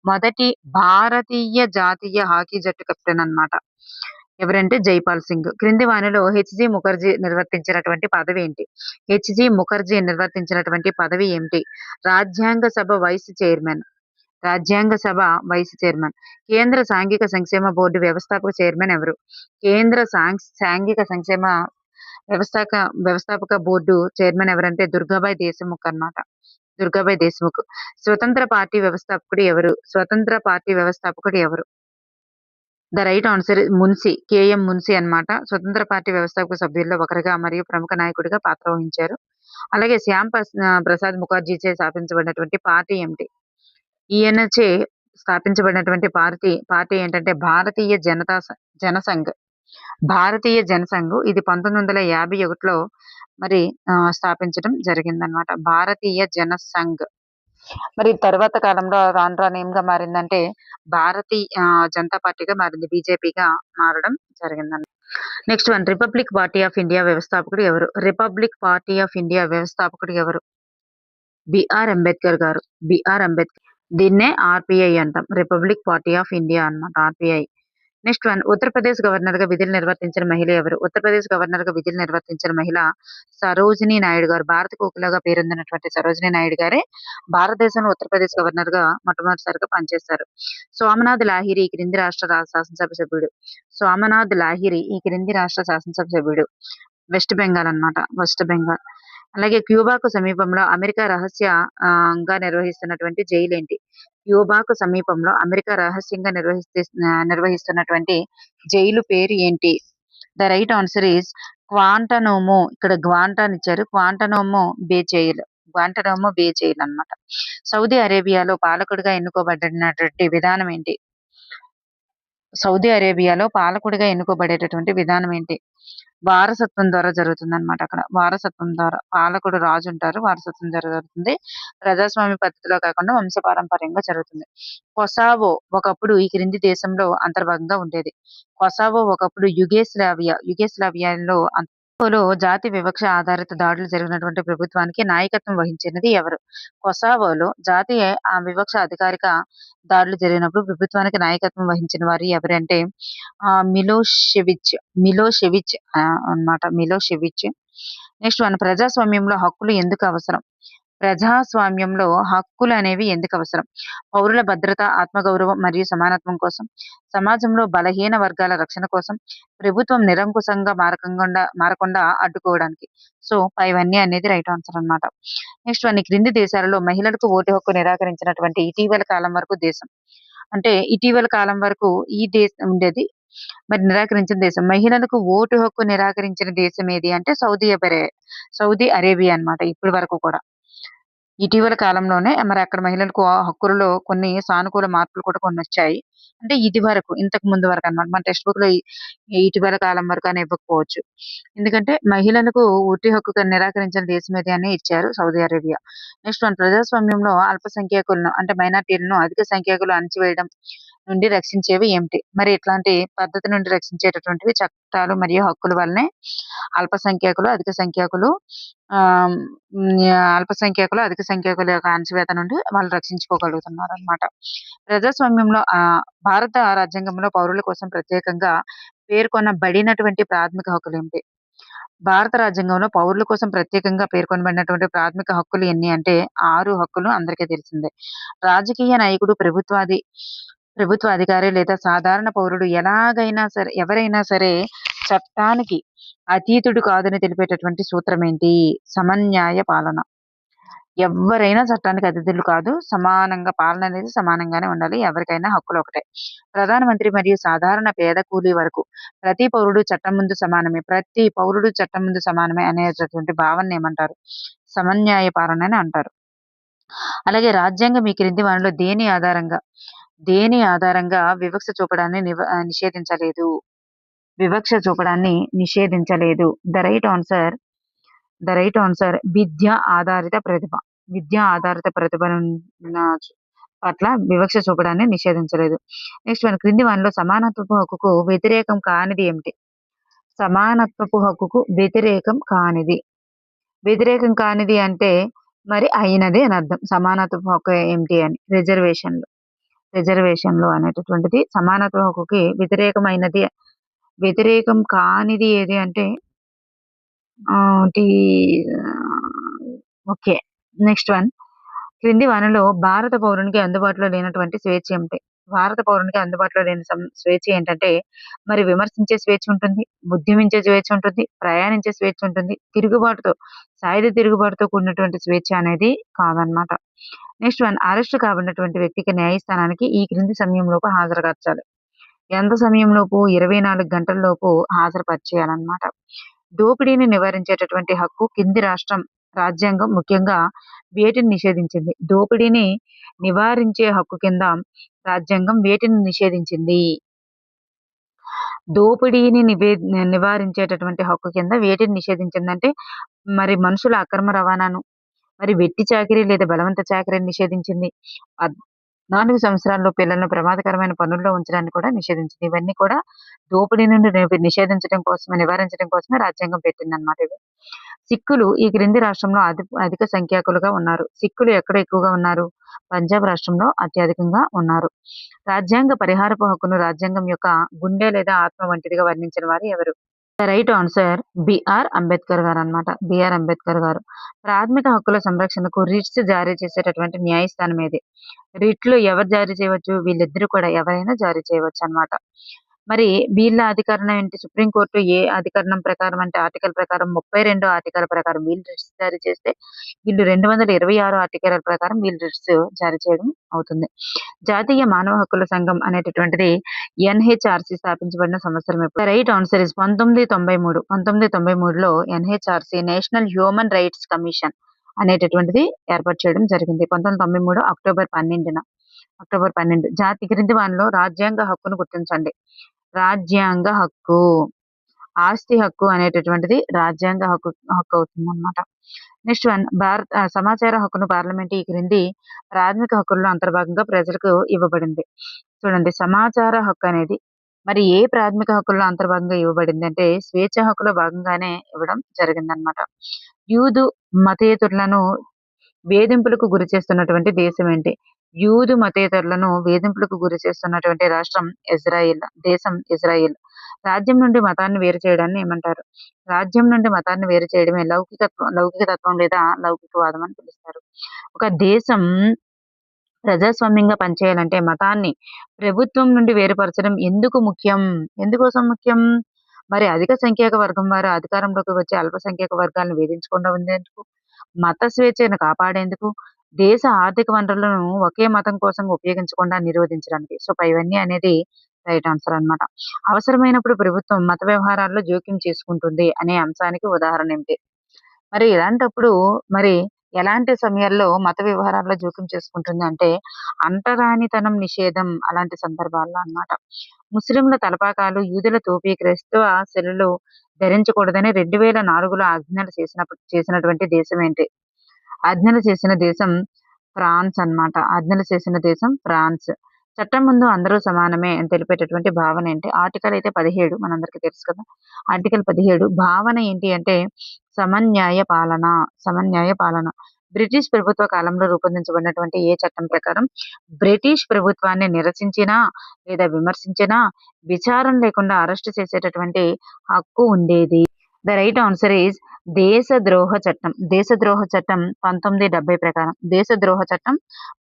మొదటి భారతీయ జాతీయ హాకీ జట్టు కెప్టెన్ అన్నమాట. ఎవరంటే జైపాల్ సింగ్. క్రింది వానిలో హెచ్‌జీ ముఖర్జీ నిర్వర్తించినటువంటి పదవి ఏంటి? హెచ్‌జీ ముఖర్జీ నిర్వర్తించినటువంటి పదవి ఏమిటి? రాజ్యాంగ సభ వైస్ చైర్మన్. రాజ్యాంగ సభ వైస్ చైర్మన్. కేంద్ర సాంఘిక సంక్షేమ బోర్డు వ్యవస్థాపక చైర్మన్ ఎవరు? కేంద్ర సాంఘిక సంక్షేమ వ్యవస్థాక వ్యవస్థాపక బోర్డు చైర్మన్ ఎవరంటే దుర్గాబాయి దేశముఖ్ అన్నమాట. దుర్గాబాయి దేశముఖ్. స్వతంత్ర పార్టీ వ్యవస్థాపకుడు ఎవరు? స్వతంత్ర పార్టీ వ్యవస్థాపకుడు ఎవరు? The right answer Munshi. KM Munshi అన్నమాట. స్వతంత్ర పార్టీ వ్యవస్థాపక సభ్యుల్లో ఒకరుగా మరియు ప్రముఖ నాయకుడిగా పాత్ర వహించారు. అలాగే ప్రసాద్ ముఖర్జీచే స్థాపించబడినటువంటి పార్టీ ఏమిటి? ఈయనచే స్థాపించబడినటువంటి పార్టీ ఏంటంటే భారతీయ జనసంఘ్. భారతీయ జనసంఘ్ ఇది 1951లో మరి స్థాపించడం జరిగిందనమాట. భారతీయ జనసంఘ్. మరి తర్వాత కాలంలో రాను రాను ఏంగా మారిందంటే జనతా పార్టీగా మారింది. బీజేపీగా మారడం జరిగిందండి. Next one republic party of India వ్యవస్థాపకుడు ఎవరు? రిపబ్లిక్ పార్టీ ఆఫ్ ఇండియా వ్యవస్థాపకుడు ఎవరు? బిఆర్ అంబేద్కర్ గారు. బిఆర్ అంబేద్కర్. దీన్నే ఆర్‌పిఐ అంటాం. రిపబ్లిక్ పార్టీ ఆఫ్ ఇండియా అన్నమాట ఆర్‌పిఐ. నెక్స్ట్ వన్ ఉత్తరప్రదేశ్ గవర్నర్‌గా విధులు నిర్వర్తించిన మహిళ ఎవరు? ఉత్తరప్రదేశ్ గవర్నర్‌గా విధులు నిర్వర్తించిన మహిళ సరోజినీ నాయుడు గారు. భారత కోకిలగా పేరొందినటువంటి సరోజినీ నాయుడు గారే భారతదేశంలో ఉత్తరప్రదేశ్ గవర్నర్‌గా మొట్టమొదటిసారిగా పనిచేశారు. సోమనాథ్ లాహిరి ఈ క్రింది రాష్ట్ర శాసనసభ సభ్యుడు. సోమనాథ్ లాహిరి ఈ క్రింది రాష్ట్ర శాసనసభ సభ్యుడు. వెస్ట్ బెంగాల్ అన్నమాట. వెస్ట్ బెంగాల్. అలాగే క్యూబాకు సమీపంలో అమెరికా గా నిర్వహిస్తున్నటువంటి జైలేంటి? క్యూబాకు సమీపంలో అమెరికా రహస్యంగా నిర్వహిస్తున్నటువంటి జైలు పేరు ఏంటి? The right answer is Guantanamo. ఇక్కడ గ్వాంటా అని ఇచ్చారు. గ్వాంటనామో బే జైలు. గ్వాంటనామో బే జైలు అన్నమాట. సౌదీ అరేబియాలో పాలకుడిగా ఎన్నుకోబడినటువంటి విధానం ఏంటి? సౌదీ అరేబియాలో పాలకుడిగా ఎన్నుకోబడేటటువంటి విధానం ఏంటి? వారసత్వం ద్వారా జరుగుతుందన్నమాట అక్కడ. వారసత్వం ద్వారా. పాలకుడు రాజు ఉంటారు. వారసత్వం ద్వారా జరుగుతుంది. ప్రజాస్వామ్య పద్ధతిలో కాకుండా వంశపారంపర్యంగా జరుగుతుంది. కొసావో ఒకప్పుడు ఈ క్రింది దేశంలో అంతర్భాగంగా ఉండేది. కొసావో ఒకప్పుడు యుగోస్లావియాలో జాతి వివక్ష ఆధారిత దాడులు జరిగినటువంటి ప్రభుత్వానికి నాయకత్వం వహించినది ఎవరు? కొసావోలో వివక్ష అధికారిక దాడులు జరిగినప్పుడు ప్రభుత్వానికి నాయకత్వం వహించిన వారు ఎవరంటే మిలోషెవిచ్ అన్నమాట. మిలోషెవిచ్. నెక్స్ట్ వన్ ప్రజాస్వామ్యంలో హక్కులు ఎందుకు అవసరం? ప్రజాస్వామ్యంలో హక్కులనేవి ఎందుకు అవసరం? పౌరుల భద్రత, ఆత్మగౌరవం మరియు సమానత్వం కోసం, సమాజంలో బలహీన వర్గాల రక్షణ కోసం, ప్రభుత్వం నిరంకుశంగా మారకుండా అడ్డుకోవడానికి. సో పైవన్నీ అనేది రైట్ ఆన్సర్ అన్నమాట. నెక్స్ట్ వన్ ఈ క్రింది దేశాలలో మహిళలకు ఓటు హక్కు నిరాకరించినటువంటి ఇటీవల కాలం వరకు దేశం. అంటే ఇటీవల కాలం వరకు ఈ దేశం ఉండేది. మరి నిరాకరించిన దేశం. మహిళలకు ఓటు హక్కు నిరాకరించిన దేశం ఏది అంటే సౌదీ అరేబియా అన్నమాట. ఇప్పటి వరకు కూడా. ఇటీవల కాలంలోనే మరి అక్కడ మహిళలకు హక్కులలో కొన్ని సానుకూల మార్పులు కూడా కొన్నొచ్చాయి. అంటే ఇది వరకు ఇంతకు ముందు వరకు అన్నమాట. మన టెక్స్ట్ బుక్‌లో ఇటీవల కాలం వరకు అని ఇవ్వకపోవచ్చు. ఎందుకంటే మహిళలకు ఓటు హక్కు నిరాకరించిన దేశం ఏది అని ఇచ్చారు సౌదీ అరేబియా. నెక్స్ట్ వన్ ప్రజాస్వామ్యంలో అల్పసంఖ్యాకులను అంటే మైనారిటీలను అధిక సంఖ్యాకులు అణచివేయడం నుండి రక్షించేవి ఏమిటి? మరి ఇట్లాంటి పద్ధతి నుండి రక్షించేటటువంటివి చట్టాలు మరియు హక్కుల వల్లనే అల్పసంఖ్యాకులు, ఆహ్, అధిక సంఖ్యాకుల యొక్క అణచివేత నుండి వాళ్ళు రక్షించుకోగలుగుతున్నారన్నమాట. ప్రజాస్వామ్యంలో భారత రాజ్యాంగంలో పౌరుల కోసం ప్రత్యేకంగా పేర్కొనబడినటువంటి ప్రాథమిక హక్కులేంటి? భారత రాజ్యాంగంలో పౌరుల కోసం ప్రత్యేకంగా పేర్కొనబడినటువంటి ప్రాథమిక హక్కులు ఎన్ని అంటే 6 హక్కులు అందరికీ తెలిసిందే. రాజకీయ నాయకుడు, ప్రభుత్వ అధికారి లేదా సాధారణ పౌరుడు ఎవరైనా సరే చట్టానికి అతీతుడు కాదని తెలిపేటటువంటి సూత్రం ఏంటి? సమన్యాయ పాలన. ఎవ్వరైనా చట్టానికి అతిథులు కాదు. సమానంగా పాలన అనేది సమానంగానే ఉండాలి. ఎవరికైనా హక్కులు ఒకటే. ప్రధానమంత్రి మరియు సాధారణ పేద కూలీ వరకు ప్రతి పౌరుడు చట్టం ముందు సమానమే అనేటటువంటి భావనని ఏమంటారు? సమన్యాయ పాలన అని అంటారు. అలాగే రాజ్యాంగం ఈ క్రింది వానిలో దేని ఆధారంగా వివక్ష చూపడాన్ని నిషేధించలేదు? వివక్ష చూపడాన్ని నిషేధించలేదు. ద రైట్ ఆన్సర్ విద్య ఆధారిత ప్రతిభ. విద్య ఆధారిత ప్రతిభను పట్ల వివక్ష చూపడాన్ని నిషేధించలేదు. నెక్స్ట్ వన్ క్రింది వానిలో సమానత్వపు హక్కుకు వ్యతిరేకం కానిది ఏమిటి? సమానత్వపు హక్కుకు వ్యతిరేకం కానిది. వ్యతిరేకం కానిది అంటే మరి అయినది అని అర్థం. సమానత్వపు హక్కు ఏమిటి అని రిజర్వేషన్లు అనేటటువంటిది సమానత్వ హక్కుకి వ్యతిరేకం కానిది ఏది అంటే టీ ఓకే. Next one. క్రింది వానలో భారత పౌరునికి అందుబాటులో లేనటువంటి స్వేచ్ఛ ఏమిటి? భారత పౌరునికి అందుబాటులో లేని స్వేచ్ఛ ఏంటంటే, మరి విమర్శించే స్వేచ్ఛ ఉంటుంది, ఉద్యమించే స్వేచ్ఛ ఉంటుంది, ప్రయాణించే స్వేచ్ఛ ఉంటుంది. సాయుధ తిరుగుబాటుతో కూడినటువంటి స్వేచ్ఛ అనేది కాదనమాట. Next one. అరెస్టు కాబడినటువంటి వ్యక్తికి న్యాయస్థానానికి ఈ క్రింది సమయంలోపు హాజరుపరచాలి. ఎంత సమయంలోపు? 24 గంటల్లోపు హాజరుపరిచేయాలన్నమాట. దోపిడీని నివారించేటటువంటి హక్కు కింది రాజ్యాంగం ముఖ్యంగా వేటిని నిషేధించింది? దోపిడీని నివారించే హక్కు కింద రాజ్యాంగం వేటిని నిషేధించింది? దోపిడీని నివారించేటటువంటి హక్కు కింద వేటిని నిషేధించిందంటే, మరి మనుషుల అక్రమ రవాణాను, మరి వెట్టి చాకిరీ లేదా బలవంత చాకిరీని నిషేధించింది. 4 సంవత్సరాల్లో పిల్లలను ప్రమాదకరమైన పనుల్లో ఉంచడాన్ని కూడా నిషేధించింది. ఇవన్నీ కూడా దోపిడీ నుండి నివారించడం కోసమే రాజ్యాంగం పెట్టిందన్నమాట ఇవి. సిక్కులు ఈ క్రింది రాష్ట్రంలో అధిక సంఖ్యాకులుగా ఉన్నారు. సిక్కులు ఎక్కడ ఎక్కువగా ఉన్నారు? పంజాబ్ రాష్ట్రంలో అత్యధికంగా ఉన్నారు. రాజ్యాంగ పరిహారపు హక్కును రాజ్యాంగం యొక్క గుండె లేదా ఆత్మ వంటిదిగా వర్ణించిన వారు ఎవరు? The right answer BR Ambedkar గారు అన్నమాట. బిఆర్ అంబేద్కర్ గారు. ప్రాథమిక హక్కుల సంరక్షణకు రిట్స్ జారీ చేసేటటువంటి న్యాయస్థానం ఏది? రిట్లు ఎవరు జారీ చేయవచ్చు? వీళ్ళిద్దరూ కూడా ఎవరైనా జారీ చేయవచ్చు అన్నమాట. మరి వీళ్ళ అధికరణం ఏంటి? సుప్రీంకోర్టు ఏ అధికరణం ప్రకారం అంటే ఆర్టికల్ ప్రకారం 32 ఆర్టికల్ ప్రకారం వీళ్ళు రిట్స్ జారీ చేస్తే, వీళ్ళు 226 ఆర్టికల్ ప్రకారం వీళ్ళు రిట్స్ జారీ చేయడం అవుతుంది. జాతీయ మానవ హక్కుల సంఘం అనేటటువంటిది ఎన్హెచ్ఆర్సీ స్థాపించబడిన సంవత్సరం ఎప్పుడు? Right answer is 1993. 1993లో NHRC national human rights commission అనేటటువంటిది ఏర్పాటు చేయడం జరిగింది. 1993 అక్టోబర్ 12. క్రింది వానిలో రాజ్యాంగ హక్కును గుర్తించండి. రాజ్యాంగ హక్కు. ఆస్తి హక్కు అనేటటువంటిది రాజ్యాంగ హక్కు అవుతుందన్నమాట. Next one. సమాచార హక్కును పార్లమెంట్ ఈ క్రింది ప్రాథమిక హక్కుల్లో అంతర్భాగంగా ప్రజలకు ఇవ్వబడింది. చూడండి, సమాచార హక్కు అనేది మరి ఏ ప్రాథమిక హక్కుల్లో అంతర్భాగంగా ఇవ్వబడింది అంటే స్వేచ్ఛ హక్కులో భాగంగానే ఇవ్వడం జరిగిందనమాట. యూదు మతేతరులను వేధింపులకు గురి చేస్తున్నటువంటి దేశం ఏంటి? యూదు మతేతరులను వేధింపులకు గురి చేస్తున్నటువంటి దేశం ఇజ్రాయిల్. రాజ్యం నుండి మతాన్ని వేరు చేయడాన్ని ఏమంటారు? రాజ్యం నుండి మతాన్ని వేరు చేయడమే లౌకికతత్వం లేదా లౌకికవాదం అని పిలుస్తారు. ఒక దేశం ప్రజాస్వామ్యంగా పనిచేయాలంటే మతాన్ని ప్రభుత్వం నుండి వేరుపరచడం ఎందుకోసం ముఖ్యం? మరి అధిక సంఖ్యాక వర్గం వారు అధికారంలోకి వచ్చే అల్పసంఖ్యాక వర్గాలను వేధించకుండా ఉండేందుకు, మత స్వేచ్ఛను కాపాడేందుకు, దేశ ఆర్థిక వనరులను ఒకే మతం కోసం ఉపయోగించకుండా నిరోధించడానికి. సో ఇవన్నీ అనేది రైట్ ఆన్సర్ అన్నమాట. అవసరమైనప్పుడు ప్రభుత్వం మత వ్యవహారాల్లో జోక్యం చేసుకుంటుంది అనే అంశానికి ఉదాహరణ ఏమిటి? మరి ఇలాంటప్పుడు మరి ఎలాంటి సమయాల్లో మత వ్యవహారాల్లో జోక్యం చేసుకుంటుంది అంటే అంటరానితనం నిషేధం అలాంటి సందర్భాల్లో అన్నమాట. ముస్లింల తలపాకాలు, యూదుల టోపీ, క్రైస్తవ శిలలు ధరించకూడదని 2004లో ఆజ్ఞలు చేసినటువంటి దేశం ఏంటి? ఆజ్ఞలు చేసిన దేశం ఫ్రాన్స్ అన్నమాట. ఆజ్ఞలు చేసిన దేశం ఫ్రాన్స్. చట్టం ముందు అందరూ సమానమే అని తెలిపేటటువంటి భావన ఏంటి? ఆర్టికల్ అయితే 17 మనందరికీ తెలుసు కదా. ఆర్టికల్ 17 భావన ఏంటి అంటే సమన్యాయ పాలన. బ్రిటిష్ ప్రభుత్వ కాలంలో రూపొందించబడినటువంటి ఏ చట్టం ప్రకారం బ్రిటిష్ ప్రభుత్వాన్ని నిరసించినా లేదా విమర్శించినా విచారణ లేకుండా అరెస్టు చేసేటటువంటి హక్కు ఉండేది? ద రైట్ ఆన్సర్ ఈజ్ దేశద్రోహ చట్టం. దేశద్రోహ చట్టం 1970 ప్రకారం. దేశద్రోహ చట్టం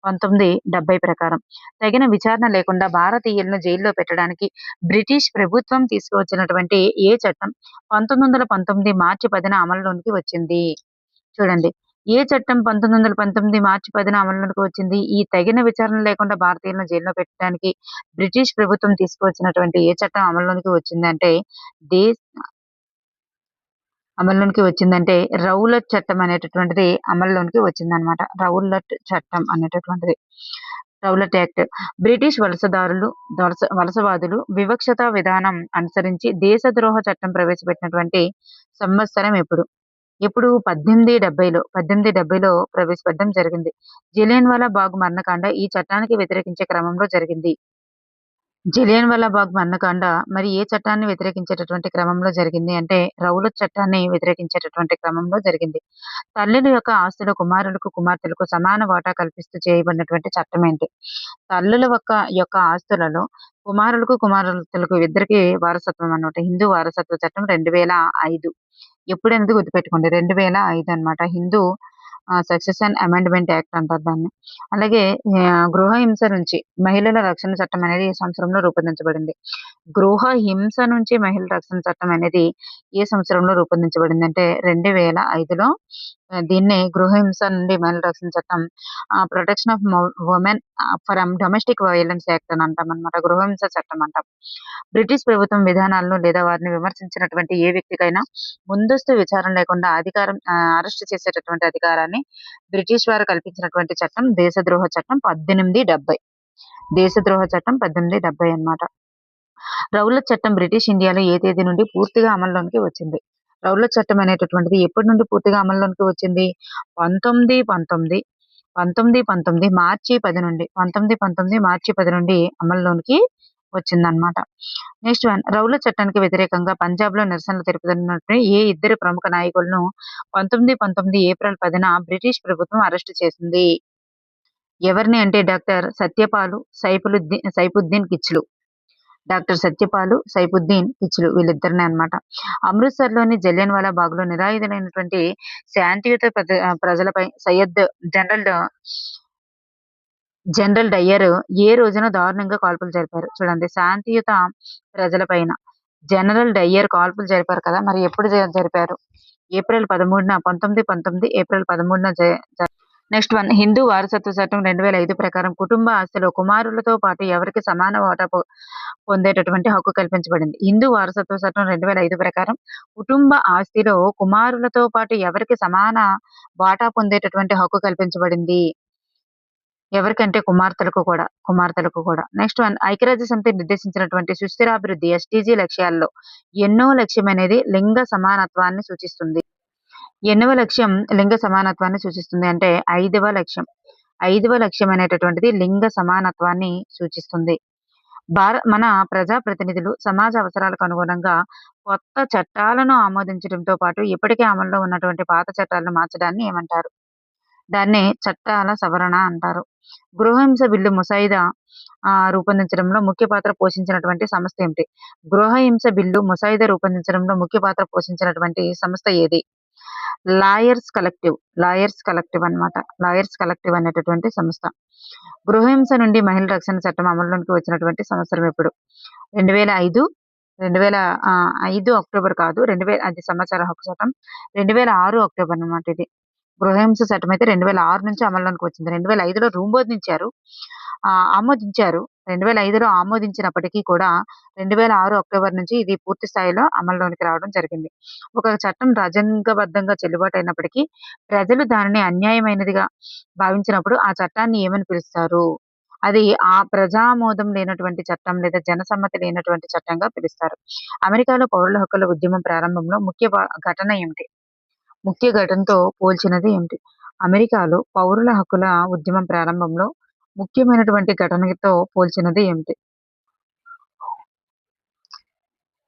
1970 ప్రకారం తగిన విచారణ లేకుండా భారతీయులను జైల్లో పెట్టడానికి బ్రిటిష్ ప్రభుత్వం తీసుకువచ్చినటువంటి ఏ చట్టం 1919 మార్చి 10న అమలులోనికి వచ్చింది? చూడండి, ఏ చట్టం 1919 మార్చి 10న అమలులోకి వచ్చింది? ఈ తగిన విచారణ లేకుండా భారతీయులను జైల్లో పెట్టడానికి బ్రిటిష్ ప్రభుత్వం తీసుకువచ్చినటువంటి ఏ చట్టం అమలులోనికి వచ్చిందంటే రౌలట్ చట్టం అనేటటువంటిది అమల్లోనికి వచ్చిందనమాట. రౌలట్ చట్టం అనేటటువంటిది, రౌలట్ యాక్ట్. బ్రిటిష్ వలసవాదులు వివక్షత విధానం అనుసరించి దేశద్రోహ చట్టం ప్రవేశపెట్టినటువంటి సంవత్సరం ఎప్పుడు? 1870లో ప్రవేశపెట్టడం జరిగింది. జలియన్వాలా బాగ్ మరణకాండ ఈ చట్టానికి వ్యతిరేకించే క్రమంలో జరిగింది. జలియన్‌వాలా బాగ్ హత్యాకాండ మరి ఏ చట్టాన్ని వ్యతిరేకించేటటువంటి క్రమంలో జరిగింది అంటే, రౌలత్ చట్టాన్ని వ్యతిరేకించేటటువంటి క్రమంలో జరిగింది. తల్లుల యొక్క ఆస్తిలో కుమారులకు, కుమార్తెలకు సమాన వాటా కల్పిస్తూ చేయబడినటువంటి చట్టం ఏంటి? తల్లుల యొక్క ఆస్తులలో కుమారులకు, కుమార్తెలకు ఇద్దరికీ వారసత్వం అన్నమాట. హిందూ వారసత్వ చట్టం 2005. ఎప్పుడనేది గుర్తుపెట్టుకోండి. 2005 అన్నమాట. హిందూ సక్సెషన్ అమెండ్మెంట్ యాక్ట్ అంటారు దాన్ని. అలాగే గృహ హింస నుంచి మహిళల రక్షణ చట్టం అనేది ఏ సంవత్సరంలో రూపొందించబడింది? గృహ హింస నుంచి మహిళల రక్షణ చట్టం అనేది ఏ సంవత్సరంలో రూపొందించబడిందంటే 2005లో దీన్నే గృహహింస నుండి మహిళల రక్షణ చట్టం protection of women from domestic violence act అని అంటామనమాట. గృహహింస చట్టం అంటాం. బ్రిటిష్ ప్రభుత్వం విధానాలను లేదా వారిని విమర్శించినటువంటి ఏ వ్యక్తికైనా ముందస్తు విచారణ లేకుండా అరెస్ట్ చేసేటటువంటి అధికారాన్ని బ్రిటిష్ వారు కల్పించినటువంటి చట్టం దేశద్రోహ చట్టం 1870. దేశద్రోహ చట్టం 1870 అన్నమాట. రౌలత్ చట్టం బ్రిటిష్ ఇండియాలో ఏ తేదీ నుండి పూర్తిగా అమల్లోకి వచ్చింది? రౌలత్ చట్టం అనేటటువంటిది ఎప్పటి నుండి పూర్తిగా అమల్లోకి వచ్చింది? 1919 మార్చి 10 నుండి 1919 మార్చి 10 నుండి అమల్లోనికి వచ్చిందన్నమాట. నెక్స్ట్ వన్, రౌలత్ చట్టానికి వ్యతిరేకంగా పంజాబ్‌లో నిరసనలు తెలుపుతున్నటువంటి ఏ ఇద్దరు ప్రముఖ నాయకులను 1919 ఏప్రిల్ 10న బ్రిటిష్ ప్రభుత్వం అరెస్టు చేసింది? ఎవరిని అంటే డాక్టర్ సత్యపాలు, సైఫుద్దీన్ కిచ్లు. డాక్టర్ సత్యపాలు, సైఫుద్దీన్ కిచ్లు వీళ్ళిద్దరినే అన్నమాట. అమృత్సర్‌లోని జలియన్‌వాలా బాగ్‌లో నిరాయుధులైనటువంటి శాంతియుత ప్రజలపై జనరల్ డయ్యర్ ఏ రోజున దారుణంగా కాల్పులు జరిపారు? చూడండి, శాంతియుత ప్రజలపైన జనరల్ డయ్యర్ కాల్పులు జరిపారు కదా! మరి ఎప్పుడు జరిపారు? ఏప్రిల్ 13న 1919 ఏప్రిల్ 13న నెక్స్ట్ వన్, హిందూ వారసత్వ చట్టం 2005 ప్రకారం కుటుంబ ఆస్తిలో కుమారులతో పాటు ఎవరికి సమాన వాటా పొందేటటువంటి హక్కు కల్పించబడింది? హిందూ వారసత్వ చట్టం 2005 ప్రకారం కుటుంబ ఆస్తిలో కుమారులతో పాటు ఎవరికి సమాన వాటా పొందేటటువంటి హక్కు కల్పించబడింది? ఎవరికంటే కుమార్తెలకు కూడా. నెక్స్ట్ వన్, ఐక్యరాజ్య సమితి నిర్దేశించినటువంటి సుస్థిరాభివృద్ధి ఎస్‌డీజీ లక్ష్యాల్లో ఎన్నో లక్ష్యం అనేది లింగ సమానత్వాన్ని సూచిస్తుంది? ఎన్నవ లక్ష్యం లింగ సమానత్వాన్ని సూచిస్తుంది అంటే 5వ లక్ష్యం. 5వ లక్ష్యం అనేటటువంటిది లింగ సమానత్వాన్ని సూచిస్తుంది. మన ప్రజా ప్రతినిధులు సమాజ అవసరాలకు అనుగుణంగా కొత్త చట్టాలను ఆమోదించడంతో పాటు ఇప్పటికే అమల్లో ఉన్నటువంటి పాత చట్టాలను మార్చడాన్ని ఏమంటారు? దాన్నే చట్టాల సవరణ అంటారు. గృహహింస బిల్లు ముసాయిదా రూపొందించడంలో ముఖ్య పాత్ర పోషించినటువంటి సంస్థ ఏమిటి? గృహహింస బిల్లు ముసాయిదా రూపొందించడంలో ముఖ్య పాత్ర పోషించినటువంటి సంస్థ ఏది? లాయర్స్ కలెక్టివ్ అన్నమాట. లాయర్స్ కలెక్టివ్ అనేటటువంటి సంస్థ. గృహహింస నుండి మహిళల రక్షణ చట్టం అమల్లోకి వచ్చినటువంటి సంవత్సరం ఎప్పుడు? 2005 5 అక్టోబర్ కాదు. అది సమాచార హక్కు చట్టం. 2006 అక్టోబర్ అన్నమాట ఇది. గృహహింస చట్టం అయితే 2006 నుంచి అమల్లోకి వచ్చింది. 2005లో ఆమోదించారు. 2005లో ఆమోదించినప్పటికీ కూడా 2006 అక్టోబర్ నుంచి ఇది పూర్తి స్థాయిలో అమల్లోనికి రావడం జరిగింది. ఒక చట్టం రాజ్యాంగబద్ధంగా చెల్లుబాటు అయినప్పటికీ ప్రజలు దానిని అన్యాయమైనదిగా భావించినప్పుడు ఆ చట్టాన్ని ఏమని పిలుస్తారు? అది ఆ ప్రజామోదం లేనటువంటి చట్టం లేదా జనసమ్మతి లేనటువంటి చట్టంగా పిలుస్తారు. అమెరికాలో పౌరుల హక్కుల ఉద్యమం ప్రారంభంలో ఘటన ఏమిటి? ముఖ్య ఘటనతో పోల్చినది ఏమిటి? అమెరికాలో పౌరుల హక్కుల ఉద్యమం ప్రారంభంలో ముఖ్యమైనటువంటి ఘటనతో పోల్చినది ఏమిటి?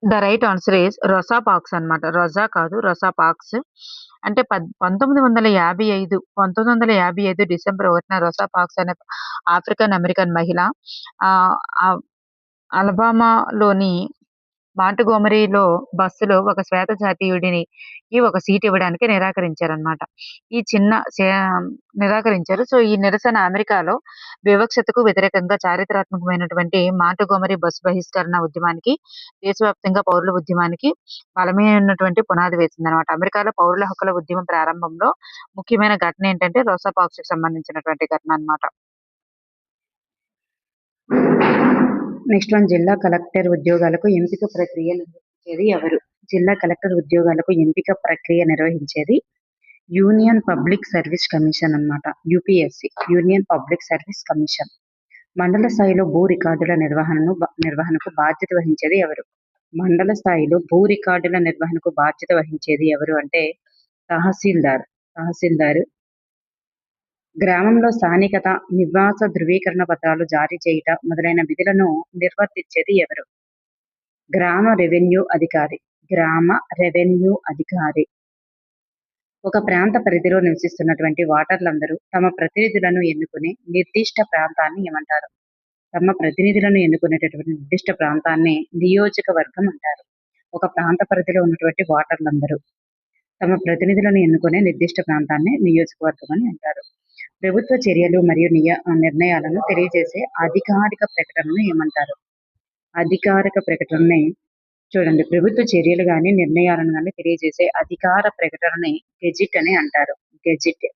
The right answer is రోసా parks అన్నమాట. రోజా కాదు, రోసా పార్క్స్. అంటే 1955 డిసెంబర్ 1న రోసా పార్క్స్ అనే ఆఫ్రికన్ అమెరికన్ మహిళ అలబామాలోని మాంట్గోమరీలో బస్సులో ఒక శ్వేత జాతీయుడికి ఒక సీట్ ఇవ్వడానికి నిరాకరించారన్నమాట. నిరాకరించారు. సో, ఈ నిరసన అమెరికాలో వివక్షతకు వ్యతిరేకంగా చారిత్రాత్మకమైనటువంటి మాంట్గోమరీ బస్సు బహిష్కరణ ఉద్యమానికి, దేశవ్యాప్తంగా పౌరుల ఉద్యమానికి బలమైనటువంటి పునాది వేసిందన్నమాట. అమెరికాలో పౌరుల హక్కుల ఉద్యమం ప్రారంభంలో ముఖ్యమైన ఘటన ఏంటంటే రోసా పార్క్స్‌కి సంబంధించినటువంటి ఘటన అన్నమాట. నెక్స్ట్ వన్, జిల్లా కలెక్టర్ ఉద్యోగాలకు ఎంపిక ప్రక్రియ నిర్వహించేది ఎవరు? జిల్లా కలెక్టర్ ఉద్యోగాలకు ఎంపిక ప్రక్రియ నిర్వహించేది యూనియన్ పబ్లిక్ సర్వీస్ కమిషన్ అన్నమాట. UPSC, union public service commission. మండల స్థాయిలో భూ రికార్డుల నిర్వహణకు బాధ్యత వహించేది ఎవరు? మండల స్థాయిలో భూ రికార్డుల నిర్వహణకు బాధ్యత వహించేది ఎవరు అంటే తహసీల్దార్. గ్రామంలో స్థానికత, నివాస ధృవీకరణ పత్రాలు జారీ చేయుట మొదలైన విధులను నిర్వర్తించేది ఎవరు? గ్రామ రెవెన్యూ అధికారి. గ్రామ రెవెన్యూ అధికారి. ఒక ప్రాంత పరిధిలో నివసిస్తున్నటువంటి ఓటర్లందరూ తమ ప్రతినిధులను ఎన్నుకునే నిర్దిష్ట ప్రాంతాన్ని ఏమంటారు? తమ ప్రతినిధులను ఎన్నుకునేటటువంటి నిర్దిష్ట ప్రాంతాన్ని నియోజకవర్గం అంటారు. ఒక ప్రాంత పరిధిలో ఉన్నటువంటి ఓటర్లందరూ తమ ప్రతినిధులను ఎన్నుకునే నిర్దిష్ట ప్రాంతాన్ని నియోజకవర్గం అని అంటారు. ప్రభుత్వ చర్యలు మరియు నిర్ణయాలను తెలియజేసే అధికారిక ప్రకటనను ఏమంటారు? అధికారిక ప్రకటనని చూడండి, ప్రభుత్వ చర్యలు గాని, నిర్ణయాలను గాని తెలియజేసే అధికార ప్రకటనని గెజిట్ అని అంటారు. గెజిట్.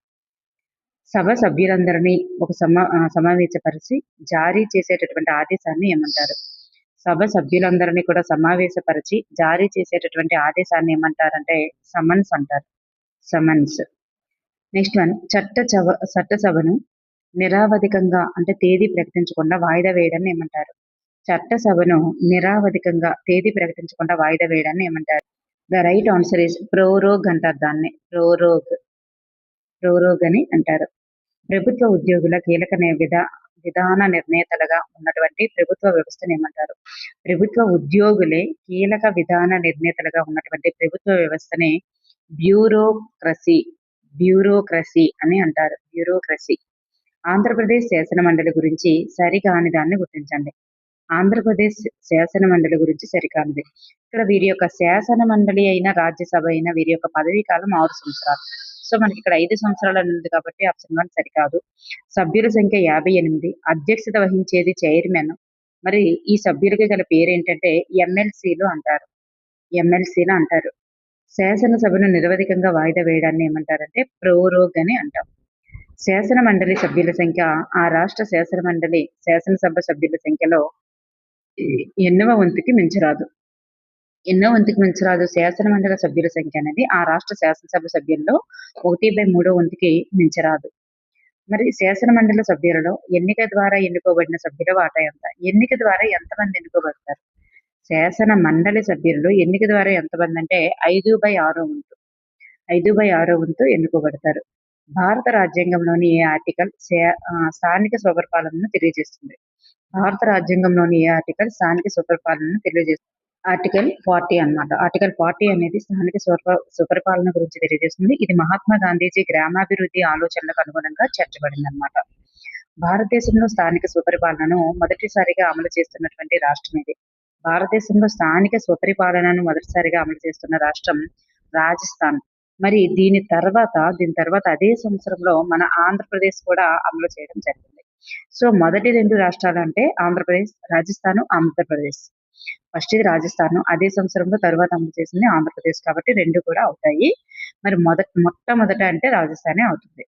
సభ సభ్యులందరినీ ఒక సమావేశపరిచి జారీ చేసేటటువంటి ఆదేశాన్ని ఏమంటారు? సభ సభ్యులందరినీ కూడా సమావేశపరిచి జారీ చేసేటటువంటి ఆదేశాన్ని ఏమంటారంటే సమన్స్ అంటారు. సమన్స్. నెక్స్ట్ వన్, చట్టసభను నిరవధికంగా అంటే తేదీ ప్రకటించకుండా వాయిదా వేయడాన్ని ఏమంటారు? చట్టసభను నిరవధికంగా తేదీ ప్రకటించకుండా వాయిదా వేయడాన్ని ఏమంటారు? The right answer is prorogue అంటారు దాన్ని. ప్రోరోగ్ అని అంటారు. ప్రభుత్వ ఉద్యోగుల కీలక విధాన నిర్ణేతలుగా ఉన్నటువంటి ప్రభుత్వ వ్యవస్థను ఏమంటారు? ప్రభుత్వ ఉద్యోగులే కీలక విధాన నిర్ణేతలుగా ఉన్నటువంటి ప్రభుత్వ వ్యవస్థనే బ్యూరోక్రసీ అని అంటారు. బ్యూరోక్రసీ. ఆంధ్రప్రదేశ్ శాసన మండలి గురించి సరికాని దాన్ని గుర్తించండి. ఆంధ్రప్రదేశ్ శాసన మండలి గురించి సరికానిది. ఇక్కడ వీరి యొక్క శాసన మండలి అయిన రాజ్యసభ అయిన వీరి యొక్క పదవీ కాలం 6 సంవత్సరాలు. సో మనకి ఇక్కడ 5 సంవత్సరాలు అని ఉంది కాబట్టి ఆప్షన్ 1 సరికాదు. సభ్యుల సంఖ్య 58. అధ్యక్షత వహించేది చైర్మన్. మరి ఈ సభ్యులకి గల పేరు ఏంటంటే ఎమ్మెల్సీలు అంటారు. ఎమ్మెల్సీలు అంటారు. శాసనసభను నిరవధికంగా వాయిదా వేయడాన్ని ఏమంటారంటే ప్రోరోగ్ అని అంటాం. శాసన మండలి సభ్యుల సంఖ్య ఆ రాష్ట్ర శాసనసభ సభ్యుల సంఖ్యలో ఎన్నవ వంతుకి మించరాదు. శాసన మండలి సభ్యుల సంఖ్య అనేది ఆ రాష్ట్ర శాసనసభ సభ్యుల్లో 1/3 వంతుకి మించరాదు. మరి శాసన మండలి సభ్యులలో ఎన్నిక ద్వారా ఎన్నుకోబడిన సభ్యుల వాటా ఎంత? ఎన్నిక ద్వారా ఎంతమంది ఎన్నుకోబడతారు? శాసన మండలి సభ్యులలో ఎన్నిక ద్వారా ఎంతమంది అంటే 5/6 వంతు. 5/6 వంతు ఎన్నుకోబడతారు. భారత రాజ్యాంగంలోని ఏ ఆర్టికల్ స్థానిక స్వపరిపాలనను తెలియజేస్తుంది? భారత రాజ్యాంగంలోని ఏ ఆర్టికల్ స్థానిక స్వపరిపాలనను తెలియజేస్తుంది? ఆర్టికల్ 40 అన్నమాట. ఆర్టికల్ 40 అనేది స్థానిక స్వపరిపాలన గురించి తెలియజేస్తుంది. ఇది మహాత్మా గాంధీజీ గ్రామాభివృద్ధి ఆలోచనలకు అనుగుణంగా చేర్చబడింది అన్నమాట. భారతదేశంలో స్థానిక స్వపరిపాలనను మొదటిసారిగా అమలు చేస్తున్నటువంటి రాష్ట్రం ఇది. భారతదేశంలో స్థానిక స్వపరిపాలనను మొదటిసారిగా అమలు చేస్తున్న రాష్ట్రం రాజస్థాన్. మరి దీని తర్వాత అదే సంవత్సరంలో మన ఆంధ్రప్రదేశ్ కూడా అమలు చేయడం జరిగింది. సో మొదటి 2 రాష్ట్రాలు అంటే ఆంధ్రప్రదేశ్, రాజస్థాన్, ఆంధ్రప్రదేశ్. ఫస్ట్ ఇది రాజస్థాన్, అదే సంవత్సరంలో తర్వాత అమలు చేసింది ఆంధ్రప్రదేశ్ కాబట్టి 2 కూడా అవుతాయి. మరి మొట్టమొదట అంటే రాజస్థానే అవుతుంది.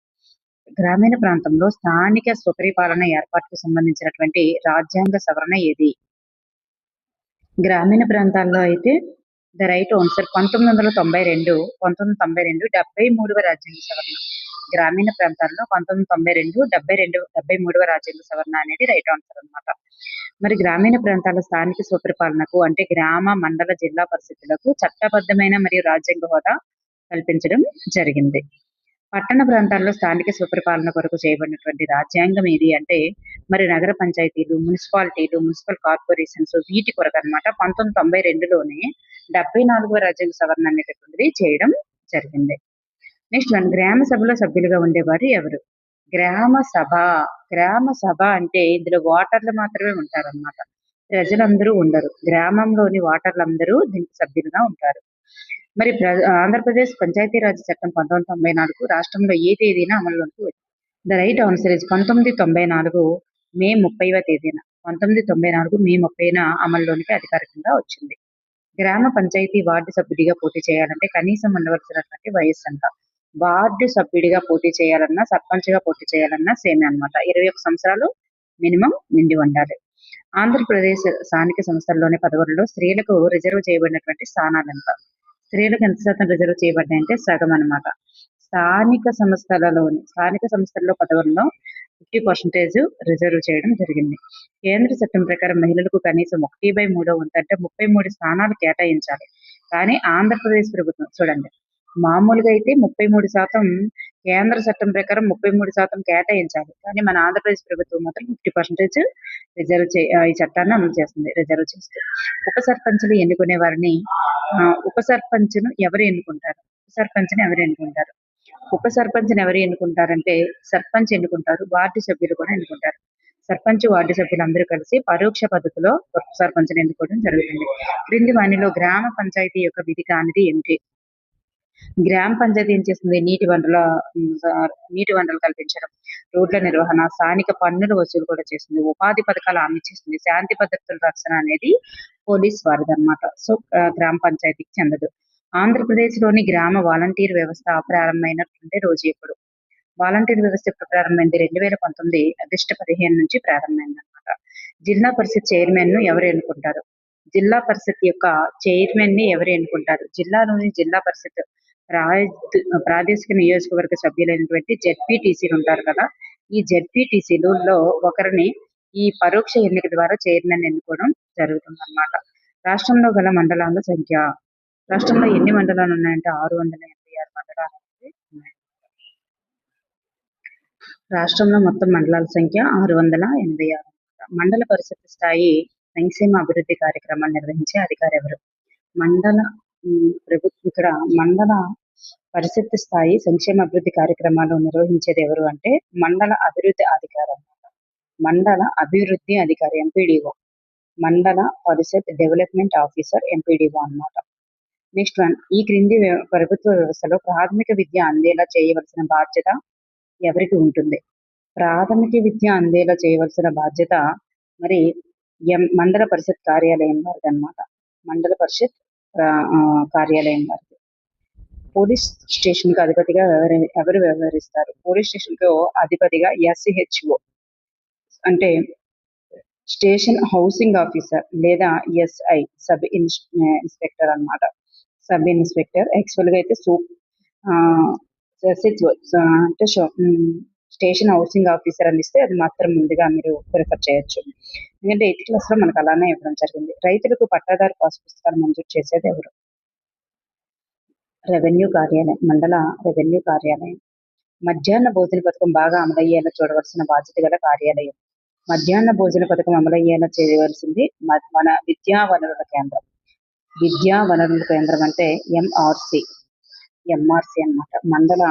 గ్రామీణ ప్రాంతంలో స్థానిక స్వపరిపాలన ఏర్పాటుకు సంబంధించినటువంటి రాజ్యాంగ సవరణ ఏది? గ్రామీణ ప్రాంతాల్లో అయితే ద రైట్ ఆన్సర్ 1992 73వ రాజ్యాంగ సవరణ. గ్రామీణ ప్రాంతాల్లో 1992 73వ రాజ్యాంగ సవరణ అనేది రైట్ ఆన్సర్ అన్నమాట. మరి గ్రామీణ ప్రాంతాల స్థానిక స్వపరిపాలనకు అంటే గ్రామ, మండల, జిల్లా పరిషత్తులకు చట్టబద్ధమైన మరియు రాజ్యాంగ హోదా కల్పించడం జరిగింది. పట్టణ ప్రాంతాల్లో స్థానిక స్వపరిపాలన కొరకు చేయబడినటువంటి రాజ్యాంగం ఏది అంటే మరి నగర పంచాయతీలు, మున్సిపాలిటీలు, మున్సిపల్ కార్పొరేషన్స్ వీటి కొరకు అన్నమాట. 1992లోనే 74వ రాజ్యాంగ సవరణ అనేటటువంటిది చేయడం జరిగింది. నెక్స్ట్ వన్, గ్రామ సభలో సభ్యులుగా ఉండేవారు ఎవరు? గ్రామ సభ అంటే ఇందులో ఓటర్లు మాత్రమే ఉంటారన్నమాట. ప్రజలందరూ ఉండరు. గ్రామంలోని ఓటర్లందరూ దీనికి సభ్యులుగా ఉంటారు. మరి ఆంధ్రప్రదేశ్ పంచాయతీరాజ్ చట్టం 1994 రాష్ట్రంలో ఏ తేదీన అమల్లోకి వచ్చింది? ద రైట్ ఆన్సర్ ఇస్ 1994 మే 30వ తేదీన. 1994 మే 30న అమల్లోనికి అధికారికంగా వచ్చింది. గ్రామ పంచాయతీ వార్డు సభ్యుడిగా పోటీ చేయాలంటే కనీసం ఉండవలసినటువంటి వయస్సు ఎంత? వార్డు సభ్యుడిగా పోటీ చేయాలన్నా, సర్పంచ్గా పోటీ చేయాలన్నా సేమే అన్నమాట. 21 సంవత్సరాలు మినిమం నిండి ఉండాలి. ఆంధ్రప్రదేశ్ స్థానిక సంస్థల్లోని పదవులలో స్త్రీలకు రిజర్వ్ చేయబడినటువంటి స్థానాలు ఎంత? స్త్రీలకు ఎంత శాతం రిజర్వ్ చేయబడ్డాయంటే సగం అన్నమాట. స్థానిక సంస్థల్లో పదవుల్లో 50% రిజర్వ్ చేయడం జరిగింది. కేంద్ర చట్టం ప్రకారం మహిళలకు కనీసం 1/3 వంతు అంటే 33 స్థానాలు కేటాయించాలి. కానీ ఆంధ్రప్రదేశ్ ప్రభుత్వం చూడండి, మామూలుగా అయితే 33% కేంద్ర చట్టం ప్రకారం 33% కేటాయించాలి. కానీ మన ఆంధ్రప్రదేశ్ ప్రభుత్వం మాత్రం 50% ఈ చట్టాన్ని అమలు చేస్తుంది. రిజర్వ్ చేస్తూ. ఉప సర్పంచులు ఎన్నుకునే వారిని ఉప సర్పంచ్‌ను ఎవరు ఎన్నుకుంటారు? ఉప సర్పంచ్‌ని ఎవరు ఎన్నుకుంటారంటే సర్పంచ్ ఎన్నుకుంటారు. వార్డు సభ్యులు కూడా ఎన్నుకుంటారు. సర్పంచ్, వార్డు సభ్యులందరూ కలిసి పరోక్ష పద్ధతిలో ఉప సర్పంచ్‌ని ఎన్నుకోవడం జరుగుతుంది. క్రింది వానిలో గ్రామ పంచాయతీ యొక్క విధి కానిది ఏమిటి? గ్రామ పంచాయతీ ఏం చేస్తుంది? నీటి వనరులు కల్పించడం, రోడ్ల నిర్వహణ, స్థానిక పన్నుల వసూలు కూడా చేస్తుంది. ఉపాధి పథకాలు హామీ చేస్తుంది. శాంతి భద్రతల రక్షణ అనేది పోలీస్ వారిదన్నమాట. సో, గ్రామ పంచాయతీకి చెందదు. ఆంధ్రప్రదేశ్‌లోని గ్రామ వాలంటీర్ వ్యవస్థ ప్రారంభమైనటువంటి రోజు ఎప్పుడు? వాలంటీర్ వ్యవస్థ ఎప్పుడు ప్రారంభమైంది? 2019 ఆగస్టు 15 నుంచి ప్రారంభమైందన్నమాట. జిల్లా పరిషత్ చైర్మన్‌ను ఎవరు ఎన్నుకుంటారు? జిల్లా పరిషత్ యొక్క చైర్మన్‌ని ఎవరు ఎన్నుకుంటారు? జిల్లాలోని జిల్లా పరిషత్ ప్రాదేశిక నియోజకవర్గ సభ్యులైనటువంటి జెడ్పీటీసీలు ఉంటారు కదా! ఈ జెడ్పీటీసీలలో ఒకరిని ఈ పరోక్ష ఎన్నిక ద్వారా చైర్మన్ ఎన్నుకోవడం జరుగుతుందన్నమాట. రాష్ట్రంలో గల మండలాల సంఖ్య. రాష్ట్రంలో ఎన్ని మండలాలు ఉన్నాయంటే 686 మండలాలు అనేవి ఉన్నాయి. రాష్ట్రంలో మొత్తం మండలాల సంఖ్య 686. మండల పరిషత్ స్థాయి సంక్షేమ అభివృద్ధి కార్యక్రమాలు నిర్వహించే అధికారి ఎవరు? మండల ఇక్కడ మండల పరిషత్ స్థాయి సంక్షేమ అభివృద్ధి కార్యక్రమాలు నిర్వహించేది ఎవరు అంటే మండల అభివృద్ధి అధికారి అన్నమాట. మండల అభివృద్ధి అధికారి ఎంపీడీఓ. మండల పరిషత్ డెవలప్మెంట్ ఆఫీసర్ ఎంపీడీఓ అన్నమాట. నెక్స్ట్ వన్, ఈ క్రింది ప్రభుత్వ వ్యవస్థలో ప్రాథమిక విద్య అందేలా చేయవలసిన బాధ్యత ఎవరికి ఉంటుంది? ప్రాథమిక విద్య అందేలా చేయవలసిన బాధ్యత మరి మండల పరిషత్ కార్యాలయం వారిది అన్నమాట. మండల పరిషత్ కార్యాలయం వారిది. పోలీస్ స్టేషన్ కు అధిపతిగా ఎవరు వ్యవహరిస్తారు? పోలీస్ స్టేషన్ కు అధిపతిగా SHO అంటే స్టేషన్ హౌసింగ్ ఆఫీసర్ లేదా SI సబ్ ఇన్స్పెక్టర్ అన్నమాట. Sub inspector. యాక్చువల్ గా అయితే SHO అంటే స్టేషన్ హౌసింగ్ ఆఫీసర్ అని ఇస్తే అది మాత్రం ముందుగా మీరు ప్రిఫర్ చేయొచ్చు. ఎందుకంటే 8th క్లాస్ లో మనకు అలానే ఇవ్వడం జరిగింది. రైతులకు పట్టాదారు పాస్ పుస్తకాలు మంజూరు చేసేది ఎవరు? రెవెన్యూ కార్యాలయం. మండల రెవెన్యూ కార్యాలయం. మధ్యాహ్న భోజన పథకం బాగా అమలయ్యేలా చూడవలసిన బాధ్యత గల కార్యాలయం. మధ్యాహ్న భోజన పథకం అమలయ్యేలా చేయవలసింది మన విద్యా వనరుల కేంద్రం. విద్యా వనరుల కేంద్రం అంటే MRC అన్నమాట. మండల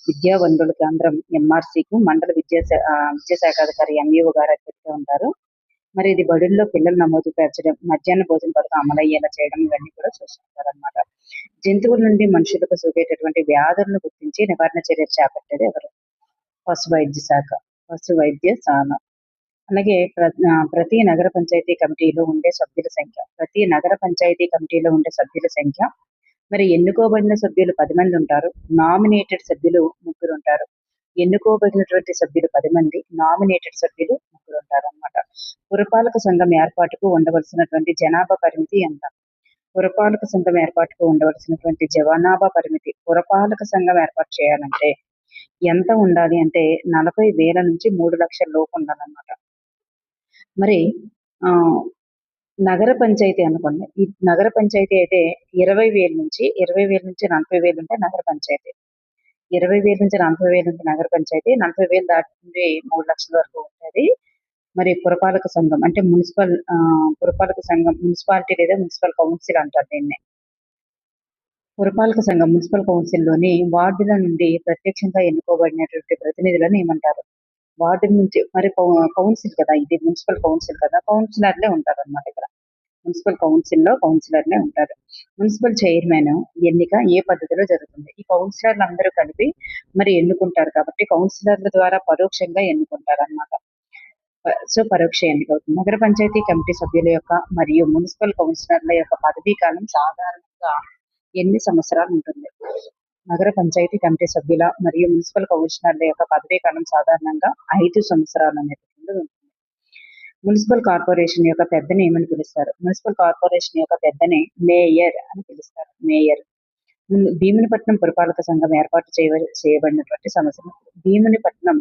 విద్యా వనరుల కేంద్రం MRCకు మండల విద్యాశాఖాధికారి MEO గారు అధ్యక్షులుగా ఉంటారు. మరి ఇది బడుల్లో పిల్లల నమోదు పెంచడం, మధ్యాహ్న భోజన పథకం అమలయ్యేలా చేయడం ఇవన్నీ కూడా చూసుకుంటారు అన్నమాట. జంతువుల నుండి మనుషులకు సోకేటటువంటి వ్యాధులను గుర్తించి నివారణ చర్యలు చేపట్టేది ఎవరు? పశు వైద్యశాల. అలాగే ప్రతి నగర పంచాయతీ కమిటీలో ఉండే సభ్యుల సంఖ్య మరి ఎన్నుకోబడిన సభ్యులు 10 మంది ఉంటారు. నామినేటెడ్ సభ్యులు 3 ఉంటారు. ఎన్నుకోబడినటువంటి సభ్యులు 10 మంది, నామినేటెడ్ సభ్యులు 3 ఉంటారు అన్నమాట. పురపాలక సంఘం ఏర్పాటుకు ఉండవలసినటువంటి జనాభా పరిమితి ఎంత? పురపాలక సంఘం ఏర్పాటుకు ఉండవలసినటువంటి జనాభా పరిమితి పురపాలక సంఘం ఏర్పాటు చేయాలంటే ఎంత ఉండాలి అంటే 40,000 నుంచి 3 లక్షల లోపు ఉండాలన్నమాట. మరి నగర పంచాయతీ అనుకోండి. ఈ నగర పంచాయతీ అయితే 20,000 నుంచి 40,000 ఉంటే నగర పంచాయతీ. 20,000 నుంచి 40,000 ఉంటే నగర పంచాయతీ. 40,000 దాటి 3 లక్షల వరకు ఉంటుంది. మరి పురపాలక సంఘం అంటే పురపాలక సంఘం మున్సిపాలిటీ లేదా మున్సిపల్ కౌన్సిల్ అంటారు దీన్ని. పురపాలక సంఘం మున్సిపల్ కౌన్సిల్లోని వార్డుల నుండి ప్రత్యక్షంగా ఎన్నుకోబడినటువంటి ప్రతినిధులను ఏమంటారు? వార్డు నుంచి మరి కౌన్సిల్ కదా, ఇది మున్సిపల్ కౌన్సిల్ కదా, కౌన్సిలర్లే ఉంటారు అన్నమాట. ఇక్కడ మున్సిపల్ కౌన్సిల్లో కౌన్సిలర్లే ఉంటారు. మున్సిపల్ చైర్మన్ ఎన్నిక ఏ పద్ధతిలో జరుగుతుంది? ఈ కౌన్సిలర్లు అందరూ కలిపి మరి ఎన్నుకుంటారు కాబట్టి కౌన్సిలర్ల ద్వారా పరోక్షంగా ఎన్నుకుంటారు అన్నమాట. సో, పరోక్ష ఎన్నిక అవుతుంది. నగర పంచాయతీ కమిటీ సభ్యుల యొక్క మరియు మున్సిపల్ కౌన్సిలర్ల యొక్క పదవీ కాలం సాధారణంగా ఎన్ని సంవత్సరాలు ఉంటుంది? నగర పంచాయతీ కమిటీ సభ్యుల మరియు మున్సిపల్ కౌన్సిలర్ల యొక్క పదవీ కాలం సాధారణంగా 5 సంవత్సరాలు అనేటువంటిది ఉంటుంది. మున్సిపల్ కార్పొరేషన్ యొక్క పెద్దని ఏమని పిలుస్తారు? మున్సిపల్ కార్పొరేషన్ యొక్క పెద్దని మేయర్ అని పిలుస్తారు. మేయర్. భీమునిపట్నం పురపాలక సంఘం ఏర్పాటు చేయబడినటువంటి సంవత్సరం. భీమునిపట్నం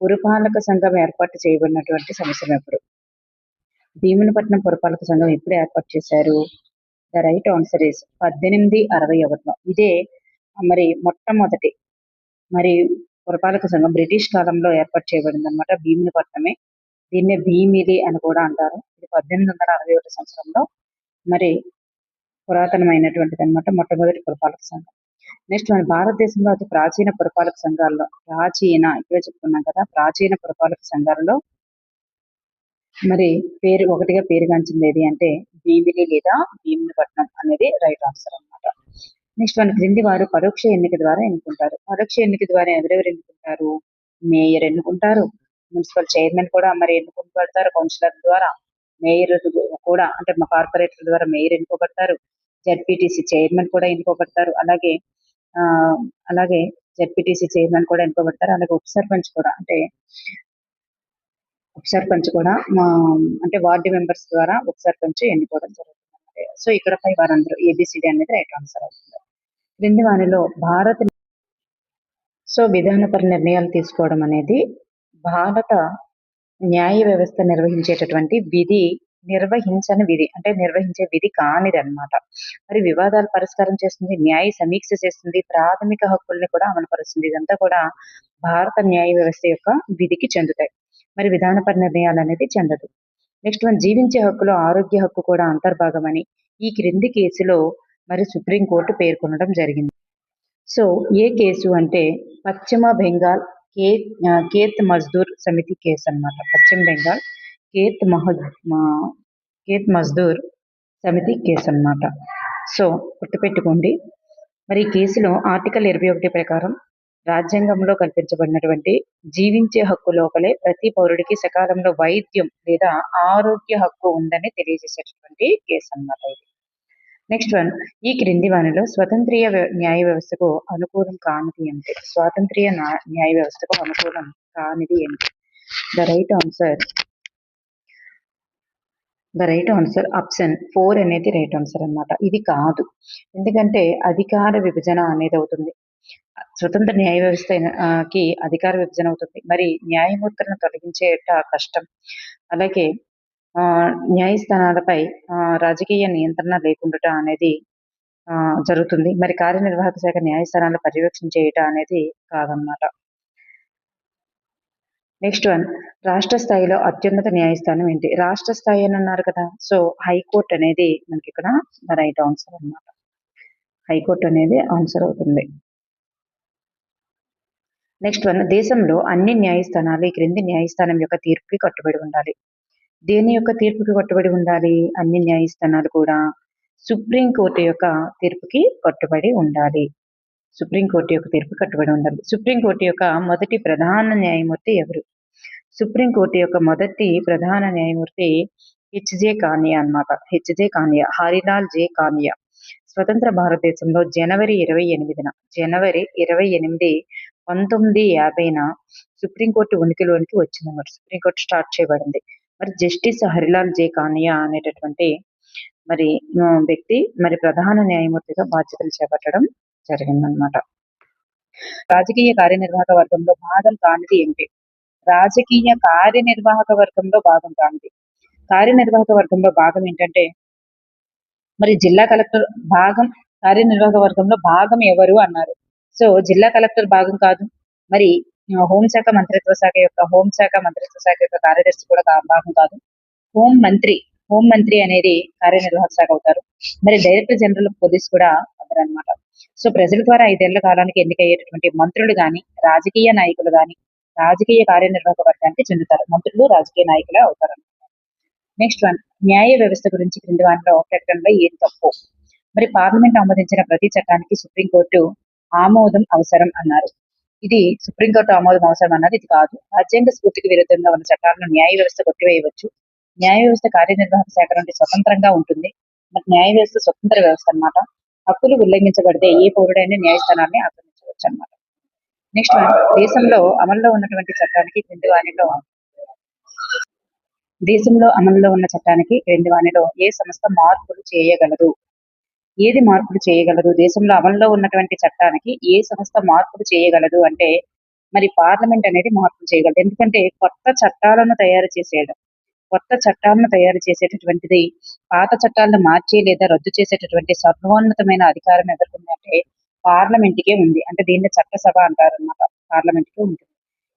పురపాలక సంఘం ఏర్పాటు చేయబడినటువంటి సంవత్సరం ఎప్పుడు? భీమునిపట్నం పురపాలక సంఘం ఎప్పుడు ఏర్పాటు చేశారు? ద రైట్ ఆన్సర్ ఇస్ 1861లో. ఇదే మరి మొట్టమొదటి మరి పురపాలక సంఘం బ్రిటిష్ కాలంలో ఏర్పాటు చేయబడిందన్నమాట. భీమునిపట్నమే. దీన్నే భీమిలి అని కూడా అంటారు. ఇది 1861 సంవత్సరంలో మరి పురాతనమైనటువంటిదన్నమాట. మొట్టమొదటి పురపాలక సంఘం. నెక్స్ట్ మన భారతదేశంలో అతి ప్రాచీన పురపాలక సంఘాల్లో ఇప్పుడే చెప్పుకున్నాం కదా! ప్రాచీన పురపాలక సంఘాలలో మరి ఒకటిగా పేరుగాంచింది ఏది అంటే భీమిలి లేదా భీమునిపట్నం అనేది రైట్ ఆన్సర్ అన్నమాట. నెక్స్ట్ మన క్రింది వారు పరోక్ష ఎన్నిక ద్వారా ఎన్నుకుంటారు. పరోక్ష ఎన్నిక ద్వారా ఎవరెవరు ఎన్నుకుంటారు? మేయర్ ఎన్నుకుంటారు. మున్సిపల్ చైర్మన్ కూడా మరి ఎన్నుకోబడతారు కౌన్సిలర్ ద్వారా. మేయర్ కూడా అంటే మా కార్పొరేటర్ ద్వారా మేయర్ ఎన్నుకోబడతారు. జెడ్పీటీసీ చైర్మన్ కూడా ఎన్నుకోబడతారు. అలాగే ఆ అలాగే జెడ్పీటీసీ చైర్మన్ కూడా ఎన్నుకోబడతారు. అలాగే ఉప సర్పంచ్ కూడా అంటే వార్డు మెంబర్స్ ద్వారా ఉప సర్పంచ్ ఎన్నుకోవడం జరుగుతుంది. సో ఇక్కడ పై వారందరూ ఏబిసిడి అనేది రైట్ ఆన్సర్ అవుతుంది. క్రింది వానిలో విధానపర నిర్ణయాలు తీసుకోవడం అనేది భారత న్యాయ వ్యవస్థ నిర్వహించేటటువంటి నిర్వహించని విధి అంటే నిర్వహించే విధి కానిది అన్నమాట. మరి వివాదాలు పరిష్కారం చేస్తుంది, న్యాయ సమీక్ష చేస్తుంది, ప్రాథమిక హక్కుల్ని కూడా అమలుపరుస్తుంది. ఇదంతా కూడా భారత న్యాయ వ్యవస్థ యొక్క విధికి చెందుతాయి. మరి విధానపర నిర్ణయాలు అనేది చెందదు. నెక్స్ట్ మన జీవించే హక్కులో ఆరోగ్య హక్కు కూడా అంతర్భాగమని ఈ క్రింది కేసులో మరి సుప్రీంకోర్టు పేర్కొనడం జరిగింది. సో ఏ కేసు అంటే పశ్చిమ బెంగాల్ కేత్ మజ్దూర్ సమితి కేసు అన్నమాట. పశ్చిమ బెంగాల్ కేత్ మజ్దూర్ సమితి కేసు అన్నమాట. సో గుర్తుపెట్టుకోండి. మరి ఈ కేసులో ఆర్టికల్ 21 ప్రకారం రాజ్యాంగంలో కల్పించబడినటువంటి జీవించే హక్కు లోపలే ప్రతి పౌరుడికి సకాలంలో వైద్యం లేదా ఆరోగ్య హక్కు ఉందని తెలియజేసేటటువంటి కేసు అన్నమాట ఇది. నెక్స్ట్ వన్ ఈ క్రింది వానిలో స్వతంత్రీయ న్యాయ వ్యవస్థకు అనుకూలం కానిది ఏమిటి? స్వాతంత్రీయ న్యాయ వ్యవస్థకు అనుకూలం కానిది ఏమిటి? ద రైట్ ఆన్సర్ ఆప్షన్ 4 అనేది రైట్ ఆన్సర్ అన్నమాట. ఇది కాదు. ఎందుకంటే అధికార విభజన అనేది అవుతుంది. స్వతంత్ర న్యాయ వ్యవస్థకి అధికార విభజన అవుతుంది. మరి న్యాయమూర్తులను తొలగించేట కష్టం. అలాగే న్యాయస్థానాలపై రాజకీయ నియంత్రణ లేకుండుట అనేది జరుగుతుంది. మరి కార్యనిర్వాహక శాఖ న్యాయస్థానాలను పర్యవేక్షణ చేయటం అనేది కాదన్నమాట. నెక్స్ట్ వన్ రాష్ట్ర స్థాయిలో అత్యున్నత న్యాయస్థానం ఏంటి? రాష్ట్ర స్థాయి అని అన్నారు కదా. సో హైకోర్టు అనేది మనకి ఇక్కడ రైట్ ఆన్సర్ అన్నమాట. హైకోర్టు అనేది ఆన్సర్ అవుతుంది. నెక్స్ట్ వన్ దేశంలో అన్ని న్యాయస్థానాలు ఈ క్రింది న్యాయస్థానం యొక్క తీర్పుకి కట్టుబడి ఉండాలి. దేని యొక్క తీర్పుకి కట్టుబడి ఉండాలి? అన్ని న్యాయస్థానాలు కూడా సుప్రీంకోర్టు యొక్క తీర్పుకి కట్టుబడి ఉండాలి. సుప్రీంకోర్టు యొక్క తీర్పు కట్టుబడి ఉండాలి. సుప్రీంకోర్టు యొక్క మొదటి ప్రధాన న్యాయమూర్తి ఎవరు? సుప్రీంకోర్టు యొక్క మొదటి ప్రధాన న్యాయమూర్తి హెచ్జే కానియా అన్నమాట. హెచ్జే కానియా, హరిలాల్ జే కానియా. స్వతంత్ర భారతదేశంలో జనవరి 28 1950న సుప్రీంకోర్టు ఉనికిలోనికి వచ్చిందన్నమాట. సుప్రీంకోర్టు స్టార్ట్ చేయబడింది. మరి జస్టిస్ హరిలాల్ జే కానియా అనేటటువంటి మరి వ్యక్తి మరి ప్రధాన న్యాయమూర్తిగా బాధ్యతలు చేపట్టడం జరిగిందనమాట. రాజకీయ కార్యనిర్వాహక వర్గంలో భాగం కానిది ఏమిటి? రాజకీయ కార్యనిర్వాహక వర్గంలో భాగం కానిది. కార్యనిర్వాహక వర్గంలో భాగం ఏంటంటే మరి జిల్లా కలెక్టర్ భాగం. కార్యనిర్వాహక వర్గంలో భాగం ఎవరు అన్నారు. సో జిల్లా కలెక్టర్ భాగం కాదు. మరి హోంశాఖ మంత్రిత్వ శాఖ యొక్క కార్యదర్శి కూడా భాగం కాదు. హోంమంత్రి అనేది కార్యనిర్వాహక శాఖ అవుతారు. మరి డైరెక్టర్ జనరల్ ఆఫ్ పోలీస్ కూడా అవుతారు అనమాట. సో ప్రజల ద్వారా 5 ఏళ్ల కాలానికి ఎన్నికయ్యేటటువంటి మంత్రులు గాని రాజకీయ నాయకులు గాని రాజకీయ కార్యనిర్వాహక వర్గానికి చెందుతారు. మంత్రులు రాజకీయ నాయకులే అవుతారు. నెక్స్ట్ వన్ న్యాయ వ్యవస్థ గురించి క్రింది వాటిలో ప్రకటనలో ఏది తప్పు? మరి పార్లమెంట్ ఆమోదించిన ప్రతి చట్టానికి సుప్రీంకోర్టు ఆమోదం అవసరం అన్నారు. ఇది సుప్రీంకోర్టు ఆమోదం అవసరం అన్నది ఇది కాదు. రాజ్యాంగ స్ఫూర్తికి విరుద్ధంగా ఉన్న చట్టాలను న్యాయ వ్యవస్థ కొట్టివేయవచ్చు. న్యాయ వ్యవస్థ కార్యనిర్వాహక శాఖ నుండి స్వతంత్రంగా ఉంటుంది. మరి న్యాయ వ్యవస్థ స్వతంత్ర వ్యవస్థ అన్నమాట. హక్కులు ఉల్లంఘించబడితే ఏ పౌరుడైనా న్యాయస్థానాన్ని ఆక్రమించవచ్చు అన్నమాట. నెక్స్ట్ వన్ దేశంలో అమల్లో ఉన్న చట్టానికి క్రింది వానిలో ఏ సంస్థ మార్పులు చేయగలదు? ఏది మార్పులు చేయగలదు? దేశంలో అమల్లో ఉన్నటువంటి చట్టానికి ఏ సంస్థ మార్పులు చేయగలదు అంటే మరి పార్లమెంట్ అనేది మార్పులు చేయగలదు. ఎందుకంటే కొత్త చట్టాలను తయారు చేసేటటువంటిది పాత చట్టాలను మార్చి లేదా రద్దు చేసేటటువంటి సర్వోన్నతమైన అధికారం ఎవరికి అంటే పార్లమెంట్‌కే ఉంది. అంటే దీన్ని చట్టసభ అంటారన్నమాట. పార్లమెంట్‌కే ఉంటుంది.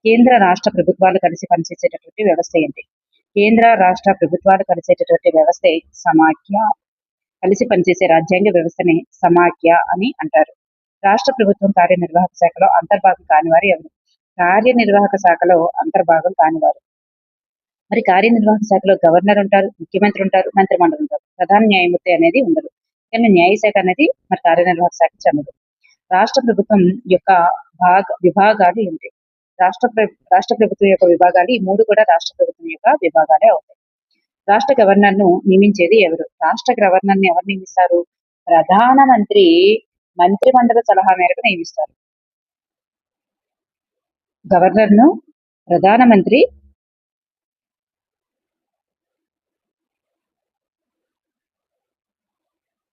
కేంద్ర, రాష్ట్ర ప్రభుత్వాలు కలిసి పనిచేసేటటువంటి వ్యవస్థ ఏంటి? కేంద్ర, రాష్ట్ర ప్రభుత్వాలు కలిసేటటువంటి వ్యవస్థే సమాఖ్య. కలిసి పనిచేసే రాజ్యాంగ వ్యవస్థని సమాఖ్య అని అంటారు. రాష్ట్ర ప్రభుత్వం కార్యనిర్వాహక శాఖలో అంతర్భాగం కానివారు ఎవరు? కార్యనిర్వాహక శాఖలో అంతర్భాగం కానివారు. మరి కార్యనిర్వాహక శాఖలో గవర్నర్ ఉంటారు, ముఖ్యమంత్రి ఉంటారు, మంత్రిమండలి ఉంటారు. ప్రధాన న్యాయమూర్తి అనేది ఉండదు. కానీ న్యాయశాఖ అనేది మరి కార్యనిర్వాహక శాఖ చెందదు. రాష్ట్ర ప్రభుత్వం యొక్క విభాగాలు ఏంటి? రాష్ట్ర ప్రభుత్వం యొక్క విభాగాలు ఈ మూడు కూడా రాష్ట్ర ప్రభుత్వం యొక్క విభాగాలే అవుతాయి. రాష్ట్ర గవర్నర్ ను నియమించేది ఎవరు? రాష్ట్ర గవర్నర్ ని ఎవరు నియమిస్తారు? ప్రధానమంత్రి మంత్రిమండలి సలహా మేరకు నియమిస్తారు. గవర్నర్ ను ప్రధానమంత్రి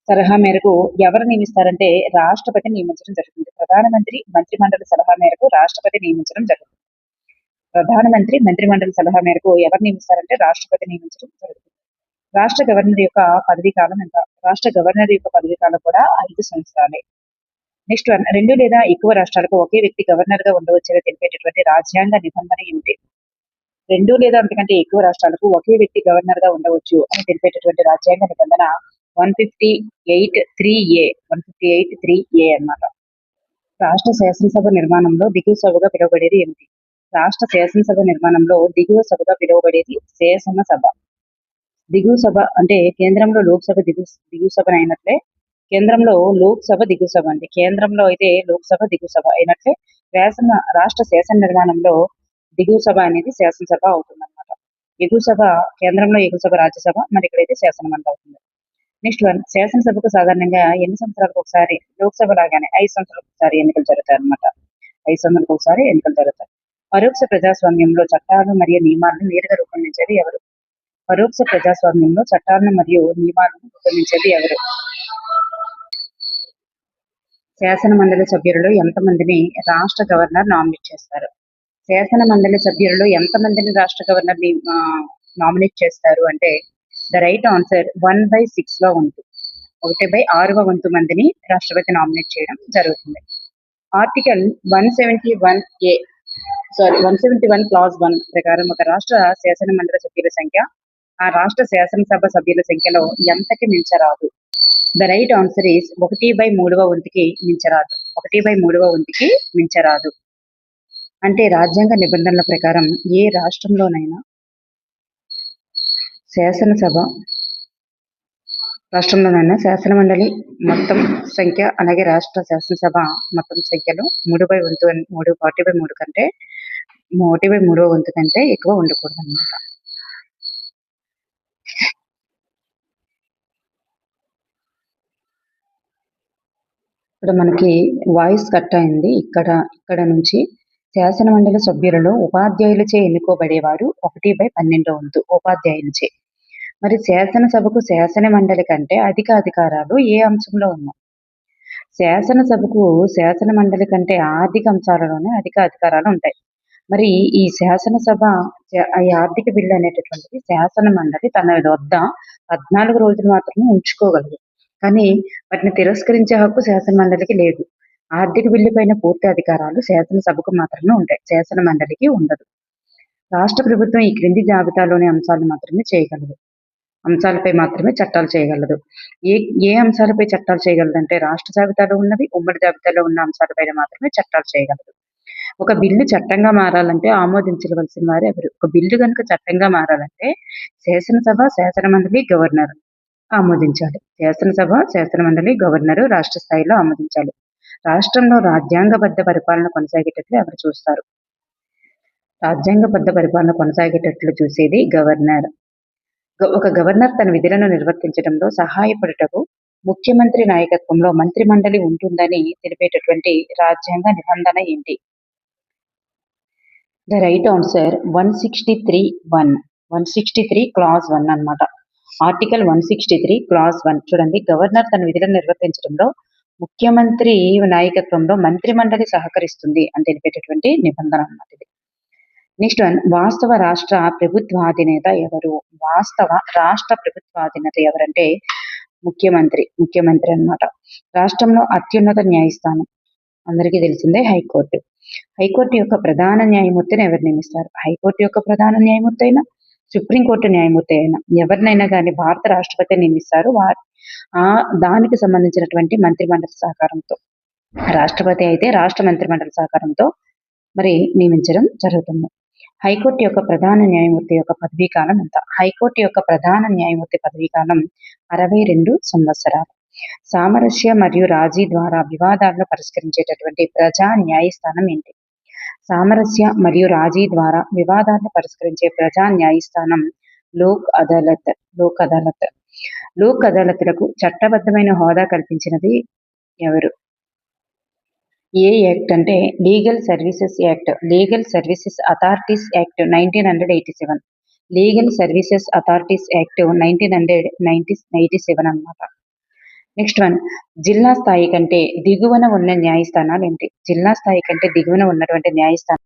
సలహా మేరకు ఎవరు నియమిస్తారంటే రాష్ట్రపతి నియమించడం జరుగుతుంది. ప్రధానమంత్రి మంత్రిమండలి సలహా మేరకు రాష్ట్రపతి నియమించడం జరుగుతుంది. ప్రధానమంత్రి మంత్రిమండలి సలహా మేరకు ఎవరు నియమిస్తారంటే రాష్ట్రపతి నియమించడం జరుగుతుంది. రాష్ట్ర గవర్నర్ యొక్క పదవీ కాలం ఎంత? రాష్ట్ర గవర్నర్ యొక్క పదవీ కాలం కూడా 5 సంవత్సరాలే. నెక్స్ట్ వన్, 2 లేదా ఎక్కువ రాష్ట్రాలకు ఒకే వ్యక్తి గవర్నర్ గా ఉండవచ్చని తెలిపేటటువంటి రాజ్యాంగ నిబంధన ఏమిటి? 2 లేదా అంతకంటే ఎక్కువ రాష్ట్రాలకు ఒకే వ్యక్తి గవర్నర్ గా ఉండవచ్చు అని తెలిపేటటువంటి రాజ్యాంగ నిబంధన 158(3)(a). 158(3)(a) అన్నమాట. రాష్ట్ర శాసనసభ నిర్మాణంలో దిగువ సభగా పిలువబడేది ఏమిటి? రాష్ట్ర శాసనసభ నిర్మాణంలో దిగువ సభగా పిలువబడేది శాసనసభ. దిగువ సభ అంటే కేంద్రంలో లోక్సభ దిగువ సభ అయినట్లే, కేంద్రంలో లోక్సభ దిగువ సభ అండి. కేంద్రంలో అయితే లోక్సభ దిగువ సభ అయినట్లే రాష్ట్ర శాసన నిర్మాణంలో దిగువ సభ అనేది శాసనసభ అవుతుంది అనమాట. ఎగువ సభ కేంద్రంలో ఎగువ సభ రాజ్యసభ, మరి ఇక్కడైతే శాసనమండలి అవుతుంది. నెక్స్ట్ వన్, శాసనసభకు సాధారణంగా ఎన్ని సంవత్సరాలకు ఒకసారి, లోక్సభ లాగానే 5 సంవత్సరాలకు ఒకసారి ఎన్నికలు జరుగుతాయి అనమాట. 5 సంవత్సరాలకు ఒకసారి ఎన్నికలు జరుగుతాయి. పరోక్ష ప్రజాస్వామ్యంలో చట్టాలు మరియు నియమాలను నేరుగా రూపొందించేది ఎవరు? పరోక్ష ప్రజాస్వామ్యంలో చట్టాలను మరియు నియమాలను రూపొందించేది ఎవరు? శాసన మండలి సభ్యులలో ఎంతమందిని రాష్ట్ర గవర్నర్ నామినేట్ చేస్తారు? శాసన మండలి సభ్యులలో ఎంతమందిని రాష్ట్ర గవర్నర్ నామినేట్ చేస్తారు అంటే ద రైట్ ఆన్సర్ 1/6 వంతు. 1/6 వంతు మందిని రాష్ట్రపతి నామినేట్ చేయడం జరుగుతుంది. ఆర్టికల్ 171 క్లాజ్ 1 ప్రకారం ఒక రాష్ట్ర శాసన మండలి సభ్యుల సంఖ్య ఆ రాష్ట్ర శాసనసభ సభ్యుల సంఖ్యలో ఎంతకి మించరాదు? ద రైట్ ఆన్సర్ ఈస్ 1/3 వంతుకి మించరాదు. 1/3 వంతుకి మించరాదు. అంటే రాజ్యాంగ నిబంధనల ప్రకారం ఏ రాష్ట్రంలోనైనా శాసన మండలి మొత్తం సంఖ్య అలాగే రాష్ట్ర శాసనసభ మొత్తం సంఖ్యలో 40/3 కంటే 1/3 వంతు కంటే ఎక్కువ ఉండకూడదు అన్నమాట. ఇప్పుడు మనకి వాయిస్ కట్ అయింది. ఇక్కడ నుంచి శాసన మండలి సభ్యులలో ఉపాధ్యాయులచే ఎన్నుకోబడేవారు 1/12 వంతు ఉపాధ్యాయులచే. మరి శాసనసభకు శాసన మండలి కంటే అధిక అధికారాలు ఏ అంశంలో ఉన్నాయి? శాసనసభకు శాసన మండలి కంటే ఆర్థిక అంశాలలోనే అధిక అధికారాలు ఉంటాయి. మరి ఈ శాసనసభ ఈ ఆర్థిక బిల్లు అనేటటువంటిది శాసన మండలి తన వద్ద 14 రోజులు మాత్రమే ఉంచుకోగలదు. కానీ వాటిని తిరస్కరించే హక్కు శాసన మండలికి లేదు. ఆర్థిక బిల్లు పైన పూర్తి అధికారాలు శాసనసభకు మాత్రమే ఉంటాయి, శాసన మండలికి ఉండదు. రాష్ట్ర ప్రభుత్వం ఈ క్రింది జాబితాలోని అంశాలపై మాత్రమే చట్టాలు చేయగలదు. ఏ అంశాలపై చట్టాలు చేయగలదంటే రాష్ట్ర జాబితాలో ఉన్నవి, ఉమ్మడి జాబితాలో ఉన్న అంశాలపైన మాత్రమే చట్టాలు చేయగలదు. ఒక బిల్లు చట్టంగా మారాలంటే ఆమోదించవలసిన వారు ఎవరు? ఒక బిల్లు కనుక చట్టంగా మారాలంటే శాసనసభ, శాసన మండలి, గవర్నర్ ఆమోదించాలి. శాసనసభ, శాసన మండలి, గవర్నరు రాష్ట్ర స్థాయిలో ఆమోదించాలి. రాష్ట్రంలో రాజ్యాంగబద్ధ పరిపాలన కొనసాగేటట్లు ఎవరు చూస్తారు? రాజ్యాంగబద్ధ పరిపాలన కొనసాగేటట్లు చూసేది గవర్నర్. ఒక గవర్నర్ తన విధులను నిర్వర్తించడంలో సహాయపడుటకు ముఖ్యమంత్రి నాయకత్వంలో మంత్రిమండలి ఉంటుందని తెలిపేటటువంటి రాజ్యాంగ నిబంధన ఏంటి? ద రైట్ ఆన్సర్ 163 క్లాజ్ 1 అన్నమాట. ఆర్టికల్ 163 క్లాజ్ 1 చూడండి. గవర్నర్ తన విధులను నిర్వర్తించడంలో ముఖ్యమంత్రి నాయకత్వంలో మంత్రిమండలి సహకరిస్తుంది అని తెలిపేటటువంటి నిబంధన అన్నమాట ఇది. నెక్స్ట్ వన్, వాస్తవ రాష్ట్ర ప్రభుత్వాధినేత ఎవరు? వాస్తవ రాష్ట్ర ప్రభుత్వాధినేత ఎవరంటే ముఖ్యమంత్రి అన్నమాట. రాష్ట్రంలో అత్యున్నత న్యాయస్థానం అందరికీ తెలిసిందే హైకోర్టు. హైకోర్టు యొక్క ప్రధాన న్యాయమూర్తిని ఎవరు నియమిస్తారు? హైకోర్టు యొక్క ప్రధాన న్యాయమూర్తి అయినా, సుప్రీంకోర్టు న్యాయమూర్తి అయినా ఎవరినైనా కానీ భారత రాష్ట్రపతి నియమిస్తారు. దానికి సంబంధించినటువంటి మంత్రిమండలి సహకారంతో. రాష్ట్రపతి అయితే రాష్ట్ర మంత్రిమండలి సహకారంతో మరి నియమించడం జరుగుతుంది. హైకోర్టు యొక్క ప్రధాన న్యాయమూర్తి యొక్క పదవీ కాలం ఎంత? హైకోర్టు యొక్క ప్రధాన న్యాయమూర్తి పదవీ కాలం 62 సంవత్సరాలు. సామరస్య మరియు రాజీ ద్వారా వివాదాలను పరిష్కరించేటటువంటి ప్రజా న్యాయస్థానం ఏంటి? సామరస్య మరియు రాజీ ద్వారా వివాదాలను పరిష్కరించే ప్రజా న్యాయస్థానం లోక్ అదాలత్. లోక్ అదాలత్లకు చట్టబద్ధమైన హోదా కల్పించినది ఎవరు? ఏ యాక్ట్ అంటే legal services act. Legal services authorities act 1987. Legal services authorities act 1987 అన్నమాట. నెక్స్ట్ వన్, జిల్లా స్థాయి కంటే దిగువన ఉన్న న్యాయస్థానాలు ఏంటి? జిల్లా స్థాయి కంటే దిగువన ఉన్నటువంటి న్యాయస్థానం